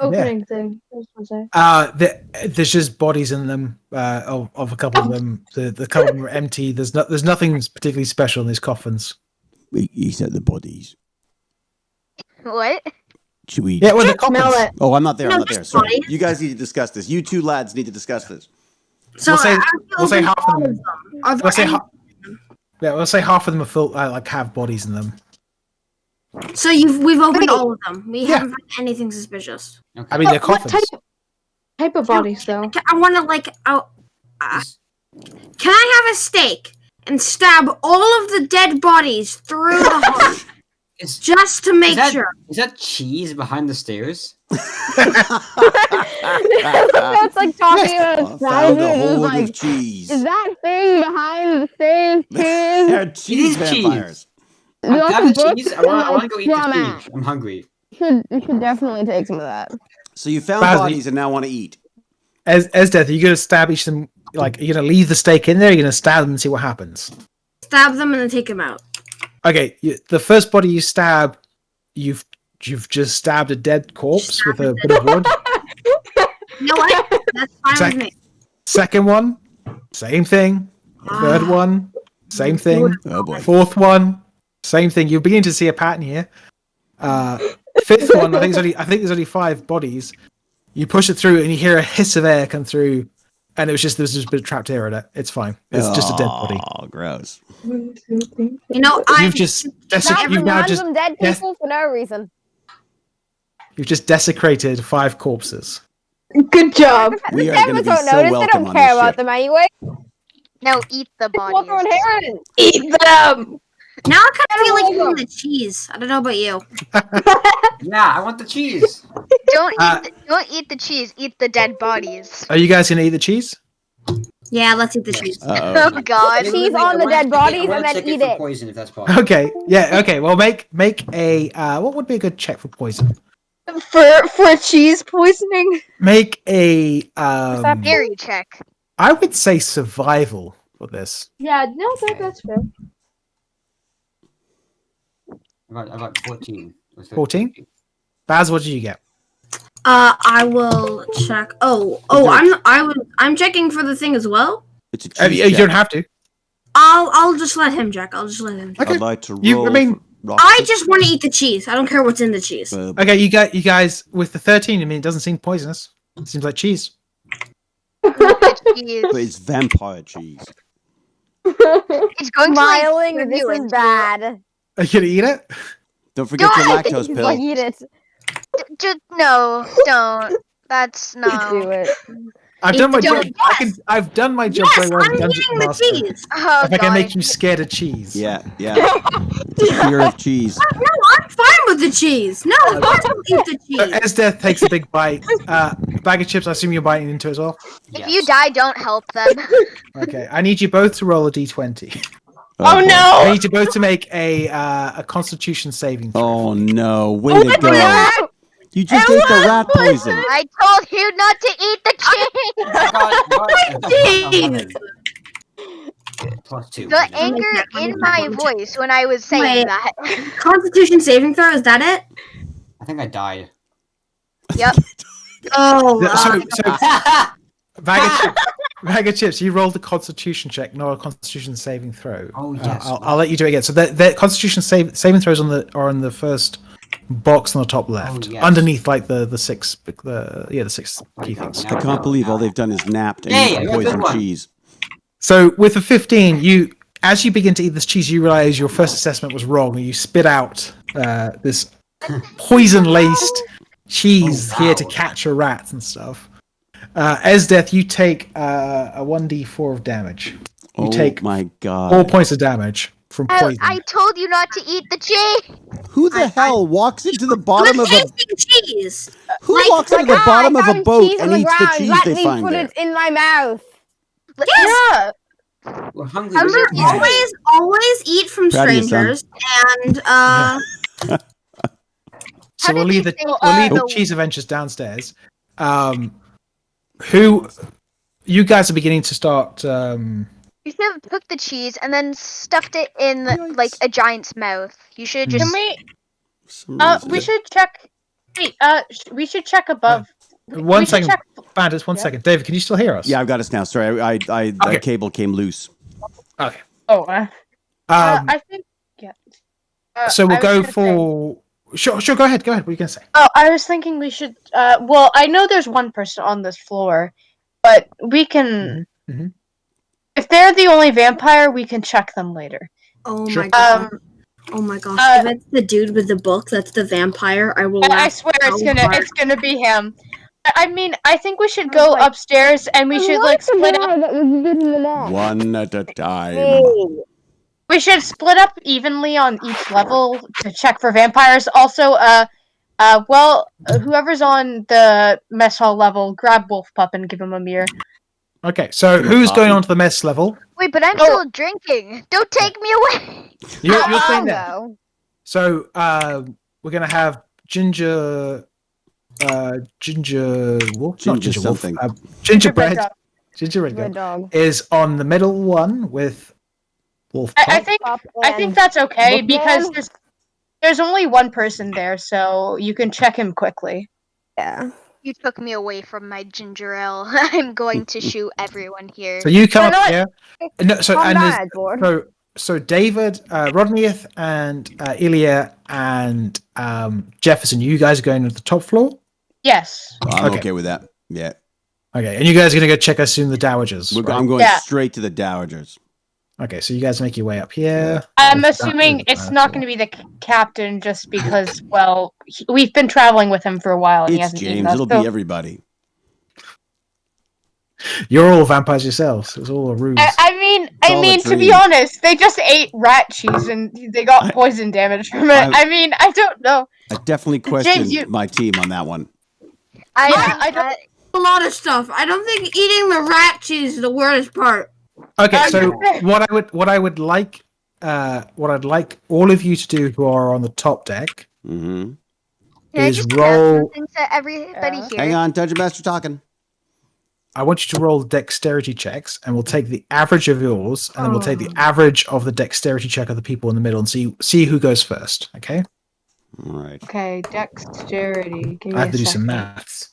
opening thing. I was gonna say. there's just bodies in them. Of a couple of them. The couple of them are empty. There's nothing particularly special in these coffins. He said the bodies. What? Should we? Yeah, well, the coffins. Smell it. Oh, I'm not there. I'm No, not there. just Sorry. bodies. You guys need to discuss this. You two lads need to discuss this. So We'll say- after we'll say open half of all them. Are there We'll say any- we'll say half of them are full, like have bodies in them. So we've opened Wait. all of them. We Yeah. haven't found anything suspicious. Okay. I mean, they're What coffins. type of bodies though? I want to can I have a stake and stab all of the dead bodies through the heart Is, just to make that- sure? is that cheese behind the stairs? That's like talking I about found a savages. horde Like, of cheese. is that thing behind the stairs cheese? They're cheese is cheese. vampires. Can I Lots have of the books cheese? I and, want to like, go eat the format. cheese. I'm hungry. You should definitely take some of that. So you found Baz, bodies and now want to eat. As death, are you gonna stab each of them? Like, are you gonna leave the stake in there? You're gonna stab them and see what happens. Stab them and then take them out. Okay, the first body you stab, you've just stabbed a dead corpse with a bit of wood. You know what? That's fine with me. Second one, same thing. Third one, Same thing. Oh boy. Fourth one, same thing. You're beginning to see a pattern here. Fifth one, I think there's only 5 bodies. You push it through, and you hear a hiss of air come through, and there's just a bit of trapped air in it. It's fine. It's just a dead body. Oh, gross. You know, You've just you've now just random dead people for no reason. you've just desecrated 5 corpses. Good job. We The are going to devils be don't so notice. They welcome don't on care this about ship. them anyway. No, eat the Walk around bodies. Heron. Eat them. now I kind of feel like eating the cheese. I don't know about you. Yeah, I want the cheese. Don't eat the cheese. Eat the dead bodies. Are you guys going to eat the cheese? Yeah, let's eat the cheese. Oh God. Cheese on the dead bodies and then eat for it. poison if that's possible. Okay. Yeah. Okay. Well, make a what would be a good check for poison? For cheese poisoning. Make a Dairy check. I would say survival for this. Yeah, no, that's fair. I got 14. 14? Baz, what did you get? I will check. I'm checking for the thing as well. It's a cheese You check. don't have to. I'll just let him check. Okay. I'd like to roll. You- I mean, I just want to eat the cheese. I don't care what's in the cheese. Okay, you guys with the 13. I mean, it doesn't seem poisonous. It seems like cheese. Cheese. But it's vampire cheese. It's going Smiling. to like, This you is into- bad. Are you gonna eat it? Don't forget your lactose He's pill. like, eat it. Just no, don't. That's no. Do it. I've done my Yes. job. I've done my job Yes, very well. I'm as Dungeon eating the Master. cheese. Oh If I can God. make you scared of cheese. Yeah. The fear of cheese. No, I'm fine with the cheese. No, of course I'll eat the So cheese. Esdeath takes a big bite. Bag of chips. I assume you're biting into as well. If you die, don't help them. Okay. I need you both to roll a d20. Oh boy. no! I need you both to make a Constitution saving throw. Oh no! Way to go! no! You just ate the rat poison. I told you not to eat the cheese. +2. The anger in my voice when I was saying Wait. that. Constitution saving throw. Is that it? I think I died. Yep. Oh, So bag of chips. You rolled a Constitution check, not a Constitution saving throw. Oh, yes. I'll let you do it again. So the Constitution saving throws are on the first box on the top left, yes. underneath like the six the 6 key things. I can't believe all they've done is napped and Hey, eaten I got a good poison one. cheese. So with the 15, as you begin to eat this cheese, you realize your first assessment was wrong, and you spit out this poison-laced cheese Oh, wow. here to catch a rat and stuff. Esdeath, you take a 1d4 of damage. You take my god! 4 points of damage from poison. I told you not to eat the cheese. Who the hell walks into the bottom of a tasting cheese. who Like- walks into the I bottom of a found boat cheese on and eats the ground. cheese Let they me find put there? it in my mouth. Yeah. We're hungry. Remember, we're getting always eat from Proud of you, son. strangers, and So How we'll did leave you the say, we'll leave the the- cheese adventures downstairs. Who you guys are beginning to start? You should have took the cheese and then stuffed it in Yikes. like a giant's mouth. You should have Can just. we? For some reason. We should check. Wait, we should check above. One we should second, check- Bandits. 1 second, David. Can you still hear us? Yeah, I've got us now. Sorry, the Okay. cable came loose. Okay. Oh, I think. Yeah. So we'll I was go gonna say- for. Sure. Go ahead. What are you gonna say? Oh, I was thinking we should. Well, I know there's one person on this floor, but we can. Mhm. If they're the only vampire, we can check them later. oh Sure. my god, oh my gosh! If it's the dude with the book, that's the vampire. I will. I laugh swear so hard. it's gonna be him. I mean, I think we should go upstairs and we should like split up. One at a time. We should split up evenly on each level to check for vampires. Also, whoever's on the mess hall level, grab Wolf Pup and give him a mirror. Okay. So who's going on to the mess level? Wait, but I'm still drinking. Don't take me away. You're staying there. No. So we're gonna have Ginger Wolf, not Ginger Ginger Wolf, something. Gingerbread. dog. Gingerbread Good Dog dog. is on the middle one with Wolf. I Pup. think that's okay Wolfman? because there's only one person there, so you can check him quickly. Yeah. You took me away from my ginger ale. I'm going to shoot everyone here. So you come We're up not- here. No, so Calm and down, there's, Edward. so David, Rodneyth, and Ilya and Jefferson, you guys are going to the top floor? Yes. I'm okay with that. Yeah. Okay, and you guys are going to go check us in the Dowagers. Right? I'm going straight to the Dowagers. Okay, so you guys make your way up here. I'm assuming it's not going to be the captain just because, well, we've been traveling with him for a while and he hasn't James. eaten us. It'll be everybody. You're all vampires yourselves. It's all a ruse. I mean, to be honest, they just ate rat cheese and they got poison damage from it. I don't know. I definitely question my team on that one. I don't a lot of stuff. I don't think eating the rat cheese is the worst part. Okay, so what I'd like all of you to do who are on the top deck is roll. To everybody here. Hang on, Dungeon Master talking. I want you to roll dexterity checks, and we'll take the average of yours, and then we'll take the average of the dexterity check of the people in the middle, and see who goes first. Okay. All right. Okay, dexterity. I have to do some maths.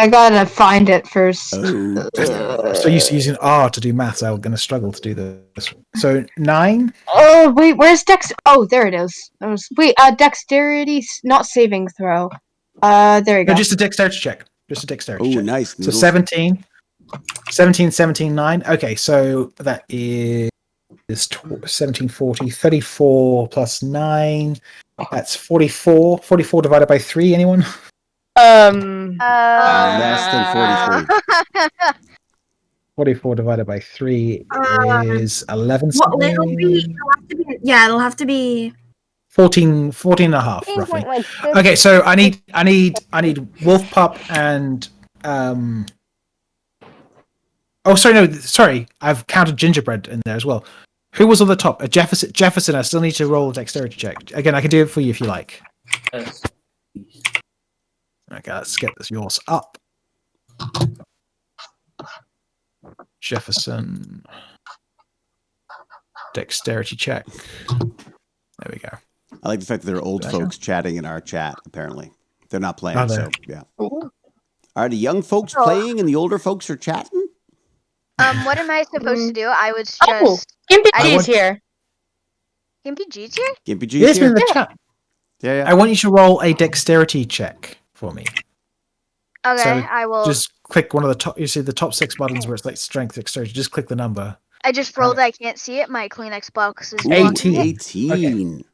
I gotta find it first. So using R to do maths, I'm going to struggle to do this. So 9. Oh wait, where's dex? Oh, there it is. Dexterity, not saving throw. There you go. No, just a dexterity check. Just a dexterity check. Oh, nice. So 17, 9. Okay, so that is 17, 40, 34 plus 9. That's 44. 44 divided by 3. Anyone? Less than 43. 44 divided by 3 is 11. It'll have to be 14 and a half, roughly. Okay, so I need Wolf Pup and sorry, I've counted Gingerbread in there as well. Who was on the top? Jefferson, I still need to roll a dexterity check. Again, I can do it for you if you like. Yes. Okay, let's get yours up. Jefferson. Dexterity check. There we go. I like the fact that there are old folks chatting in our chat, apparently. They're not playing, so yeah. Are the young folks playing and the older folks are chatting? What am I supposed to do? I was just... Gimpy G's here. Gimpy G's here? Gimpy G's here? In the chat. Yeah. I want you to roll a dexterity check for me. Okay, So I will... Just click one of the top... You see the top 6 buttons where it's like strength, dexterity. Just click the number. I just rolled. I can't see it. My Kleenex box is 18. Okay.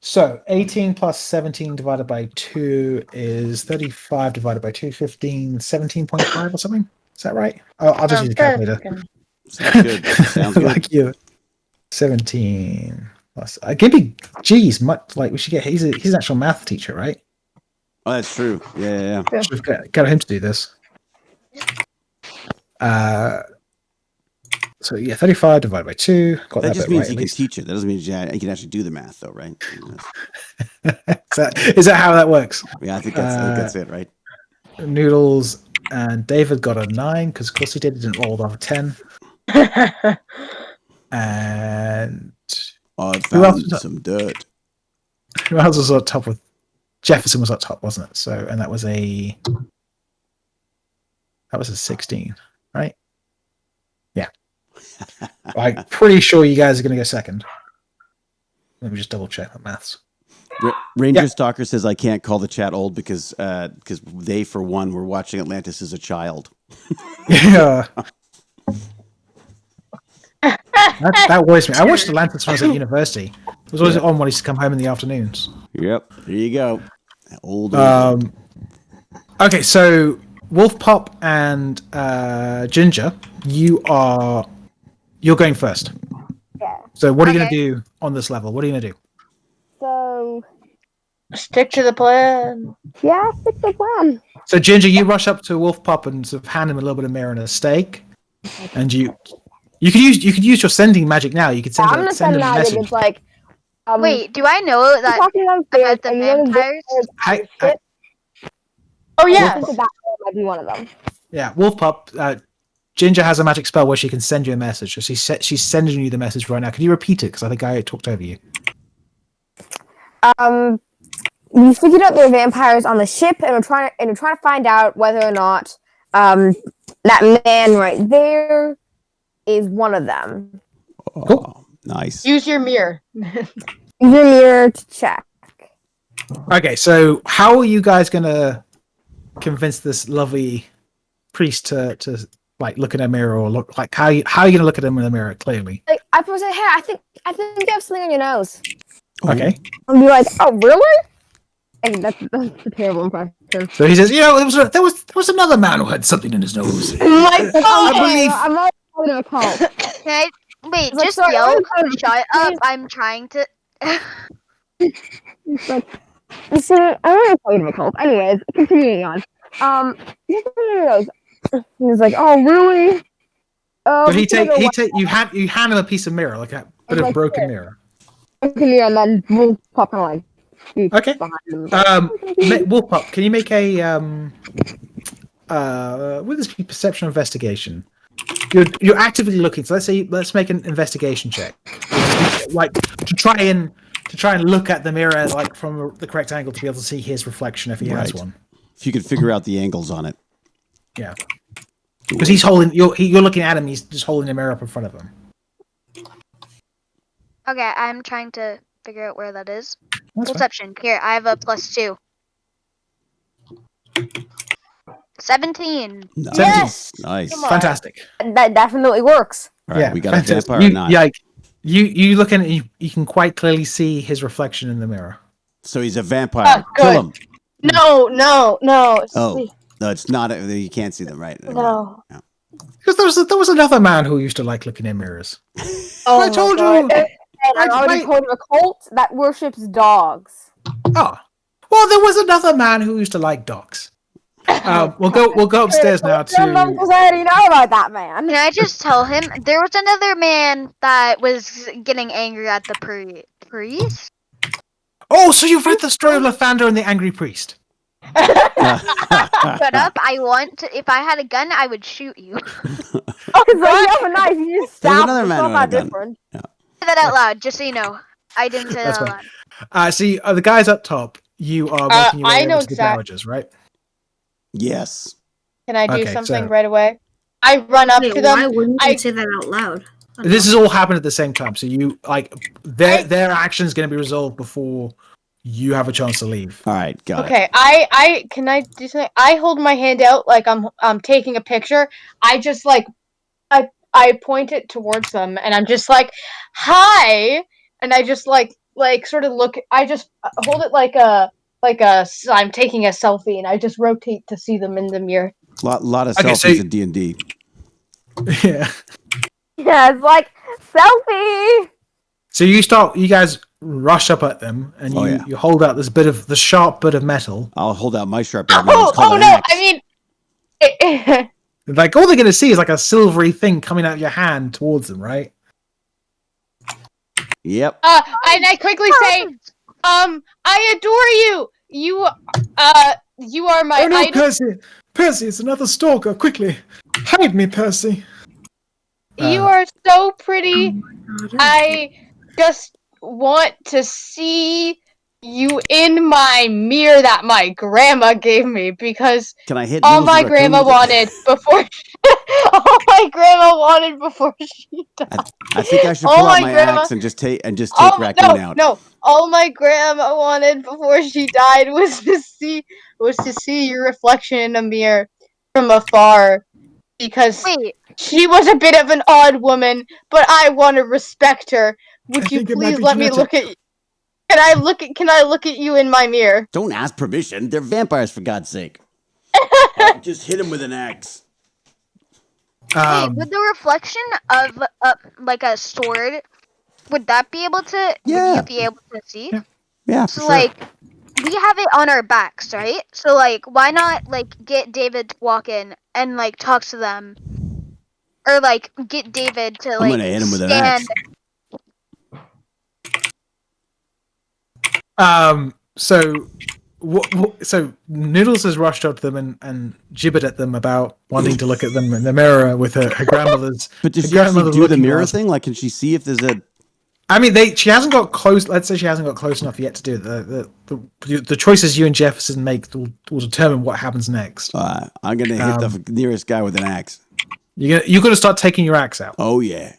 So 18 plus 17 divided by 2 is 35 divided by 2, 15, 17.5 or something. Is that right? I'll just use a calculator. Sounds good. Sounds good. Like you. 17 plus. Give me, geez, we should get. He's an actual math teacher, right? Oh, that's true. Yeah. We've got him to do this. So yeah, 35 divided by 2. Got that just means right, he can teach it. That doesn't mean he can actually do the math, though, right? Is that how that works? Yeah, I think that's it, right? Noodles and David got a 9 because, of course, he didn't roll off a 10. And I found some dirt. Who else was on top with? Jefferson was up top, wasn't it? So, and that was a 16, right? Yeah. I'm pretty sure you guys are going to go second. Let me just double check the maths. Ranger Stalker says I can't call the chat old because they, for one, were watching Atlantis as a child. Yeah. That worries me. I watched Atlantis when I was at university. It was always on when I used to come home in the afternoons. Yep. There you go. Old. Okay, so Wolf Pop and Ginger, you're going first. Yeah. So what are you going to do on this level? What are you going to do? So stick to the plan. Yeah, stick to the plan. So Ginger, you rush up to Wolf Pop and sort of hand him a little bit of mirror and a steak, and you could use your sending magic now. You could send him a message. It's like, wait, do I know that about the vampires? Oh yeah, that might be one of them. Yeah, Wolf Pop. Ginger has a magic spell where she can send you a message. So she's sending you the message right now. Can you repeat it? Because I think I talked over you. We figured out there are vampires on the ship, and we're trying to find out whether or not that man right there is one of them. Oh, nice. Nice. Use your mirror. Use your mirror to check. Okay, so how are you guys gonna convince this lovely priest to like look in a mirror or look like how are you gonna look at him in the mirror clearly? Like, I probably say, hey, I think you have something on your nose. Okay. And be like, oh, really? Hey, that's a terrible impression. So he says, there was another man who had something in his nose. My I believe. I'm not part of a cult. Can I wait? Like, Just sorry, yell. I'm Shut up! I'm trying to. It's like, so, I'm not part of a cult. Anyways, continuing on. He's like, oh, really? So you hand him a piece of mirror, like a bit of broken mirror. Okay, and then we'll pop and like. Okay. Wolfpup, can you make a would this be perception or investigation? You're actively looking. So let's make an investigation check, like to try and look at the mirror like from the correct angle to be able to see his reflection if he has one. If you could figure out the angles on it. Yeah. Because he's holding you're looking at him. He's just holding the mirror up in front of him. Okay, I'm trying to figure out where that is. That's Perception. Here, I have a +2. 17. Yes. Nice. Fantastic. That definitely works. All right, Yeah, we got fantastic. a vampire or not. Yeah, you look in and you can quite clearly see his reflection in the mirror. So he's a vampire. Good. Kill him. No. Oh, no, it's not. You can't see them, right? No. Because there was another man who used to like looking in mirrors. Oh, I told you. And I'm already part of a cult that worships dogs. Oh, well, there was another man who used to like dogs. We'll go upstairs now Because I to. already know about that man. Can I just tell him there was another man that was getting angry at the priest? Oh, so you've read the story of Lathander and the Angry Priest? Shut up! I want to. If I had a gun, I would shoot you. Oh, it's like you have a knife, you just There's stab. another It's man not who had that a gun. different. Say that out loud, just so you know. I didn't say That's that out fine. loud. See, the guys up top, you are making your way I know over to the exact- damages, right? Yes. Can I do Okay, something so- right away? I run up Wait, to them. why wouldn't I- you say that out loud? This has all happened at the same time, so you like their action is going to be resolved before you have a chance to leave. All right, got it. Okay, I can I do something? I hold my hand out like I'm taking a picture. I just like I point it towards them and I'm just like, "Hi!" And I just like sort of look. I just hold it like I'm taking a selfie and I just rotate to see them in the mirror. Lot of Okay, selfies so- in D&D. Yeah. Yeah, it's like selfie. So you guys rush up at them, and you hold out this sharp bit of metal. I'll hold out my sharp end. It's called Oh an no! axe. I mean, Like all they're going to see is like a silvery thing coming out of your hand towards them, right? Yep. and I quickly say, I adore you. You are my Oh no, idol. Percy, it's another stalker! Quickly, hide me, Percy. You are so pretty. I just want to see you in my mirror that my grandma gave me because Can I hit all Noodles my the grandma raccoon? wanted before she died. I think I should Oh pull my out my grandma- axe and just take raccoon out. No. All my grandma wanted before she died was to see your reflection in a mirror from afar because Wait, she was a bit of an odd woman, but I want to respect her. Would you think it might please be let me look at you? Can I look at you in my mirror? Don't ask permission. They're vampires, for God's sake. Just hit him with an axe. wait, would the reflection of like a sword, would that be able to? Yeah. Would you be able to see? Yeah, for So sure. like, we have it on our backs, right? So like, why not like get David to walk in and like talk to them, or like get David to like I'm gonna hit him with an stand. axe. So Noodles has rushed up to them and gibbered at them about wanting to look at them in the mirror with her grandmother's. But does her she actually grandmother's do the looking mirror glass. thing? Like, can she see if there's a... I mean, she hasn't got close. Let's say she hasn't got close enough yet to do it. The choices you and Jefferson make will determine what happens next. I'm gonna hit the nearest guy with an axe. You're gonna start taking your axe out. Oh, yeah.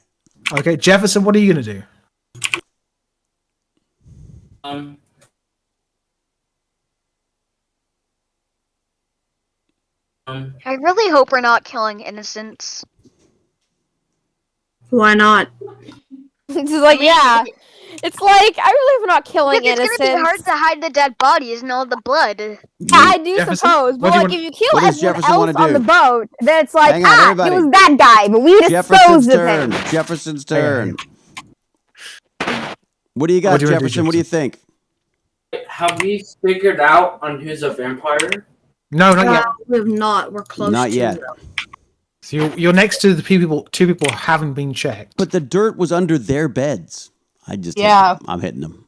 Okay, Jefferson, what are you gonna do? Um, I really hope we're not killing innocents. Why not? It's like, yeah. It's like, I really hope we're not killing Because it's gonna be hard innocents. to hide the dead bodies and all the blood. Yeah, I do Jefferson? suppose. But What do you like, want- if you kill what does everyone Jefferson wanna else on do? the boat, then it's like, Hang on, everybody. it was that guy, but we Jefferson's disposed of turn. him. Jefferson's Hang on, turn. What do you got, What do you wanna do, Jefferson? What do you think? have we figured out on who's a vampire? No, not yet. We have not. We're close. Not to yet. it. So you're next to the people. Two people haven't been checked. But the dirt was under their beds. Yeah. I'm hitting them.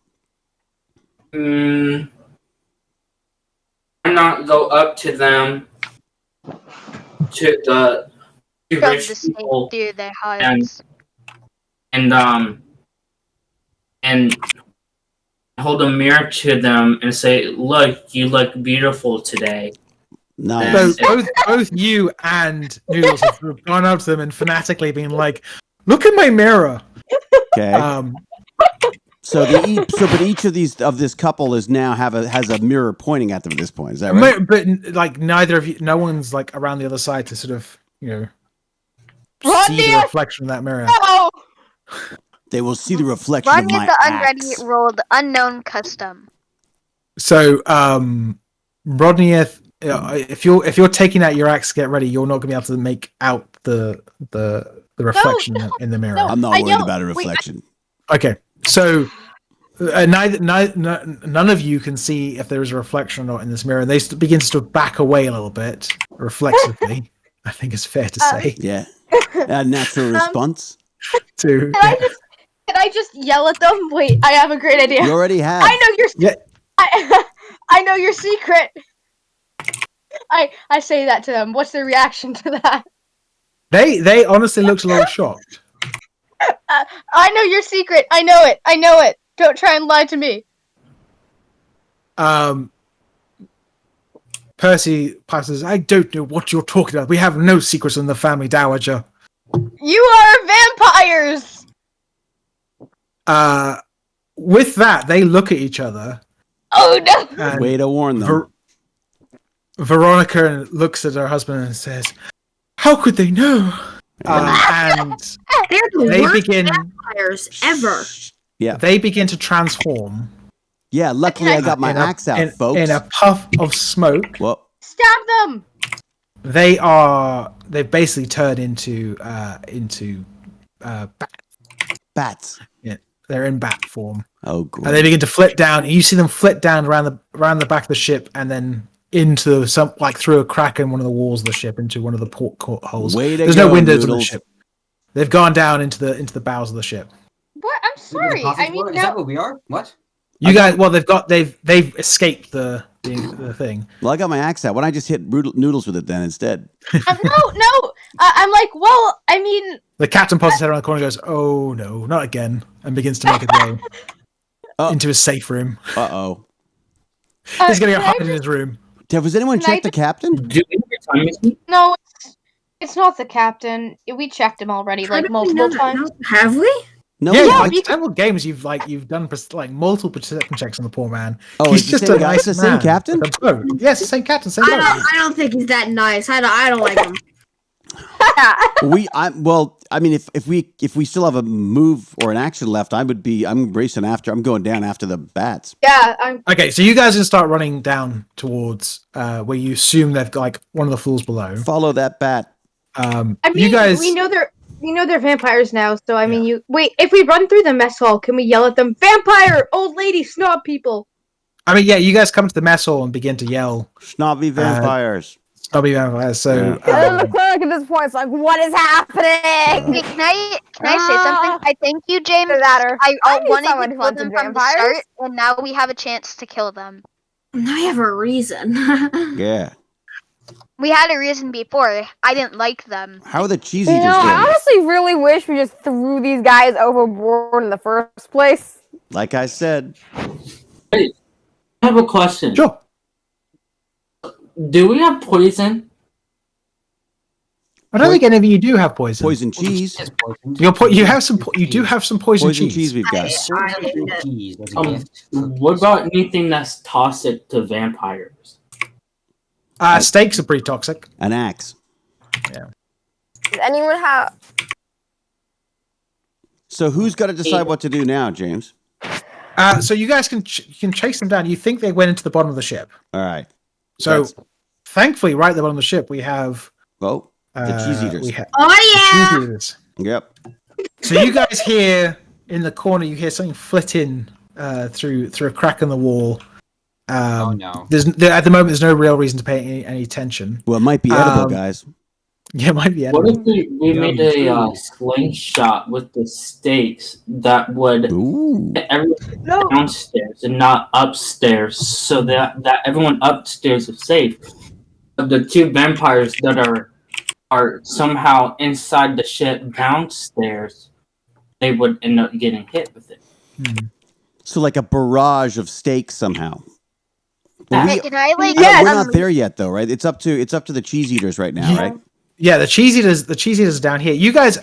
Why not go up to them, to the two From rich the snake people, through their hearts. and hold a mirror to them and say, "Look, you look beautiful today." Nice. So both you and Noodles have gone up to them and fanatically been like, "Look at my mirror." Okay. But each of this couple is now has a mirror pointing at them at this point. Is that right? But like neither of you, no one's like around the other side to sort of see the reflection of that mirror. No! They will see the reflection Run of my with the axe. unready rolled unknown custom. So, Rodney, if you're taking out your axe to get ready, you're not going to be able to make out the reflection in the mirror. I'm not worried about a reflection. Okay, so none of you can see if there is a reflection or not in this mirror. They begin to sort of back away a little bit reflexively. I think it's fair to say. Yeah. A natural response. To Can I just yell at them? Wait, I have a great idea. You already have. I know your Yeah. I know your secret. I say that to them. What's their reaction to that? They honestly looked a little shocked. I know your secret. I know it. I know it. Don't try and lie to me. Percy passes. I don't know what you're talking about. We have no secrets in the family, Dowager. You are vampires. With that, they look at each other. Oh no! And Way to warn them. Veronica looks at her husband and says, "How could they know?" And They're the they worst begin. vampires ever. Yeah. They begin to transform. Yeah. Luckily, I got my axe out, folks. In a puff of smoke. Well, Stab them. They've basically turned into bats. Yeah, they're in bat form. Oh, great. And they begin to flit down. You see them flit down around the back of the ship, and then into through a crack in one of the walls of the ship into one of the port holes. There's no windows on the ship. They've gone down into the bows of the ship. What? I'm sorry. I mean, is that what we are? What? You guys, well, they've escaped the thing. Well, I got my axe out. Why don't I just hit Noodles with it then instead? no. I'm like, well, I mean. The captain pops his head around the corner and goes, "Oh no, not again," and begins to make his way into his safe room. Uh-oh. He's gonna go hide in his room. Has anyone checked the captain? No, it's not the captain. We checked him already, like multiple times. Have we? No. Yeah, like several games you've done like multiple perception checks on the poor man. Oh, he's just a nice the same captain. Yes, the same captain. Same I don't think he's that nice. I don't like him. I mean, if we still have a move or an action left, I'm racing after. I'm going down after the bats. Yeah. Okay, so you guys can start running down towards where you assume they've got like one of the floors below. Follow that bat. I mean, you guys, we know they're vampires now. So I mean, if we run through the mess hall, can we yell at them, "Vampire, old lady, snob people"? I mean, yeah, you guys come to the mess hall and begin to yell, "Snobby vampires." Snobby vampires. So the clerk at this point is like, "What is happening?" Wait, can I say something? I thank you, James. I wanted to kill them from the start, and now we have a chance to kill them. Now we have a reason. Yeah. We had a reason before. I didn't like them. How are the cheese eaters doing? I honestly really wish we just threw these guys overboard in the first place. Like I said. Hey, I have a question. Sure. Do we have poison? I don't think any of you do have poison. Poison cheese. You have some. You do have some poison cheese. We've got. What about anything that's toxic to vampires? Steaks are pretty toxic. An axe. Yeah. Does anyone have? So who's got to decide what to do now, James? So you guys can chase them down. You think they went into the bottom of the ship. All right. So thankfully, right at the bottom of the ship, we have the cheese eaters. Yeah. Cheese eaters. Yep. So you guys hear in the corner, you hear something flit in through a crack in the wall. Oh no! At the moment, there's no real reason to pay any attention. Well, it might be edible, guys. Yeah, it might be edible. What if we made a slingshot with the stakes that would get everyone downstairs and not upstairs, so that everyone upstairs is safe? But the two vampires that are somehow inside the ship downstairs, they would end up getting hit with it. So like a barrage of stakes somehow. Hey, can I we're not there yet, though, right? It's up to the cheese eaters right now, right? Yeah, the cheese eaters are down here. You guys,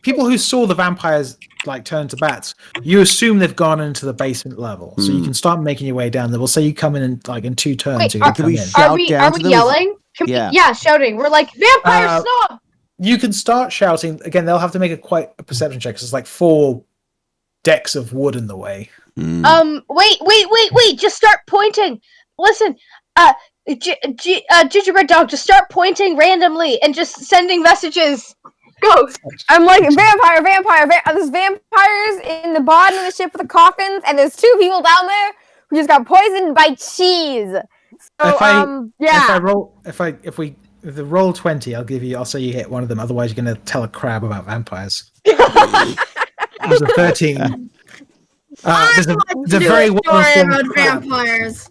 people who saw the vampires like turn to bats, you assume they've gone into the basement level, so you can start making your way down there. We'll say you come in in 2 turns. Wait, can we are we yelling? Yeah, shouting. We're like vampire snob. You can start shouting again. They'll have to make quite a perception check. 'Cause it's like 4 decks of wood in the way. Wait! Just start pointing. Listen, Gingerbread Dog, just start pointing randomly and just sending messages. Go. I'm like, vampire. There's vampires in the bottom of the ship with the coffins, and there's 2 people down there who just got poisoned by cheese. So, if we roll 20, I'll say you hit one of them. Otherwise, you're gonna tell a crab about vampires. There's a 13. There's a very well-informed vampires.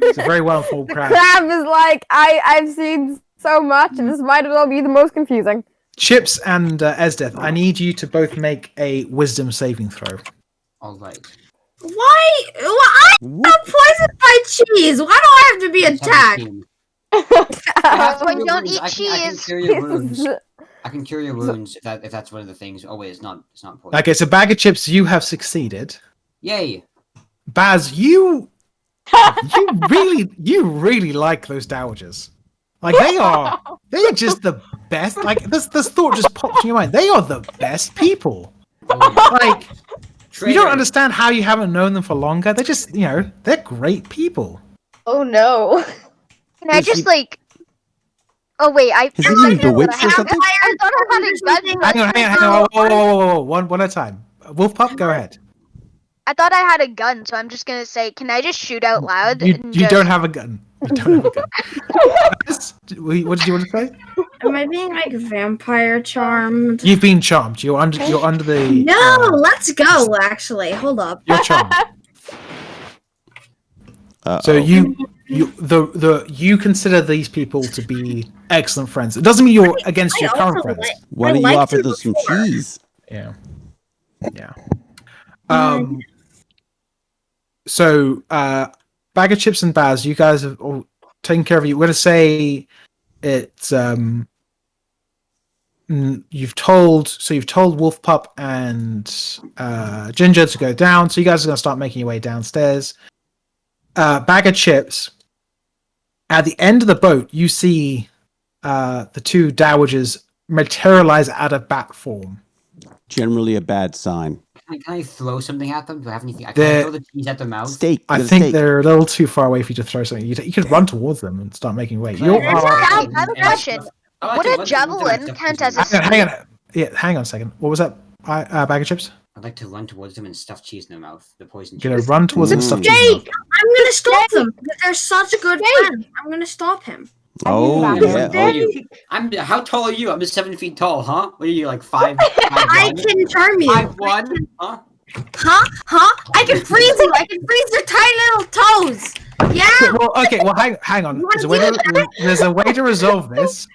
It's a very well-informed crab. Crab is like, I've seen so much, and this might as well be the most confusing. Chips and Esdeth, I need you to both make a wisdom saving throw. All right. Why? I'm poisoned by cheese. Why do I have to be attacked? Don't eat cheese. I can cure your wounds. I can cure your wounds if that's one of the things. Oh wait, it's not poison. Okay, so bag of chips, you have succeeded. Yay! Baz, you really like those dowagers. Like they are just the best. Like this thought just popped in your mind. They are the best people. Like you don't understand how you haven't known them for longer. They're just they're great people. Oh no! Can I just Oh wait, I thought I had a gun. Hang on. Whoa. One at a time. Wolf Pup, go ahead. I thought I had a gun, so I'm just gonna say, can I just shoot out loud? You don't have a gun. You don't have a gun. What did you want to say? Am I being vampire charmed? You've been charmed. You're under the. No, let's go. Actually, hold up. You're charmed. So you consider these people to be excellent friends. It doesn't mean you're against your current friends. Why don't you offer them some cheese? Yeah. So bag of chips and Baz, you guys have all taken care of you. We're gonna say it's you've told Wolf Pup and Ginger to go down, so you guys are gonna start making your way downstairs. Bag of chips. At the end of the boat, you see the 2 dowagers materialize out of bat form. Generally a bad sign. Can I throw something at them? Do I have anything? Can I throw the cheese at their mouth? Steak. I think they're a little too far away for you to throw something. You could run towards them and start making way. I have a question. Would a javelin count as a hang on. Yeah, hang on a second. What was that? Bag of chips? I'd like to run towards them and stuff cheese in their mouth. The poison cheese. You're gonna run towards them and stuff cheese. Jake, I'm gonna stop them. They're such a good friend. I'm gonna stop him. Oh yeah. How tall are you? I'm just 7 feet tall, huh? What are you, like 5? I can charm you. 5'1", huh? Huh? I can freeze you. I can freeze your tiny little toes. Yeah. Well, hang on. There's a way to resolve this.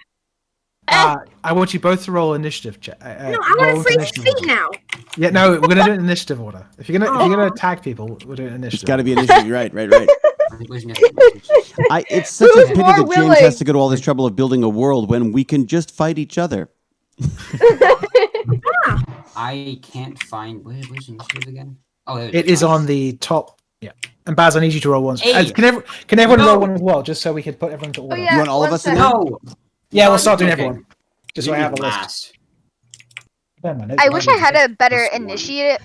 I want you both to roll initiative check. No, I want to freeze feet now. Yeah, no, we're gonna do it in initiative order. If you're gonna attack people, we'll do it in initiative. It's got to be initiative. Right. It's such a Who's pity more that James willing? has to go to all this trouble of building a world when we can just fight each other. I can't find. Where's initiative again? Oh, there It is on the top. Yeah. And Baz, I need you to roll once. Hey. Can everyone No. roll one as well, just so we can put everyone to order? yeah. You want all of one us in second. there? No. Yeah, we'll start doing Okay. everyone. Just so I have a list. last. I wish I had a better initiative.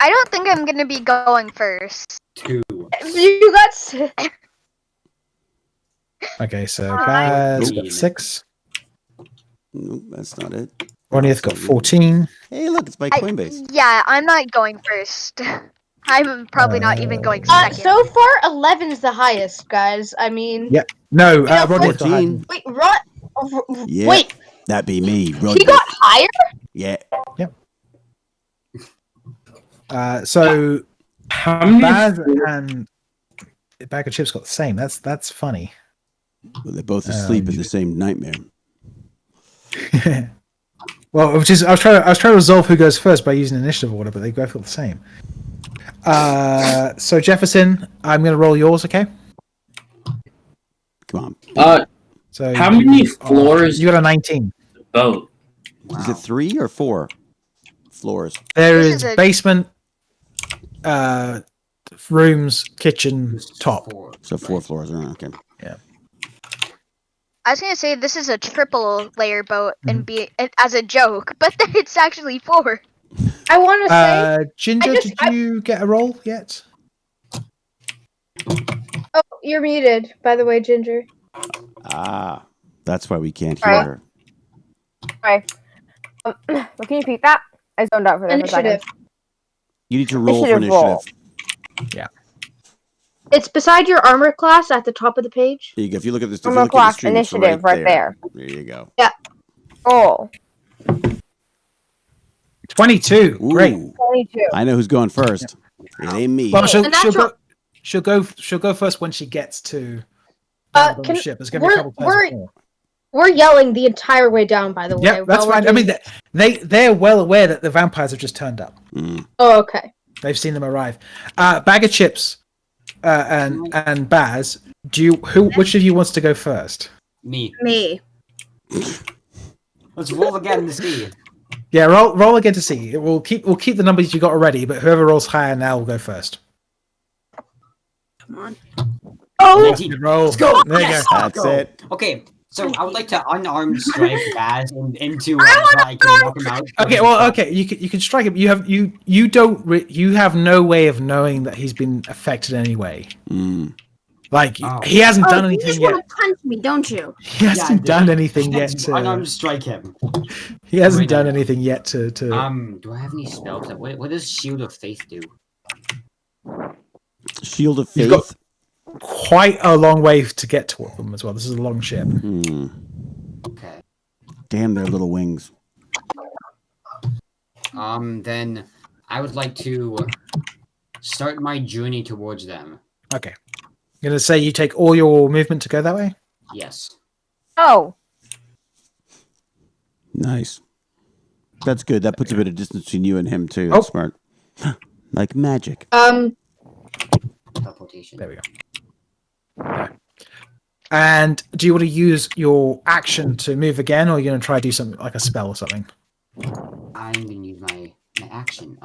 I don't think I'm gonna be going first. 2. You got. Okay, so Baz got 13. 6. Nope, that's not it. Ronnie's got 14. Hey, look, it's by Coinbase. Yeah, I'm not going first. I'm probably not even going second. So far, 11 is the highest, guys. I mean, Yeah. No, Yeah, Ronnie's got 14. wait, Yeah, wait, that'd be me. he got higher? Yeah. So How many? Baz and Bag of Chips got the same. That's funny. Well, they're both asleep in the same nightmare. Well, I was trying to resolve who goes first by using initiative order, but they both got the same. So Jefferson, I'm going to roll yours, okay? Come on. So How many floors? You got a 19. Boat. Is it 3 or 4 floors? There This is is a- basement, rooms, kitchen, top. 4. So 4 floors. Okay. I was gonna say this is a triple layer boat and be as a joke, but it's actually 4. I want to say. Ginger, did you get a roll yet? Oh, you're muted, by the way, Ginger. Ah, that's why we can't hear Alright. her. Sorry. Can you repeat that? I zoned out for that for a Initiative. second. You need to roll for Initiative roll. initiative. It's beside your armor class at the top of the page. There you go. If you look at this, Armor class initiative right there. There you go. Oh, 22. Ooh, Great. 22. I know who's going first. It ain't me. Well, she'll And that's go first when she gets to the Can- ship. There's going to be a couple turns before. We're yelling the entire way down, by the way. Yeah, that's while we're fine. I mean, doing- they're well aware that the vampires have just turned up. Oh, okay. They've seen them arrive. Bag of Chips and Baz. Which of you wants to go first? Me. Me. Let's roll again to see. Yeah, roll again to see. We'll keep the numbers you got already, but whoever rolls higher now will go first. Come on. Oh, 19. Good roll. Let's go. There you Yes. go. That's Go. it. Okay, so I would like to unarmed strike Baz into so I can knock him out. Okay, well, okay, you can strike him. You have no way of knowing that he's been affected anyway. Like he hasn't done You anything just yet. want to punch me, don't you? He hasn't done anything yet. Unarmed strike him. He hasn't Right done now. anything yet to. Do I have any spells? What does Shield of Faith do? Shield of You've Faith. got quite a long way to get to them as well. This is a long ship. Okay. Damn their little wings. Then I would like to start my journey towards them. Okay. I'm gonna say you take all your movement to go that way. Yes. Oh, Nice. That's good. That puts a bit of distance between you and him too. That's smart. Like magic. Teleportation. There we go. Yeah. And do you want to use your action to move again, or are you going to try to do something like a spell or something? I'm gonna use my action.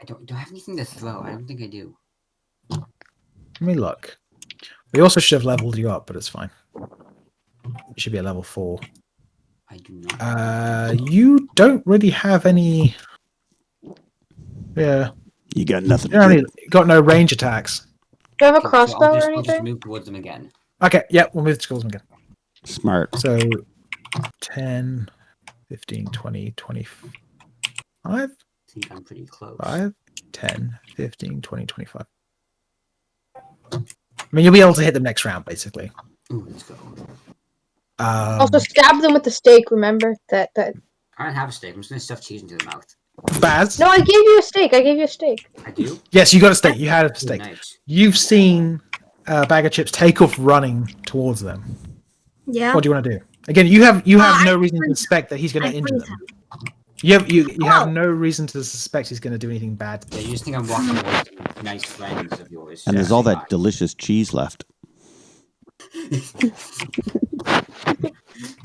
Do I have anything to throw? I don't think I do. Let me look. We also should have leveled you up, but it's fine. You should be at level 4. I do not. You don't really have any. Yeah. You got nothing. You don't really, got no range attacks. do you have a So crossbow or I'll just anything? move towards them again. Okay, yeah, we'll move to schools again. Smart. So 10, 15, 20, 25. I think I'm pretty close. 5, 10, 15, 20, 25. I mean, you'll be able to hit them next round, basically. Ooh, let's go. Also, stab them with the stake. Remember that. I don't have a steak. I'm just gonna stuff cheese into the mouth. Baz? No, I gave you a stake. I gave you a stake. I do? Yes, you got a stake. You had a Ooh, stake. nice. You've seen Bag of Chips take off running towards them. Yeah. What do you want to do? Again, you have I no reason to freeze suspect that he's going I to injure freeze them. You have no reason to suspect he's going to do anything bad. Yeah, you just think I'm walking away from nice friends of yours. And there's all that delicious cheese left.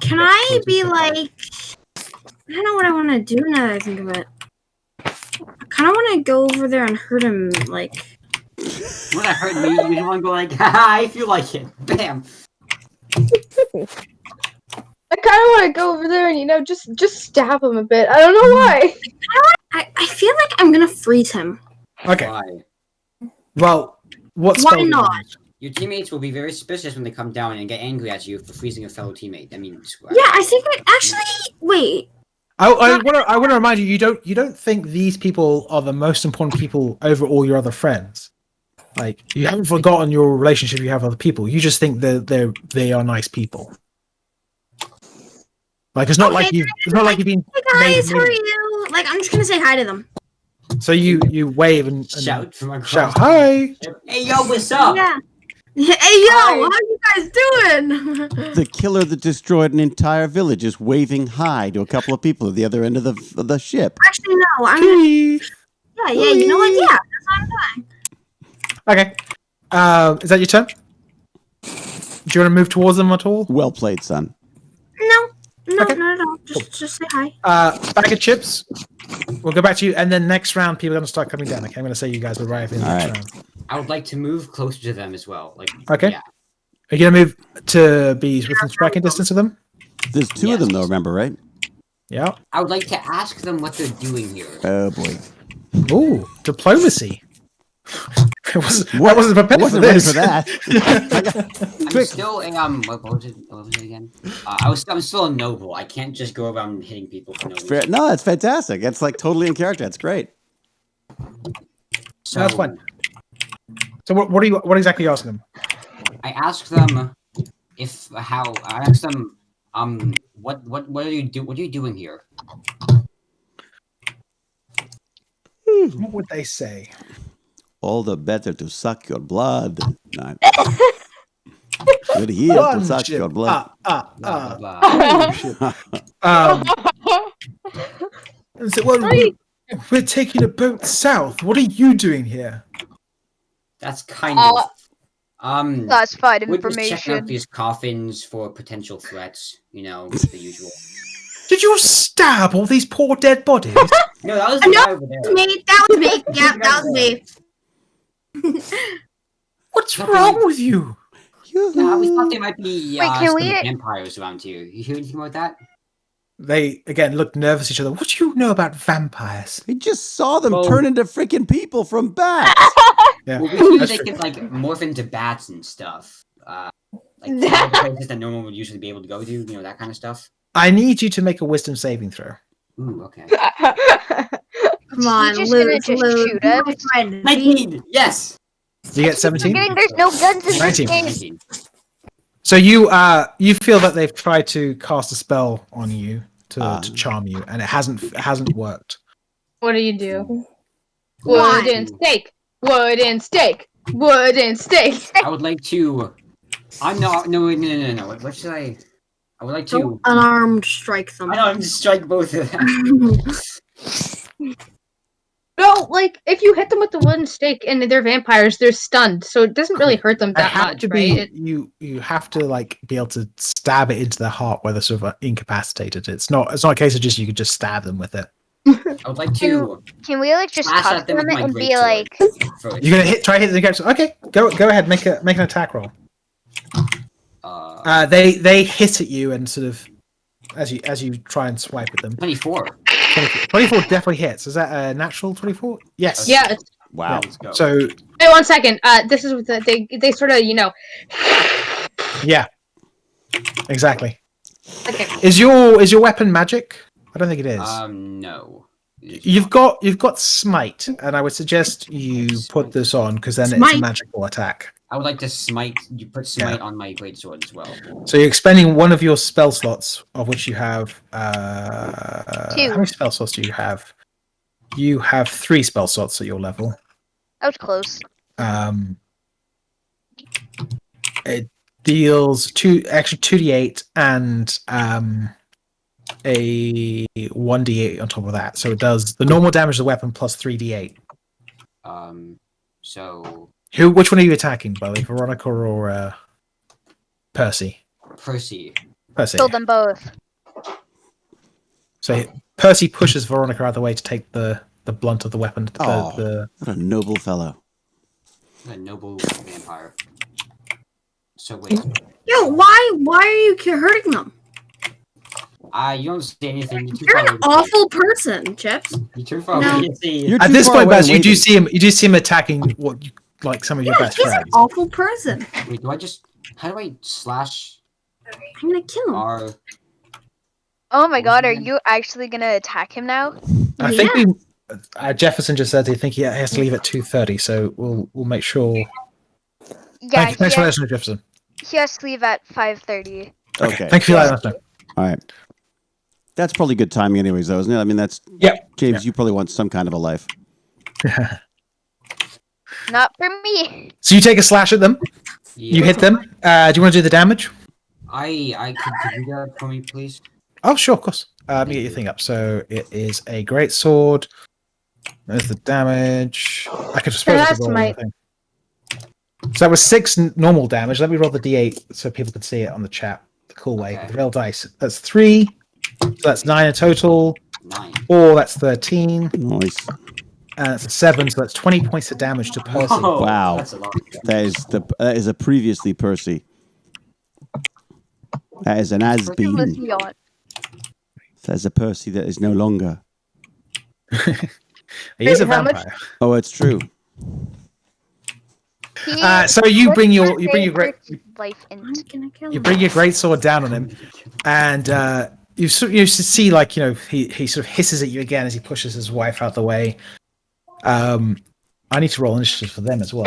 Can I be like? I don't know what I want to do now that I think of it. I kind of want to go over there and hurt him, like. You want to hurt me? You don't want to go like, haha, if you like it. Bam. I kind of want to go over there and just stab him a bit. I don't know why. I feel like I'm gonna freeze him. Okay. Why? Well, what's Why not? Your teammates will be very suspicious when they come down and get angry at you for freezing a fellow teammate. I mean, Yeah, I think actually. Wait. I want to remind you, you don't think these people are the most important people over all your other friends. Like, you haven't forgotten your relationship you have with other people. You just think they are nice people. Like, it's not like you've been. Hey guys, how are you? Like, I'm just gonna say hi to them. So you wave and shout from across. Shout hi. Hey yo, what's up? Yeah. Hey yo, how you guys doing? The killer that destroyed an entire village is waving hi to a couple of people at the other end of the ship. Actually, no. Yeah. You know what? Yeah, that's what I'm doing. Okay. Is that your turn? Do you want to move towards them at all? Well played, son. No, Okay. not at all. Just say hi. Bag of chips. We'll go back to you, and then next round, people are going to start coming down. Okay, I'm going to say you guys arrive in the next round. I would like to move closer to them as well. Like, okay. Yeah. Are you going to move to be within striking distance of them? There's two of them, though, remember, right? Yeah. I would like to ask them what they're doing here. Oh, boy. Ooh, diplomacy. I wasn't prepared for ready this. for that. I'm still a what was it again? I'm still a noble. I can't just go around hitting people for no reason. No, that's fantastic. That's like totally in character. That's great. So that's fun. So what exactly are you asking them? I asked them what are you doing here? What would they say? All the better to suck your blood. No. We're here to suck your blood. So, we're taking a boat south. What are you doing here? That's kind of classified we're just checking information. out these coffins for potential threats. You know, the usual. Did you stab all these poor dead bodies? No, that was the guy over there. That was me. Yeah, that was me. What's wrong with you? Yeah, we thought there might be Wait, can some we- vampires around here. You hear anything about that? They again looked nervous at each other. What do you know about vampires? We just saw them turn into freaking people from bats. Yeah, well, we think they could like morph into bats and stuff. Like places that no one would usually be able to go to. You know, that kind of stuff. I need you to make a wisdom saving throw. Ooh, okay. Come on, just gonna just shoot him? 19. Yes. You get 17. There's no guns in 19. this game. So you feel that they've tried to cast a spell on you to charm you, and it hasn't worked. What do you do? Why? Wooden stake. Wooden stake. Wooden stake. I would like to. I'm not. No. What should I? I would like to. Unarmed strike them. I know. I'm just strike both of them. No, like if you hit them with the wooden stake and they're vampires, they're stunned, so it doesn't really hurt them that much, right? You have to like be able to stab it into their heart where they're sort of incapacitated. It's not a case of you could just stab them with it. I would like to. Can we like just Slash talk at to them them with my and be greatsword like, first. You're gonna try hitting the guys. Okay, go ahead. Make an attack roll. They hit at you and sort of as you try and swipe at them. 24. 24 definitely hits. Is that a natural 24? Yes. Yeah. It's... Wow. Let's go. So Wait 1 second. This is what they sort of yeah, exactly. Okay. Is your weapon magic? I don't think it is. No. You've got smite, and I would suggest you put this on because then it's a magical attack. I would like to smite. You put smite on my greatsword as well. So you're expending one of your spell slots, of which you have 2. How many spell slots do you have? You have 3 spell slots at your level. that was close. It deals 2d8 and a 1d8 on top of that. So it does the normal damage of the weapon plus 3d8. So Which one are you attacking, by the way? Veronica or Percy? Percy. Kill them both. So Percy pushes Veronica out of the way to take the blunt of the weapon. What a noble fellow. A noble vampire. So wait. Yo, why are you hurting them? You don't say anything. You're an awful person, Chips. You're too far away to see. At this point, Baz, you do see him attacking like some of your best he's friends. An awful person. Wait, how do I slash? I'm gonna kill him. Oh my god, are you actually gonna attack him now? I think Jefferson just said he has to leave at 2:30, so we'll make sure. Yeah, Thanks for listening, Jefferson. He has to leave at 5:30. Okay. Thank you for letting us know. All right. That's probably good timing anyways, though, isn't it? I mean, James, you probably want some kind of a life. Not for me. So you take a slash at them. Yeah. You hit them. Do you want to do the damage? Could you do that for me, please? Oh, sure, of course. Let me get your thing up. So it is a great sword. There's the damage. I could just roll the thing. So that was 6 normal damage. Let me roll the d8 so people can see it on the chat. The cool way. The real dice. That's 3. So that's 9 in total. 9. 4, that's 13. Nice. And that's 7, so that's 20 points of damage to Percy. Whoa, wow. That's a lot. That is a previously Percy. That is an has-been. That's a Percy that is no longer. He is a vampire. Oh, it's true. So you bring your great sword down on him, and you see like he sort of hisses at you again as he pushes his wife out the way. I need to roll initiative for them as well.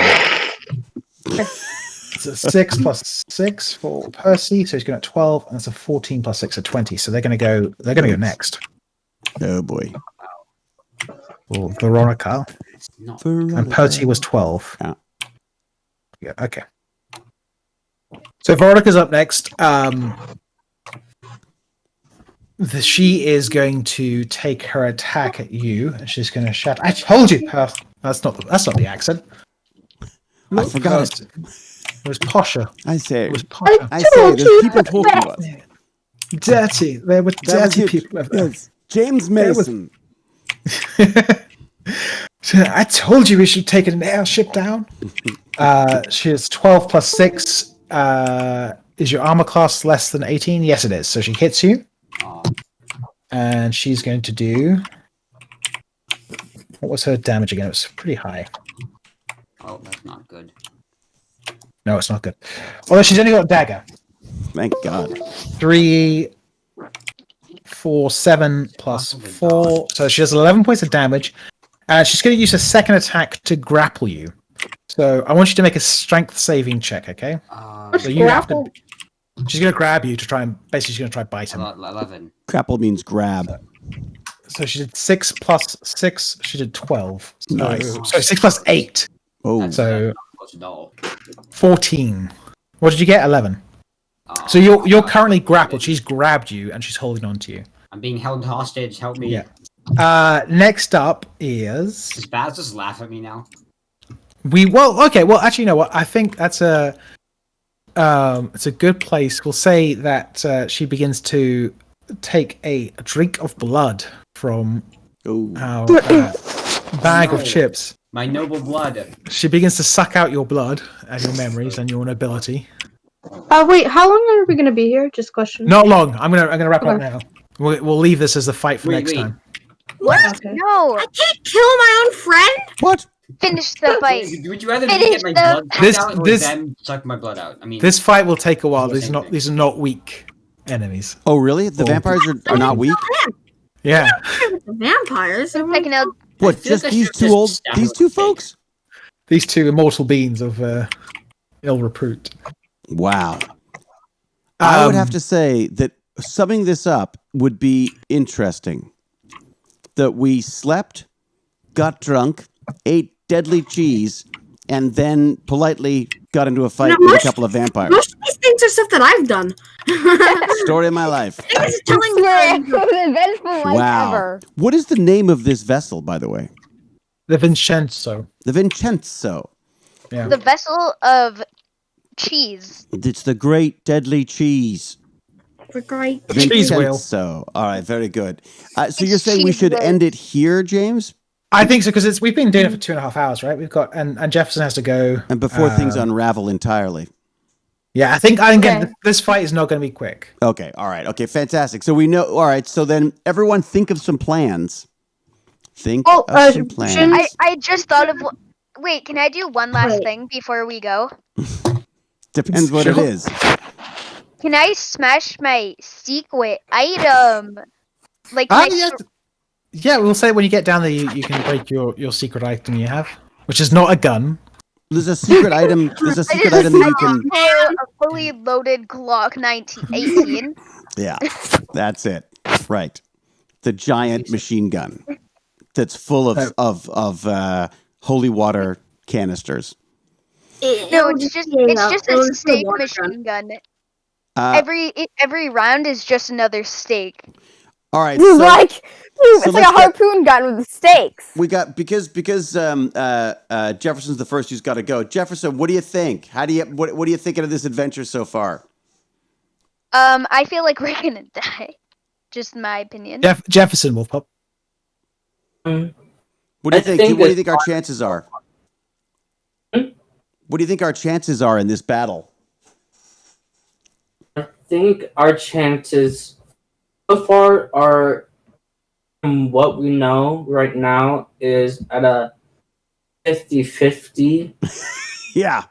It's a 6 plus 6 for Percy, so he's going at 12, and it's a 14 plus 6 at 20. So they're going to go next. Oh boy. For Veronica. And Percy was 12. Yeah, okay. So Veronica's up next. She is going to take her attack at you, and she's going to shout, "I told you, Perth." That's not the accent. I forgot. It was posher. I say. It was posher. I say. There's people talking about it. Dirty. They were dirty people. Yes. James Mason. I told you we should take an airship down. She is 12 plus 6. Is your armor class less than 18? Yes, it is. So she hits you. And she's going to do... What was her damage again? It was pretty high. Oh, that's not good. No, it's not good. Although she's only got a dagger. Thank God. 3, 4, 7 plus 4. So she does 11 points of damage. She's going to use her second attack to grapple you. So I want you to make a strength saving check, okay? So you have to. She's going to grab you to try and she's going to try bite him. 11. Grapple means grab. So she did 6 plus 6. She did 12. So, Nice. So 6 plus 8. Oh, so 14. What did you get? 11. So you're currently grappled. She's grabbed you and she's holding on to you. I'm being held hostage. Help me. Yeah. Next up is. Does Baz just laugh at me now? Well, actually, you know what? I think that's it's a good place. We'll say that she begins to take a drink of blood from our bag of chips. My noble blood. She begins to suck out your blood and your memories and your nobility. Wait, how long are we gonna be here? Just question. Not long. I'm gonna wrap it up now. We'll leave this as the fight for next time. What? Okay. No. I can't kill my own friend. What? Finish the fight. Would you rather me get my blood out or them suck my blood out? I mean, this fight will take a while. These are not weak enemies. Oh, really? The vampires are not weak? Yeah. The vampires. I'm taking out. What? Just these two folks? These two immortal beings of ill repute. Wow. I would have to say that summing this up would be interesting. That we slept, got drunk, ate deadly cheese, and then politely got into a fight with a couple of vampires. Most of these things are stuff that I've done. Story of my life. It's telling Wow. Ever. What is the name of this vessel, by the way? The Vincenzo. The Vincenzo. Yeah. The vessel of cheese. It's the great deadly cheese. The great cheese wheel. Vincenzo. All right, very good. So you're saying we should end it here, James? I think so, because we've been doing it for 2.5 hours, right? We've got and Jefferson has to go. And before things unravel entirely. Yeah, I think this fight is not going to be quick. Okay, all right. Okay, fantastic. So we know, all right, so then everyone think of some plans. Think of some plans. I just thought of... Wait, can I do one last thing before we go? Depends what it is. Can I smash my secret item? Like, yeah, we'll say when you get down there, you can break your secret item you have, which is not a gun. There's a secret item. There's a secret item that you can. A fully loaded Glock 18. Yeah, that's it. Right, the giant machine gun that's full of holy water canisters. No, it's just a steak machine gun. Every round is just another steak. All right, it's like a harpoon gun with stakes. We got because Jefferson's the first who's got to go. Jefferson, what do you think? What are you thinking of this adventure so far? I feel like we're gonna die. Just my opinion. Jefferson, Wolfpup. What do you think? What do you think our chances are? What do you think our chances are in this battle? I think our chances so far are, from what we know right now, is at a 50-50. Yeah.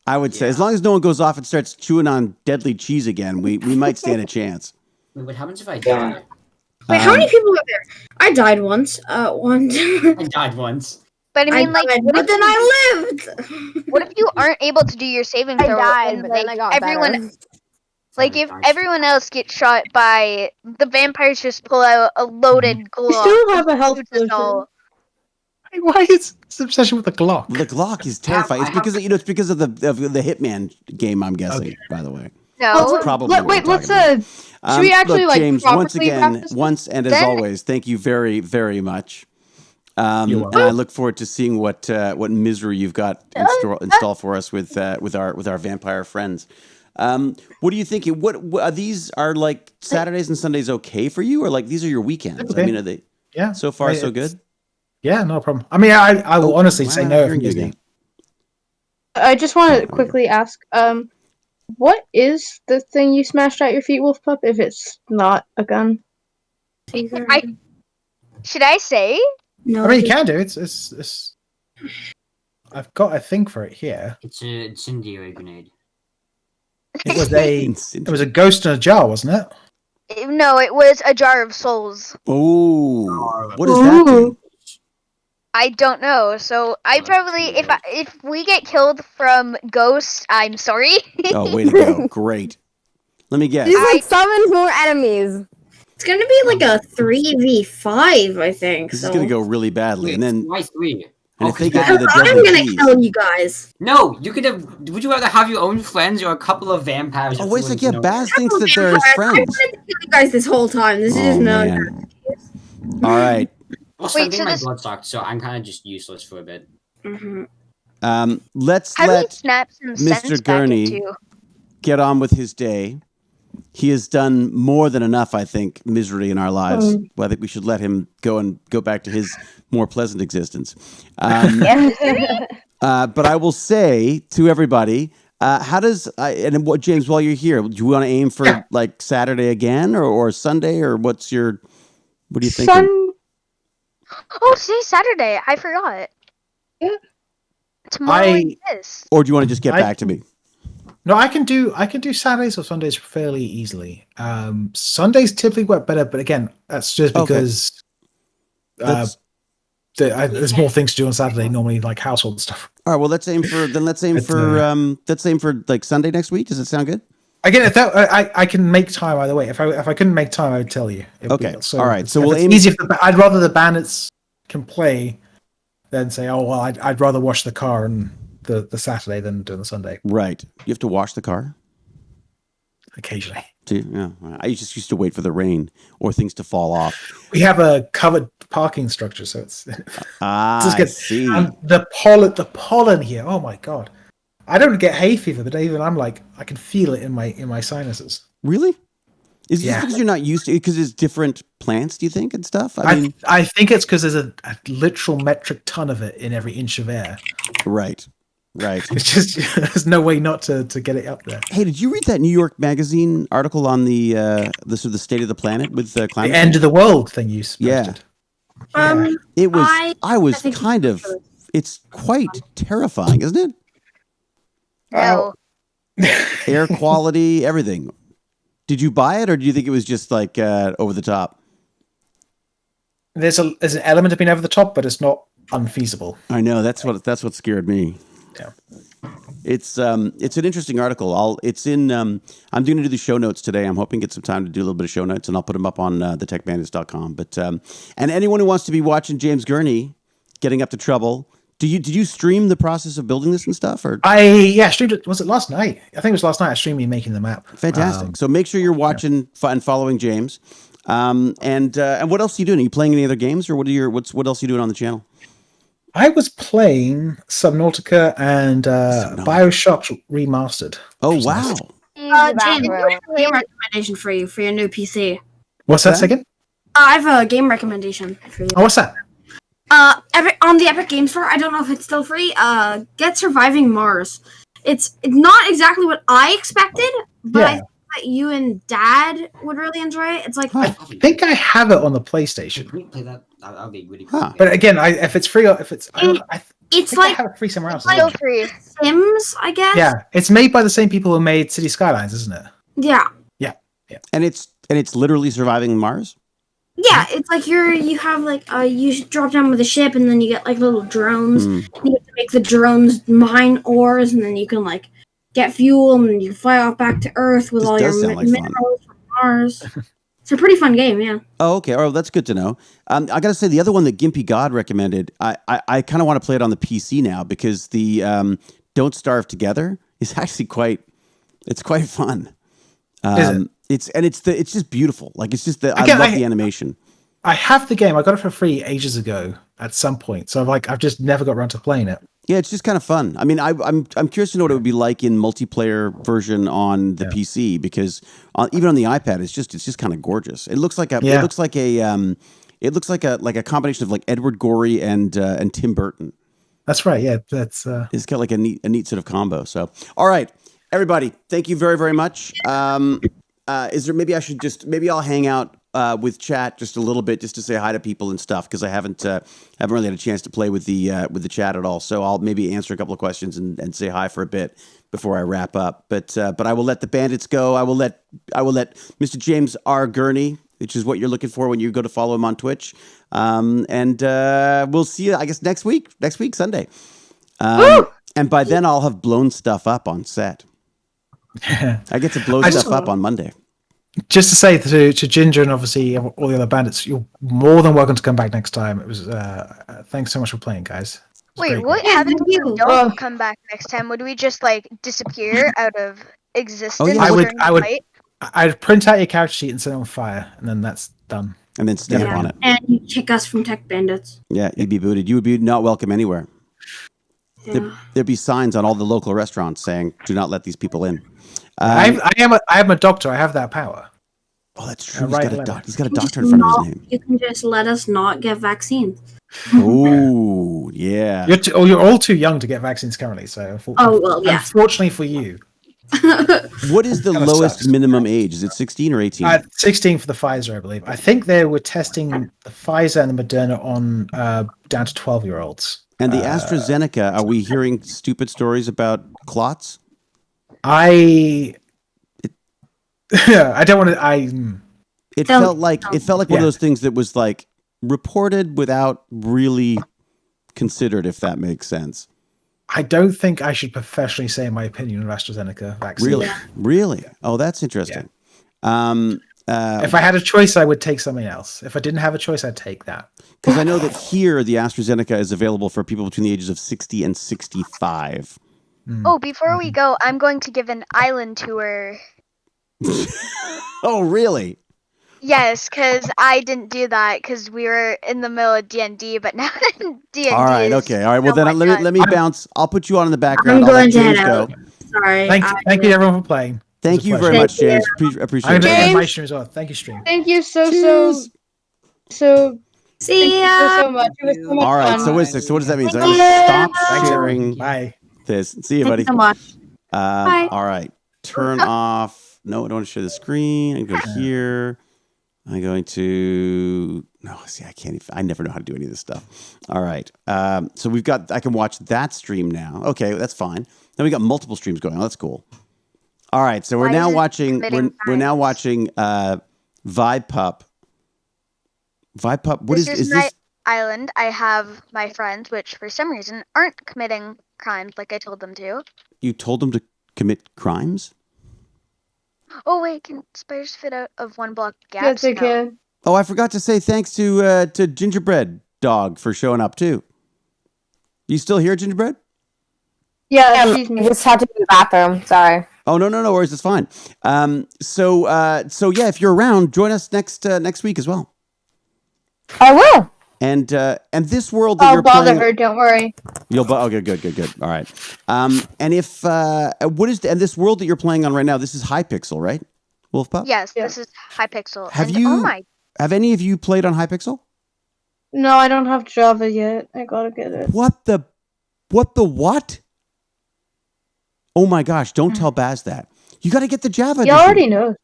I would say, as long as no one goes off and starts chewing on deadly cheese again, we might stand a chance. Wait, what happens if I die? Wait, how many people are there? I died once. I died once. But I mean, but then I lived. What if you aren't able to do your saving throw? I died, and, but like, then I got everyone, better. like if everyone else gets shot by the vampires, just pull out a loaded Glock. You still have a health potion. Why is this obsession with the Glock? The Glock is terrifying. It's because it's because of the Hitman game. I'm guessing. By the way. No. Probably. Let's should we actually look, James, once again, practice? And as always, thank you very, very much. And I look forward to seeing what misery you've got installed for us with our vampire friends. What do you think? What these are like Saturdays and Sundays okay for you, or like these are your weekends? Okay. I mean, are they? Yeah. So far, so good. Yeah, no problem. I mean, I will honestly say no from Disney. I just want to quickly ask, what is the thing you smashed at your feet, Wolfpup? If it's not a gun, should I say? No. I mean, you can do it's. I've got a thing for it here. It's a incendiary grenade. It was a ghost in a jar, wasn't it? No, it was a jar of souls. Oh, what does that do? I don't know. So I probably, if we get killed from ghosts, I'm sorry. Oh, way to go! Great. Let me guess. He's like summons more enemies. It's gonna be like a 3v5, I think. This is gonna go really badly, and then why 3? And if they get to the I'm deadly gonna cheese. kill you guys. No, you could have. Would you rather have your own friends or a couple of vampires? Oh, wait a second. Baz thinks that they're his friends. I wanted to kill you guys this whole time. This is just not. All right. Also, I'm getting my blood sucked, so I'm kind of just useless for a bit. Mm-hmm. Let's How do we let snap some sense Mr. back Gurney into? get on with his day. He has done more than enough, I think, misery in our lives. Well, I think we should let him go back to his more pleasant existence. But I will say to everybody, how does James, while you're here, do you want to aim for like Saturday again or Sunday, or what do you think? Oh, see, Saturday. I forgot. Yeah. Tomorrow is. Or do you want to just get back to me? No, I can do Saturdays or Sundays fairly easily. Sundays typically work better, but again, that's just because there's more things to do on Saturday. Normally, like household stuff. All right. Well, let's aim for like Sunday next week. Does it sound good? Again, if I can make time either way. If I couldn't make time, I would tell you. Okay. All right. So we'll aim. Easy. I'd rather the bandits can play than say, oh well, I'd rather wash the car and the Saturday than doing the Sunday. Right. You have to wash the car? Occasionally. Yeah. I just used to wait for the rain or things to fall off. We have a covered parking structure, so it's I see. And the pollen here. Oh my god! I don't get hay fever, but even I'm like, I can feel it in my sinuses. Really? Is it just because you're not used to it? Because it's different plants, do you think, and stuff? I mean, I think it's because there's a literal metric ton of it in every inch of air. Right. It's just there's no way not to get it up there. Hey, did you read that New York Magazine article on the sort of the state of the planet with climate the end of the world thing you posted? Yeah. It was. I was kind of. It's quite terrifying, isn't it? No. Air quality, everything. Did you buy it, or do you think it was just like over the top? There's an element of being over the top, but it's not unfeasible. I know that's what scared me. Yeah, it's an interesting article. I'm going to do the show notes today. I'm hoping to get some time to do a little bit of show notes, and I'll put them up on the TechBandits.com. But and anyone who wants to be watching James Gurney getting up to trouble. Did you stream the process of building this and stuff? Or I streamed it. Was it last night? I think it was last night. I streamed me making the map. Fantastic. So make sure you're watching and following James. And what else are you doing? Are you playing any other games, or what else are you doing on the channel? I was playing Subnautica and BioShock Remastered. Oh wow! James, I have a game recommendation for you for your new PC. What's that second? I have a game recommendation for you. Oh, what's that? On the Epic Game Store, I don't know if it's still free. Get Surviving Mars. It's not exactly what I expected, but I think that you and Dad would really enjoy it. It's like I think I have it on the PlayStation. Can we play that? That'll be really cool. But again, if it's free, it's like I have it free somewhere else. Still free. Sims, I guess. Yeah, it's made by the same people who made City Skylines, isn't it? Yeah. And it's literally surviving Mars. Yeah, it's like you have like you drop down with a ship, and then you get like little drones. You have to make the drones mine ores, and then you can like get fuel, and then you fly off back to Earth with all your minerals from Mars. It's a pretty fun game, yeah. Oh, okay. Oh, that's good to know. I got to say, the other one that Gimpy God recommended, I kind of want to play it on the PC now because the Don't Starve Together is actually quite fun. Is it? It's just beautiful. Like it's just I love the animation. I have the game. I got it for free ages ago at some point. So I've just never got around to playing it. Yeah, it's just kind of fun. I mean, I'm curious to know what it would be like in multiplayer version on the PC because even on the iPad, it's just kind of gorgeous. It looks like a combination of like Edward Gorey and Tim Burton. That's right. Yeah, that's it's got like a neat sort of combo. So, all right, everybody, thank you very, very much. Is there maybe I'll hang out with chat just a little bit just to say hi to people and stuff because I haven't really had a chance to play with the chat at all. So I'll maybe answer a couple of questions and say hi for a bit before I wrap up. But I will let the bandits go. I will let Mr. James R. Gurney, which is what you're looking for when you go to follow him on Twitch. And we'll see you, I guess, next week Sunday. And by then I'll have blown stuff up on set. I get to blow stuff up on Monday. Just to say to Ginger and obviously all the other bandits, you're more than welcome to come back next time. It was thanks so much for playing, guys. Wait, what happens if we don't come back next time? Would we just like disappear out of existence? I'd print out your character sheet and set it on fire, and then that's done. And then stamp on it. And you kick us from Tech Bandits. Yeah, you'd be booted. You would be not welcome anywhere. Yeah. There'd be signs on all the local restaurants saying, "Do not let these people in." I am a doctor. I have that power. Oh, that's true. He's got a doctor in front of his name. You can just let us not get vaccines. Oh, yeah. You're all too young to get vaccines currently. So, unfortunately for you. What is the lowest minimum age? Is it 16 or 18? 16 for the Pfizer, I believe. I think they were testing the Pfizer and the Moderna on down to 12-year-olds. And the AstraZeneca, are we hearing stupid stories about clots? I don't want to. It felt like one of those things that was like reported without really considered, if that makes sense. I don't think I should professionally say my opinion of AstraZeneca vaccine. Really? Oh, that's interesting. If I had a choice, I would take something else. If I didn't have a choice, I'd take that. Because I know that here the AstraZeneca is available for people between the ages of 60 and 65. Oh, before we go, I'm going to give an island tour. Oh, really? Yes, because I didn't do that because we were in the middle of D&D, but now D&D All right, okay. All right, well, then let me bounce. I'll put you on in the background. I'm I'll let going to James head go. out. Sorry. Thank you everyone for playing. Thank you very much, James. Appreciate I'm it. going to end my James? stream as well. Thank you, stream. Thank you so Cheers. so See ya. so much. It was so much All right, fun. so what does that mean? So I'm Thank going to you. stop Thanks, sharing everyone. Bye. this. See you, Thank buddy. you so much. Bye. All right. Turn off. No, I don't want to share the screen. I'm going to go here. I'm going to. No, see, I can't even. I never know how to do any of this stuff. All right. So we've got. I can watch that stream now. Okay, that's fine. Then we got multiple streams going on. That's cool. All right. So we're now watching. We're now watching Vibe Pup. Vibe Pup. What is my this? island. I have my friends, which for some reason aren't committing crimes like I told them to. You told them to commit crimes? Oh wait, can spiders fit out of one block gaps? Yes, they No. can. Oh, I forgot to say thanks to Gingerbread Dog for showing up too. You still here, Gingerbread? Yeah, excuse I me. just had to go to the bathroom. Sorry. Oh no worries, it's fine. So yeah, if you're around, join us next week as well. I will. And this world that I'll you're bother playing, her. Don't worry. okay, good. All right. And if and this world that you're playing on right now, this is Hypixel, right? Wolfpup? Yes, Yeah. this is Hypixel. Have any of you played on Hypixel? No, I don't have Java yet. I gotta get it. What the what? Oh my gosh, don't tell Baz that. You got to get the Java He edition. already knows.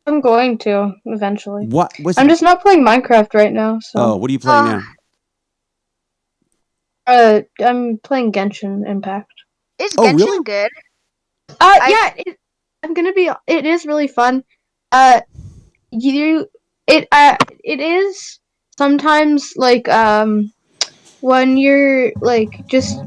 I'm going to eventually. What was I'm just not playing Minecraft right now. So. Oh, what are you playing now? I'm playing Genshin Impact. Is Genshin really? good? Yeah, it is really fun. It is sometimes like when you're like just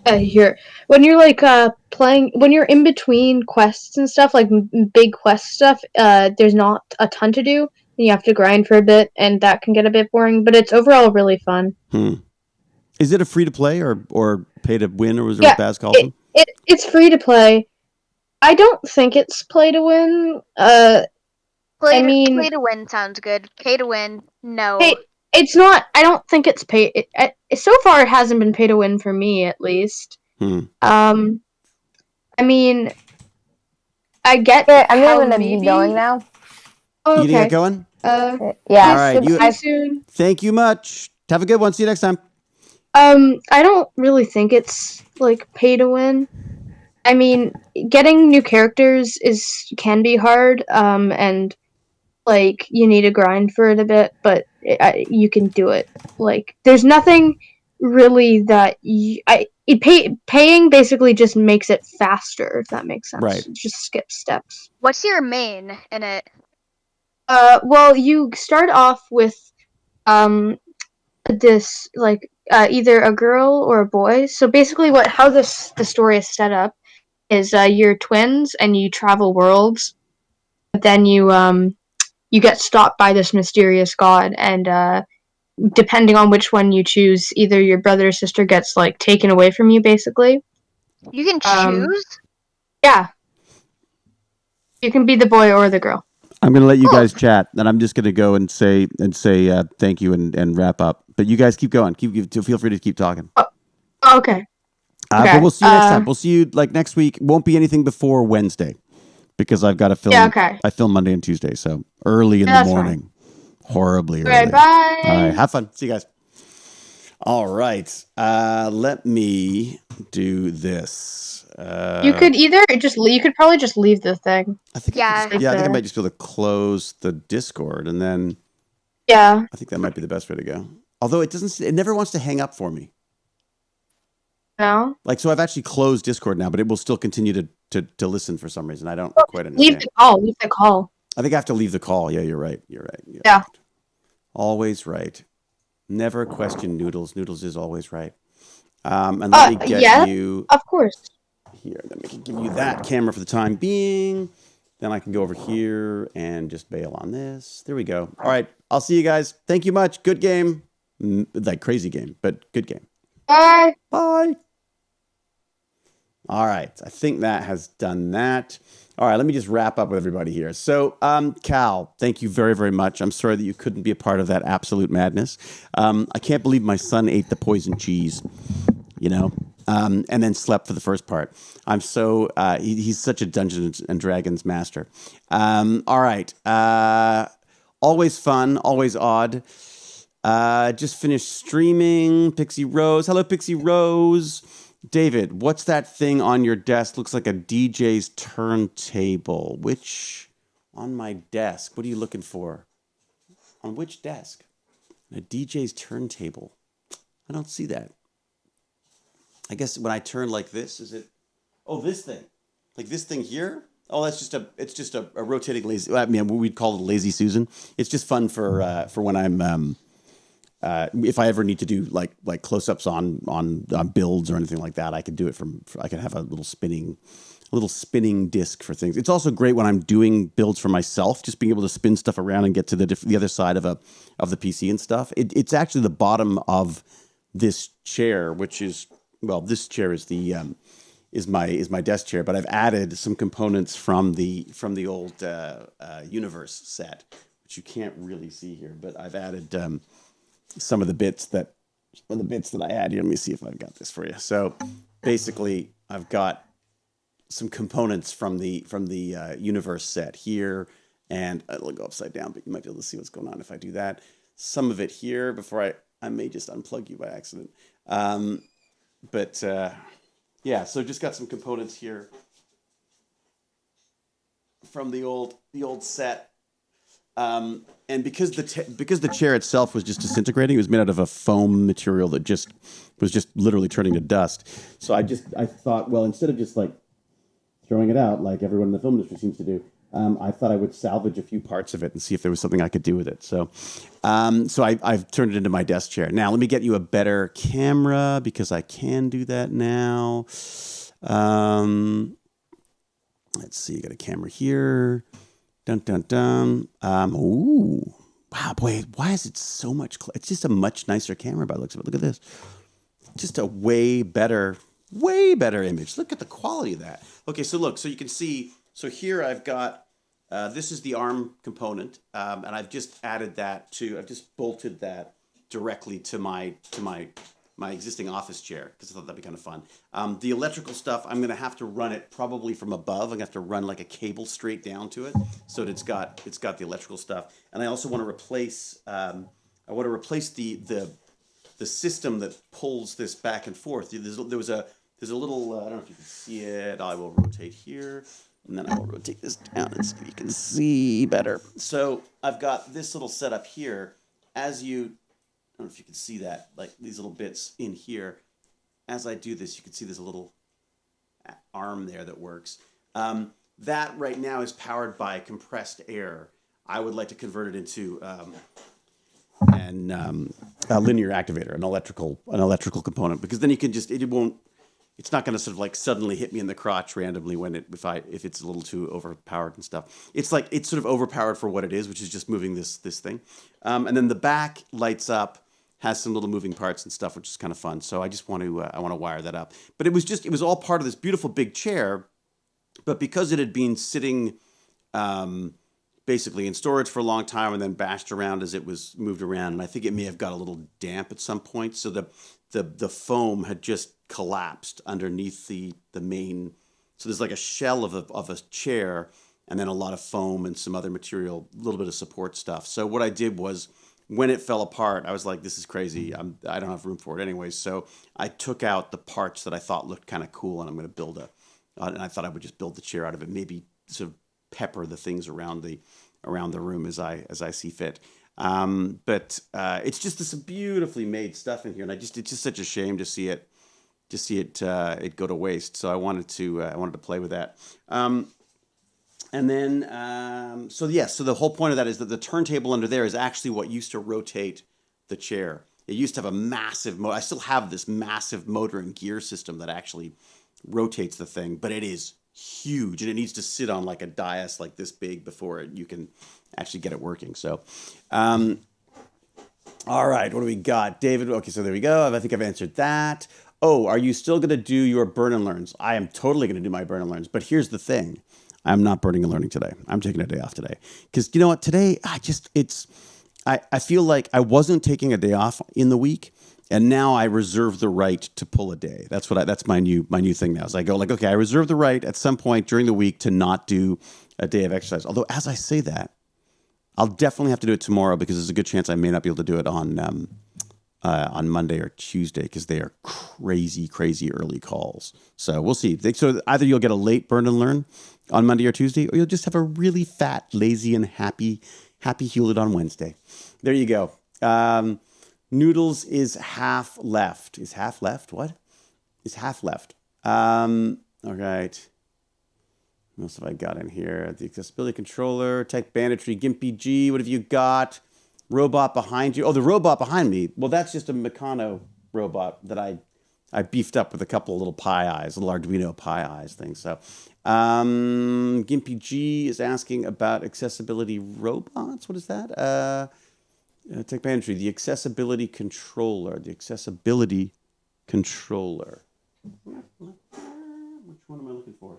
when you're like playing when you're in between quests and stuff like big quest stuff. There's not a ton to do. And you have to grind for a bit, and that can get a bit boring. But it's overall really fun. Is it a free to play or pay to win, or was there what Baz called them? It's free to play. I don't think it's play to win. Play to win sounds good. Pay to win, no. It's not. I don't think it's pay. So far, it hasn't been pay to win for me, at least. I mean, I get. I'm gonna be going now. Oh, You need to get going? Yeah. All right. See you soon. Thank you much. Have a good one. See you next time. I don't really think it's like pay to win. I mean, getting new characters can be hard, and like you need to grind for it a bit, but you can do it. Like, there's nothing really that paying basically just makes it faster, if that makes sense. Right. Just skip steps. What's your main in it? Well, you start off with this like either a girl or a boy. So basically, how the story is set up is you're twins and you travel worlds, but then you get stopped by this mysterious god, and depending on which one you choose, either your brother or sister gets like taken away from you. Basically, You can choose? yeah, you can be the boy or the girl. I'm going to let you guys chat, and I'm just going to go and say thank you and wrap up. But you guys keep going. Feel free to keep talking. Okay. But we'll see you next time. We'll see you like next week. Won't be anything before Wednesday because I've got to film. Yeah, okay. I film Monday and Tuesday, so early in the morning. Fine. Horribly early. Okay, bye. All right, have fun. See you guys. All right. Let me do this. You could you could probably just leave the thing. I think I think I might just be able to close the Discord, and then I think that might be the best way to go. Although it never wants to hang up for me. No. Like, so I've actually closed Discord now, but it will still continue to listen for some reason. I don't quite understand. Leave the call. I think I have to leave the call. Yeah, you're right. You're Yeah. right. Always right. Never question Noodles. Noodles is always right. And let me get you. Of course. Here, let me give you that camera for the time being. Then I can go over here and just bail on this. There we go. All right. I'll see you guys. Thank you much. Good game. Like crazy game, but good game. Bye. Bye. All right. I think that has done that. All right. Let me just wrap up with everybody here. So, Cal, thank you very, very much. I'm sorry that you couldn't be a part of that absolute madness. I can't believe my son ate the poison cheese, you know, and then slept for the first part. I'm so, he's such a Dungeons and Dragons master. All right. Always fun, always odd. Just finished streaming. Pixie Rose. Hello, Pixie Rose. David, what's that thing on your desk? Looks like a DJ's turntable. Which on my desk? What are you looking for? On which desk? A DJ's turntable. I don't see that. I guess when I turn like this, is it? Oh, this thing. Like this thing here? Oh, that's just it's just a rotating lazy, I mean, we'd call it a lazy Susan. It's just fun for when I'm, if I ever need to do like close-ups on builds or anything like that, I could do it I could have a little spinning disc for things. It's also great when I'm doing builds for myself, just being able to spin stuff around and get to the other side of the PC and stuff. It's actually the bottom of this chair, which is, well, this chair is the is my desk chair, but I've added some components from the old Universe set, which you can't really see here, but I've added some of the bits that I add here. Let me see if I've got this for you. So basically, I've got some components from the Universe set here, and it'll go upside down, but you might be able to see what's going on if I do that. Some of it here before I may just unplug you by accident. Yeah, so just got some components here from the old set. And because the chair itself was just disintegrating, it was made out of a foam material that was just literally turning to dust. So I thought, well, instead of just like throwing it out like everyone in the film industry seems to do, I thought I would salvage a few parts of it and see if there was something I could do with it. So I've turned it into my desk chair. Now let me get you a better camera because I can do that now. Let's see, you got a camera here. Dun, dun, dun. Ooh. Wow, boy, why is it so much? It's just a much nicer camera by the looks of it. Look at this. Just a way better image. Look at the quality of that. Okay, so look, so you can see, so here I've got, this is the arm component, and I've just added that I've just bolted that directly to my existing office chair because I thought that'd be kind of fun. The electrical stuff, I'm going to have to run it probably from above. I'm going to have to run like a cable straight down to it so that it's got the electrical stuff. And I also want to replace the system that pulls this back and forth. There's a little, I don't know if you can see it. I will rotate here, and then I will rotate this down and see if you can see better. So I've got this little setup here. I don't know if you can see that, like these little bits in here. As I do this, you can see there's a little arm there that works. That right now is powered by compressed air. I would like to convert it into a linear activator, an electrical component, because then you can just it's not going to sort of like suddenly hit me in the crotch randomly if it's a little too overpowered and stuff. It's like it's sort of overpowered for what it is, which is just moving this thing. And then the back lights up, has some little moving parts and stuff, which is kind of fun. So I just want to wire that up. But it was all part of this beautiful big chair. But because it had been sitting basically in storage for a long time and then bashed around as it was moved around, and I think it may have got a little damp at some point. So the foam had just collapsed underneath the main. So there's like a shell of a chair and then a lot of foam and some other material, a little bit of support stuff. So what I did was, when it fell apart, I was like, this is crazy. I don't have room for it anyway. So I took out the parts that I thought looked kind of cool, and I'm going to build and I thought I would just build the chair out of it, maybe sort of pepper the things around the room as I see fit. But it's just this beautifully made stuff in here, and it's just such a shame to see it go to waste. So I wanted to play with that. And then, so the whole point of that is that the turntable under there is actually what used to rotate the chair. It used to have a massive I still have this massive motor and gear system that actually rotates the thing, but it is huge, and it needs to sit on like a dais like this big before you can actually get it working. So, all right, what do we got, David? Okay, so there we go. I think I've answered that. Oh, are you still going to do your burn and learns? I am totally going to do my burn and learns, but here's the thing. I'm not burning and learning today. I'm taking a day off today. Because you know what? Today, I feel like I wasn't taking a day off in the week, and now I reserve the right to pull a day. That's my new thing now. Is I go like, okay, I reserve the right at some point during the week to not do a day of exercise. Although as I say that, I'll definitely have to do it tomorrow because there's a good chance I may not be able to do it on Monday or Tuesday because they are crazy early calls. So we'll see. So either you'll get a late burn and learn on Monday or Tuesday, or you'll just have a really fat, lazy, and happy Hewlett on Wednesday. There you go. Noodles is half left. Is half left? What? Is half left. All right. What else have I got in here? The accessibility controller, tech banditry, Gimpy G. What have you got? Robot behind you. Oh, the robot behind me. Well, that's just a Meccano robot that I beefed up with a couple of little Pi Eyes, little Arduino Pi Eyes things. So, Gimpy G is asking about accessibility robots. What is that? Tech banditry, the accessibility controller. The accessibility controller. Which one am I looking for?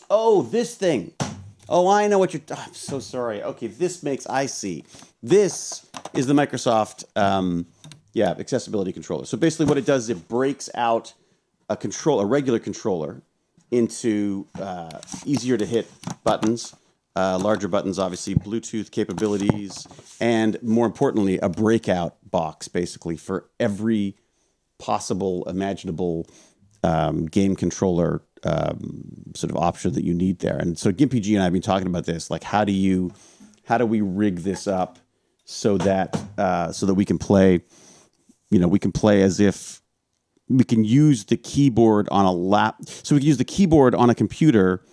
Oh, this thing. Oh, I know what you're... I'm so sorry. Okay, I see. This is the Microsoft, accessibility controller. So basically what it does is it breaks out a regular controller into easier to hit buttons, larger buttons, obviously, Bluetooth capabilities, and more importantly, a breakout box, basically, for every possible, imaginable game controller sort of option that you need there. And so Gimpy G and I have been talking about this, like how do we rig this up so that we can play, we can play as if we can use the keyboard on so we can use the keyboard on a computer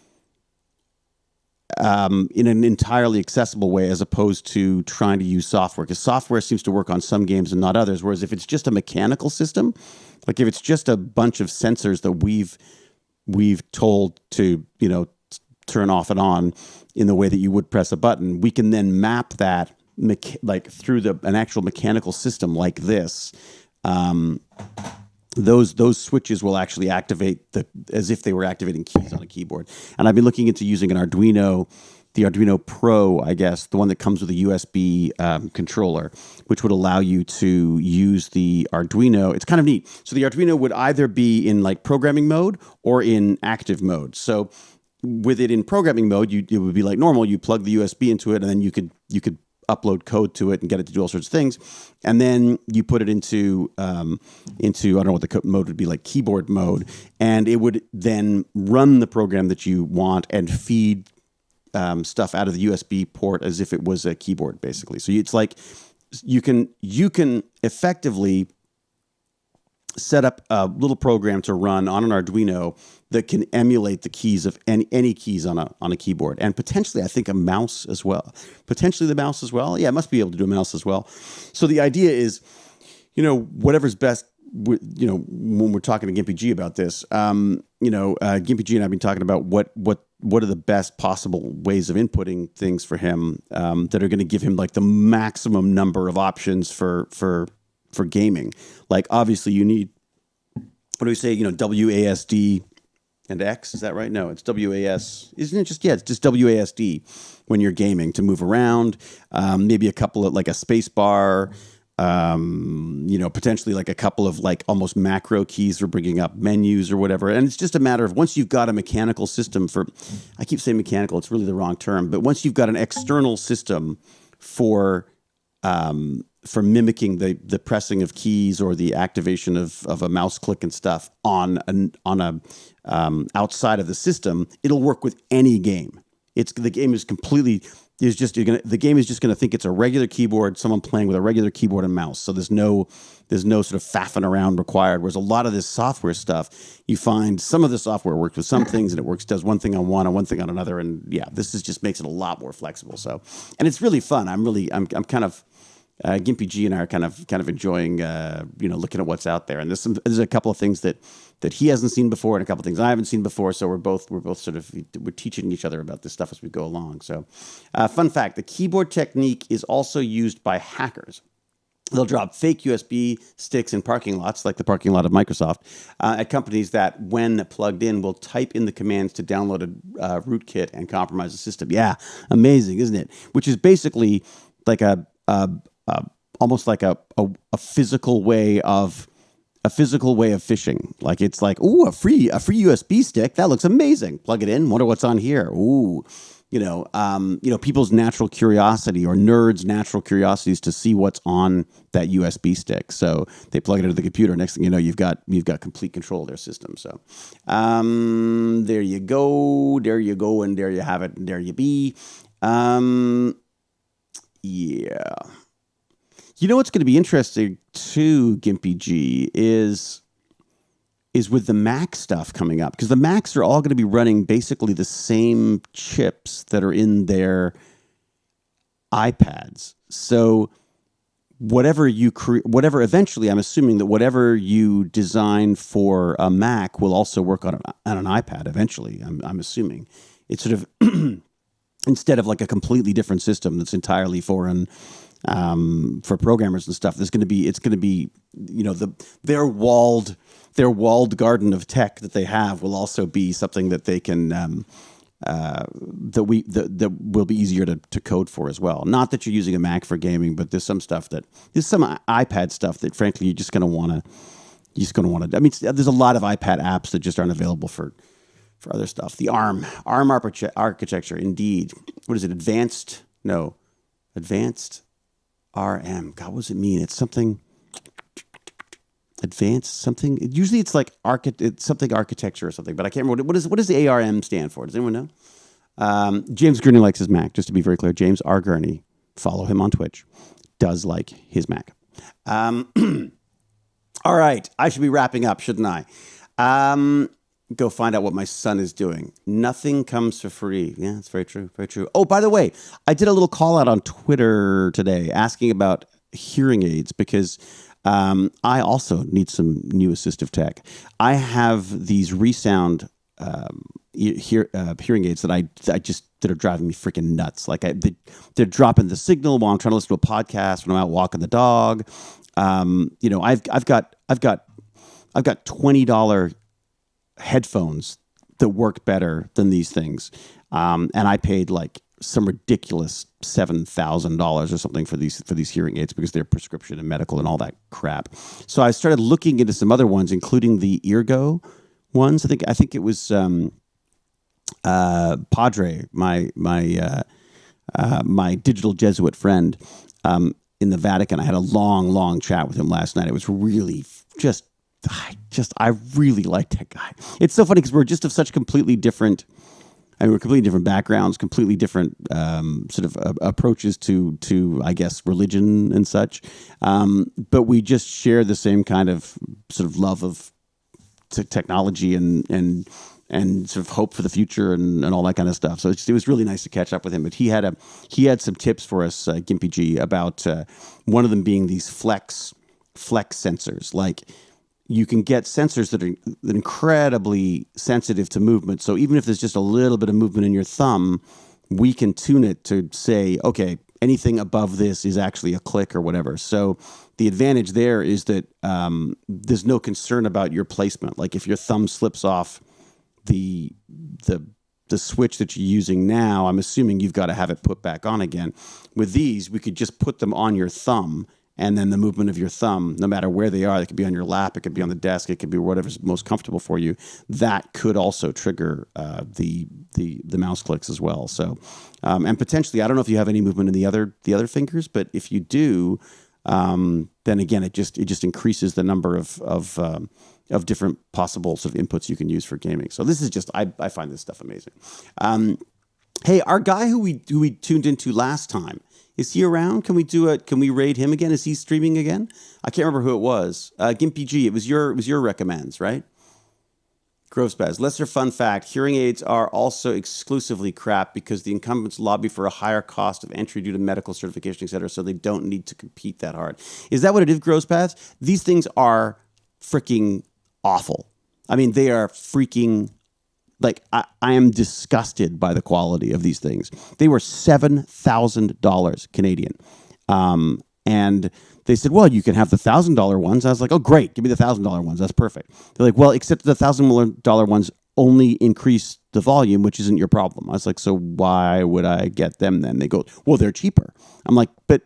in an entirely accessible way as opposed to trying to use software, because software seems to work on some games and not others. Whereas if it's just a mechanical system, like if it's just a bunch of sensors that we've told to, turn off and on in the way that you would press a button, we can then map that through an actual mechanical system like this. Those switches will actually activate as if they were activating keys on a keyboard. And I've been looking into using the Arduino Pro, I guess, the one that comes with a USB controller, which would allow you to use the Arduino. It's kind of neat. So the Arduino would either be in like programming mode or in active mode. So with it in programming mode, it would be like normal. You plug the USB into it, and then you could upload code to it and get it to do all sorts of things. And then you put it into I don't know what the mode would be, like keyboard mode, and it would then run the program that you want and feed stuff out of the USB port as if it was a keyboard, basically. So it's like you can effectively set up a little program to run on an Arduino that can emulate the keys of any keys on a keyboard, and potentially I think a mouse as well. Potentially the mouse as well. Yeah, it must be able to do a mouse as well. So the idea is, whatever's best. When we're talking to Gimpy G about this, Gimpy G and I've been talking about what are the best possible ways of inputting things for him that are going to give him like the maximum number of options for gaming. Like obviously you need, what do we say? WASD and X, is that right? No, it's WAS. Isn't it just? Yeah, it's just WASD when you're gaming to move around. Maybe a couple of like a space bar. Potentially like a couple of like almost macro keys for bringing up menus or whatever. And it's just a matter of once you've got a mechanical system I keep saying mechanical, it's really the wrong term, but once you've got an external system for mimicking the pressing of keys or the activation of a mouse click and stuff on a outside of the system, it'll work with any game. The game is completely... the game is just going to think it's a regular keyboard, someone playing with a regular keyboard and mouse. So there's no sort of faffing around required. Whereas a lot of this software stuff, you find some of the software works with some things and it does one thing on one and one thing on another. And yeah, this just makes it a lot more flexible. So, and it's really fun. I'm kind of Gimpy G and I are kind of enjoying looking at what's out there, and there's a couple of things that he hasn't seen before, and a couple of things I haven't seen before. So we're both sort of we're teaching each other about this stuff as we go along. So, fun fact: the keyboard technique is also used by hackers. They'll drop fake USB sticks in parking lots, like the parking lot of Microsoft, at companies that, when plugged in, will type in the commands to download a rootkit and compromise the system. Yeah, amazing, isn't it? Which is basically like almost like a physical way of phishing. Like it's like, ooh, a free USB stick, that looks amazing. Plug it in. Wonder what's on here. Ooh. People's natural curiosity, or nerds' natural curiosities, to see what's on that USB stick. So they plug it into the computer. Next thing you know, you've got complete control of their system. So there you go, and there you have it, and there you be. Yeah. You know what's going to be interesting too, Gimpy G, is with the Mac stuff coming up, because the Macs are all going to be running basically the same chips that are in their iPads. So whatever eventually, I'm assuming that whatever you design for a Mac will also work on an iPad eventually. I'm assuming it's sort of instead of like a completely different system that's entirely foreign for programmers and stuff. It's going to be their walled garden of tech that they have will also be something that they can that will be easier to code for as well. Not that you're using a Mac for gaming, but there's some iPad stuff that frankly you're just going to want to. I mean, there's a lot of iPad apps that just aren't available for other stuff. The ARM architecture, indeed. What is it? Advanced RM. God, what does it mean? It's something. Advanced something. Usually it's like it's something architecture or something, but I can't remember. What does the ARM stand for? Does anyone know? James Gurney likes his Mac. Just to be very clear, James R. Gurney, follow him on Twitch, does like his Mac. All right, I should be wrapping up, shouldn't I? Go find out what my son is doing. Nothing comes for free. Yeah, it's very true. Very true. Oh, by the way, I did a little call out on Twitter today asking about hearing aids, because I also need some new assistive tech. I have these ReSound hearing aids that are driving me freaking nuts. Like they're dropping the signal while I'm trying to listen to a podcast when I'm out walking the dog. I've got $20 headphones that work better than these things, and I paid like some ridiculous $7,000 or something for these hearing aids, because they're prescription and medical and all that crap. So I started looking into some other ones, including the Eargo ones. I think it was Padre, my digital Jesuit friend in the Vatican. I had a long chat with him last night. It was really I really like that guy. It's so funny because we're just of such completely different. We're completely different backgrounds, completely different sort of approaches to I guess religion and such, but we just share the same kind of sort of love of technology and sort of hope for the future and all that kind of stuff. So it was really nice to catch up with him. But he had some tips for us, Gimpy G, about one of them being these flex sensors. Like, you can get sensors that are incredibly sensitive to movement. So even if there's just a little bit of movement in your thumb, we can tune it to say, okay, anything above this is actually a click or whatever. So the advantage there is that there's no concern about your placement. Like if your thumb slips off the switch that you're using now, I'm assuming you've got to have it put back on again. With these, we could just put them on your thumb, and then the movement of your thumb, no matter where they are, it could be on your lap, it could be on the desk, it could be whatever's most comfortable for you. That could also trigger the mouse clicks as well. So, and potentially, I don't know if you have any movement in the other fingers, but if you do, then again, it just increases the number of different possible sort of inputs you can use for gaming. So this is just I find this stuff amazing. Hey, our guy who we tuned into last time. Is he around? Can we raid him again? Is he streaming again? I can't remember who it was. Gimpy G. It was your recommends, right? Grove Spaz. Lesser fun fact, hearing aids are also exclusively crap because the incumbents lobby for a higher cost of entry due to medical certification, etc., so they don't need to compete that hard. Is that what it is, Grove Spaz? These things are freaking awful. I mean, they are freaking... Like, I am disgusted by the quality of these things. They were $7,000 Canadian. And they said, well, you can have the $1,000 ones. I was like, oh, great. Give me the $1,000 ones. That's perfect. They're like, well, except the $1,000 ones only increase the volume, which isn't your problem. I was like, so why would I get them then? They go, well, they're cheaper. I'm like, but,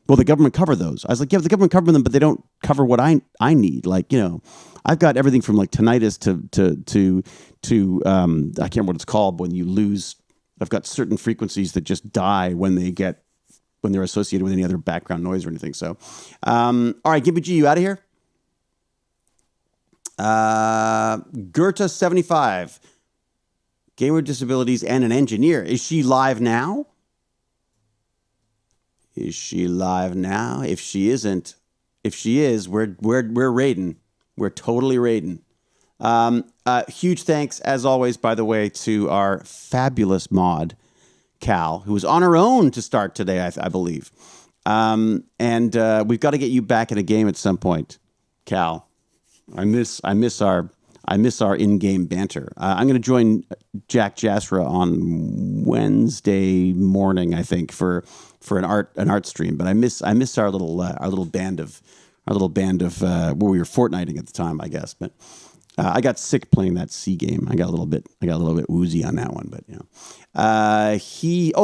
well, the government cover those. I was like, yeah, the government cover them, but they don't cover what I need. Like, you know, I've got everything from like tinnitus to I can't remember what it's called when you lose. I've got certain frequencies that just die when they're associated with any other background noise or anything. So, all right, Gibby G, you out of here? Gerta 75, gamer disabilities and an engineer. Is she live now? Is she live now? If she isn't, if she is, we're raiding. We're totally raiding. Huge thanks, as always, by the way, to our fabulous mod, Cal, who was on her own to start today, I believe. And we've got to get you back in a game at some point, Cal. I miss our in-game banter. I'm going to join Jack Jasra on Wednesday morning, I think, for an art stream. But I miss our little band of where we were Fortniting at the time, I guess. But I got sick playing that C game. I got a little bit woozy on that one. But you know,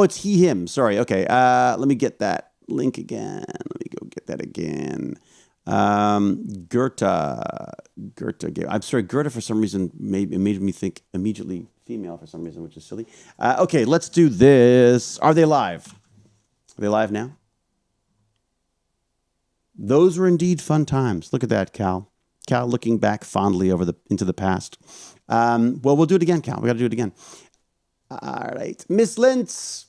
it's him. Sorry. Okay. Let me get that link again. Let me go get that again. Gerta game. I'm sorry, Gerta for some reason made me think immediately female for some reason, which is silly. Okay, let's do this. Are they live? Are they live now? Those were indeed fun times. Look at that, Cal. Cal looking back fondly into the past. Well, we'll do it again, Cal. We got to do it again. All right, Miss Lintz.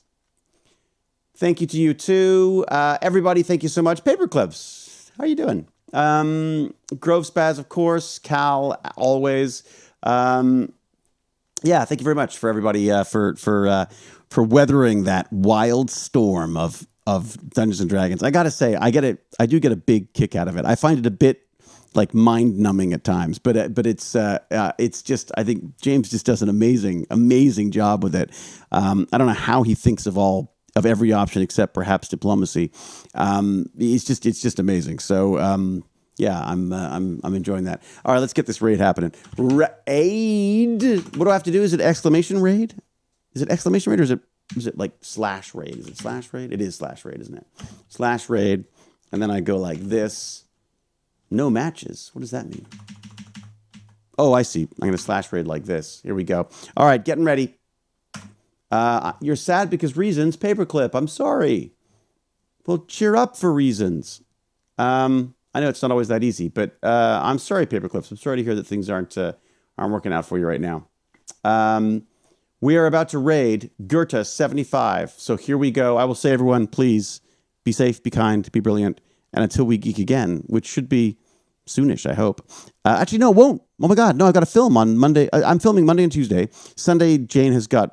Thank you to you too, everybody. Thank you so much. Paperclips. How are you doing? Grove Spaz, of course. Cal, always. Yeah, thank you very much for everybody for weathering that wild storm of Dungeons and Dragons. I gotta say, I do get a big kick out of it. I find it a bit like mind numbing at times, but it's just, I think James just does an amazing job with it. I don't know how he thinks of every option except perhaps diplomacy. It's just amazing. So yeah, I'm enjoying that. All right, let's get this raid happening. Raid. What do I have to do? Is it exclamation raid? Is it exclamation raid or is it like slash raid? Is it slash raid? It is slash raid, isn't it? Slash raid, and then I go like this. No matches. What does that mean? Oh, I see. I'm going to slash raid like this. Here we go. All right, getting ready. You're sad because reasons. Paperclip. I'm sorry. Well, cheer up for reasons. I know it's not always that easy, but I'm sorry, Paperclips. I'm sorry to hear that things aren't working out for you right now. We are about to raid Gerta 75. So here we go. I will say, everyone, please be safe, be kind, be brilliant, and until we geek again, which should be soonish, I hope. Actually, no, it won't. Oh my God, no, I got to film on Monday. I'm filming Monday and Tuesday. Sunday, Jane has got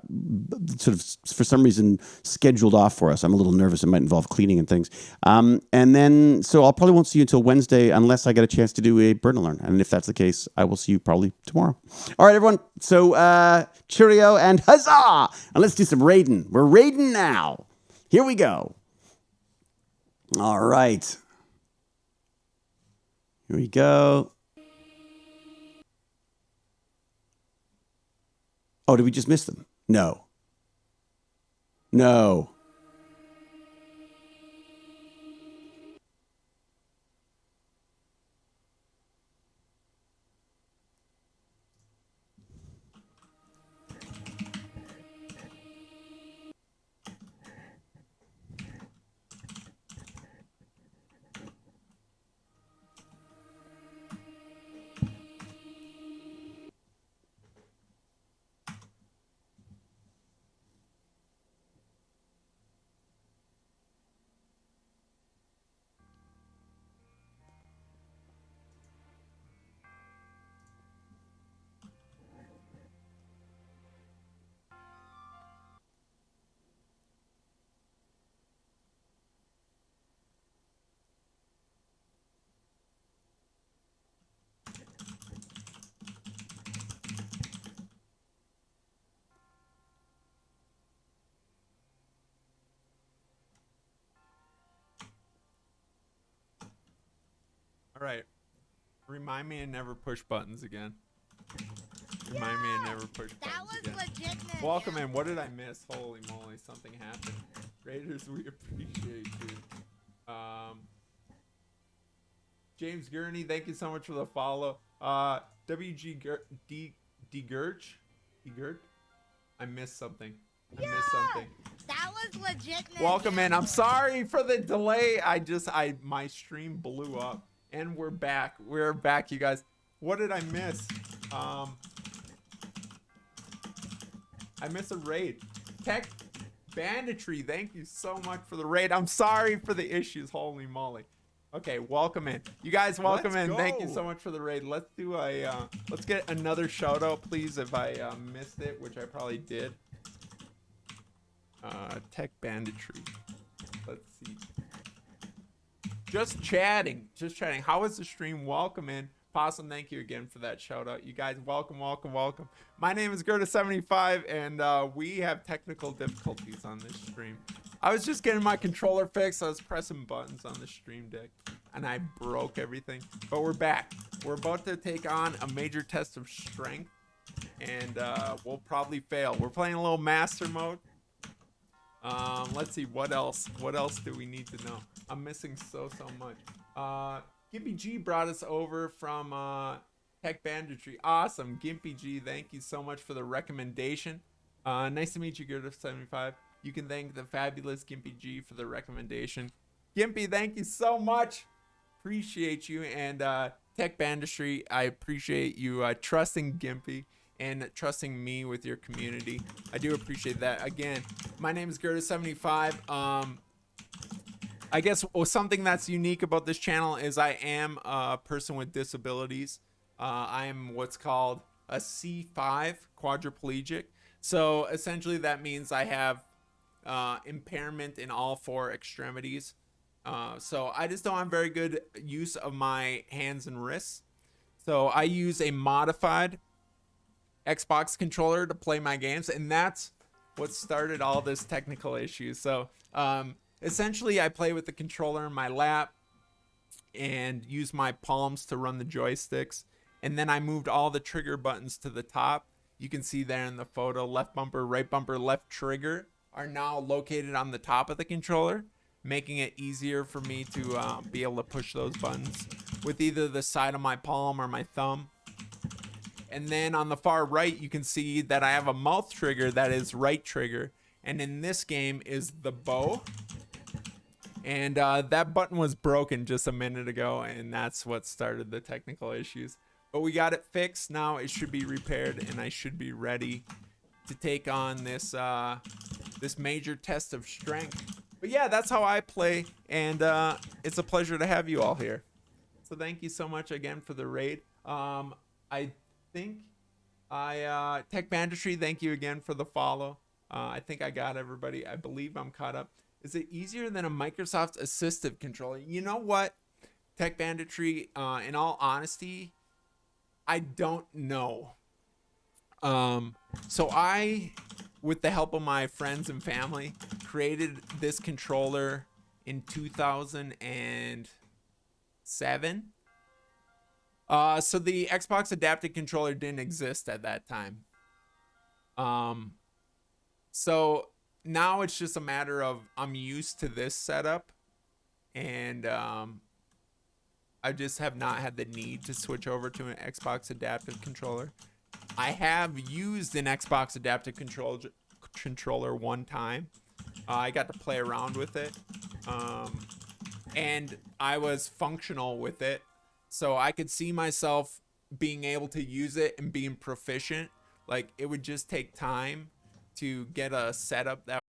sort of, for some reason, scheduled off for us. I'm a little nervous. It might involve cleaning and things. And then, so I'll probably won't see you until Wednesday unless I get a chance to do a Burn and Learn. And if that's the case, I will see you probably tomorrow. All right, everyone. So, cheerio and huzzah! And let's do some raiding. We're raiding now. Here we go. All right. Here we go. Oh, did we just miss them? No. No. All right. Remind me to never push buttons again. Remind me to never push buttons again. Legit. Welcome in. What did I miss? Holy moly, something happened. Raiders, we appreciate you. James Gurney, thank you so much for the follow. WG Gerch? I missed something. That was legit. Welcome in. I'm sorry for the delay. My stream blew up. And we're back. We're back, you guys. What did I miss? I missed a raid. Tech Banditry, thank you so much for the raid. I'm sorry for the issues. Holy moly. Okay, welcome in. You guys, welcome in. Thank you so much for the raid. Let's do let's get another shout out, please, if I missed it, which I probably did. Tech Banditry. Let's see. Just chatting. How was the stream? Welcome in. Possum, thank you again for that shout out. You guys, welcome. My name is Gerda75, and we have technical difficulties on this stream. I was just getting my controller fixed. I was pressing buttons on the stream deck, and I broke everything. But we're back. We're about to take on a major test of strength, and we'll probably fail. We're playing a little master mode. Let's see, what else do we need to know? I'm missing so much. Gimpy G brought us over from Tech Banditry. Awesome. Gimpy G, thank you so much for the recommendation. Nice to meet you, Gerda75. You can thank the fabulous Gimpy G for the recommendation. Gimpy, thank you so much. Appreciate you. And Tech Banditry, I appreciate you trusting Gimpy and trusting me with your community. I do appreciate that. Again, my name is Gerda75. I guess something that's unique about this channel is I am a person with disabilities. I am what's called a C5 quadriplegic. So essentially that means I have impairment in all 4 extremities. So I just don't have very good use of my hands and wrists. So I use a modified Xbox controller to play my games, and that's what started all this technical issues. So essentially I play with the controller in my lap and use my palms to run the joysticks, and then I moved all the trigger buttons to the top. You can see there in the photo, left bumper, right bumper, left trigger are now located on the top of the controller, making it easier for me to be able to push those buttons with either the side of my palm or my thumb. And then on the far right, you can see that I have a mouth trigger that is right trigger. And in this game is the bow. And that button was broken just a minute ago, and that's what started the technical issues. But we got it fixed. Now it should be repaired, and I should be ready to take on this this major test of strength. But yeah, that's how I play, and it's a pleasure to have you all here. So thank you so much again for the raid. I think Tech Banditry, thank you again for the follow. I think I got everybody. I believe I'm caught up. Is it easier than a Microsoft assistive controller? You know what, Tech Banditry, in all honesty, I don't know. So I, with the help of my friends and family, created this controller in 2007. So the Xbox adaptive controller didn't exist at that time. So now it's just a matter of I'm used to this setup, and I just have not had the need to switch over to an Xbox adaptive controller. I have used an Xbox adaptive controller one time. I got to play around with it, and I was functional with it. So I could see myself being able to use it and being proficient. Like, it would just take time to get a setup that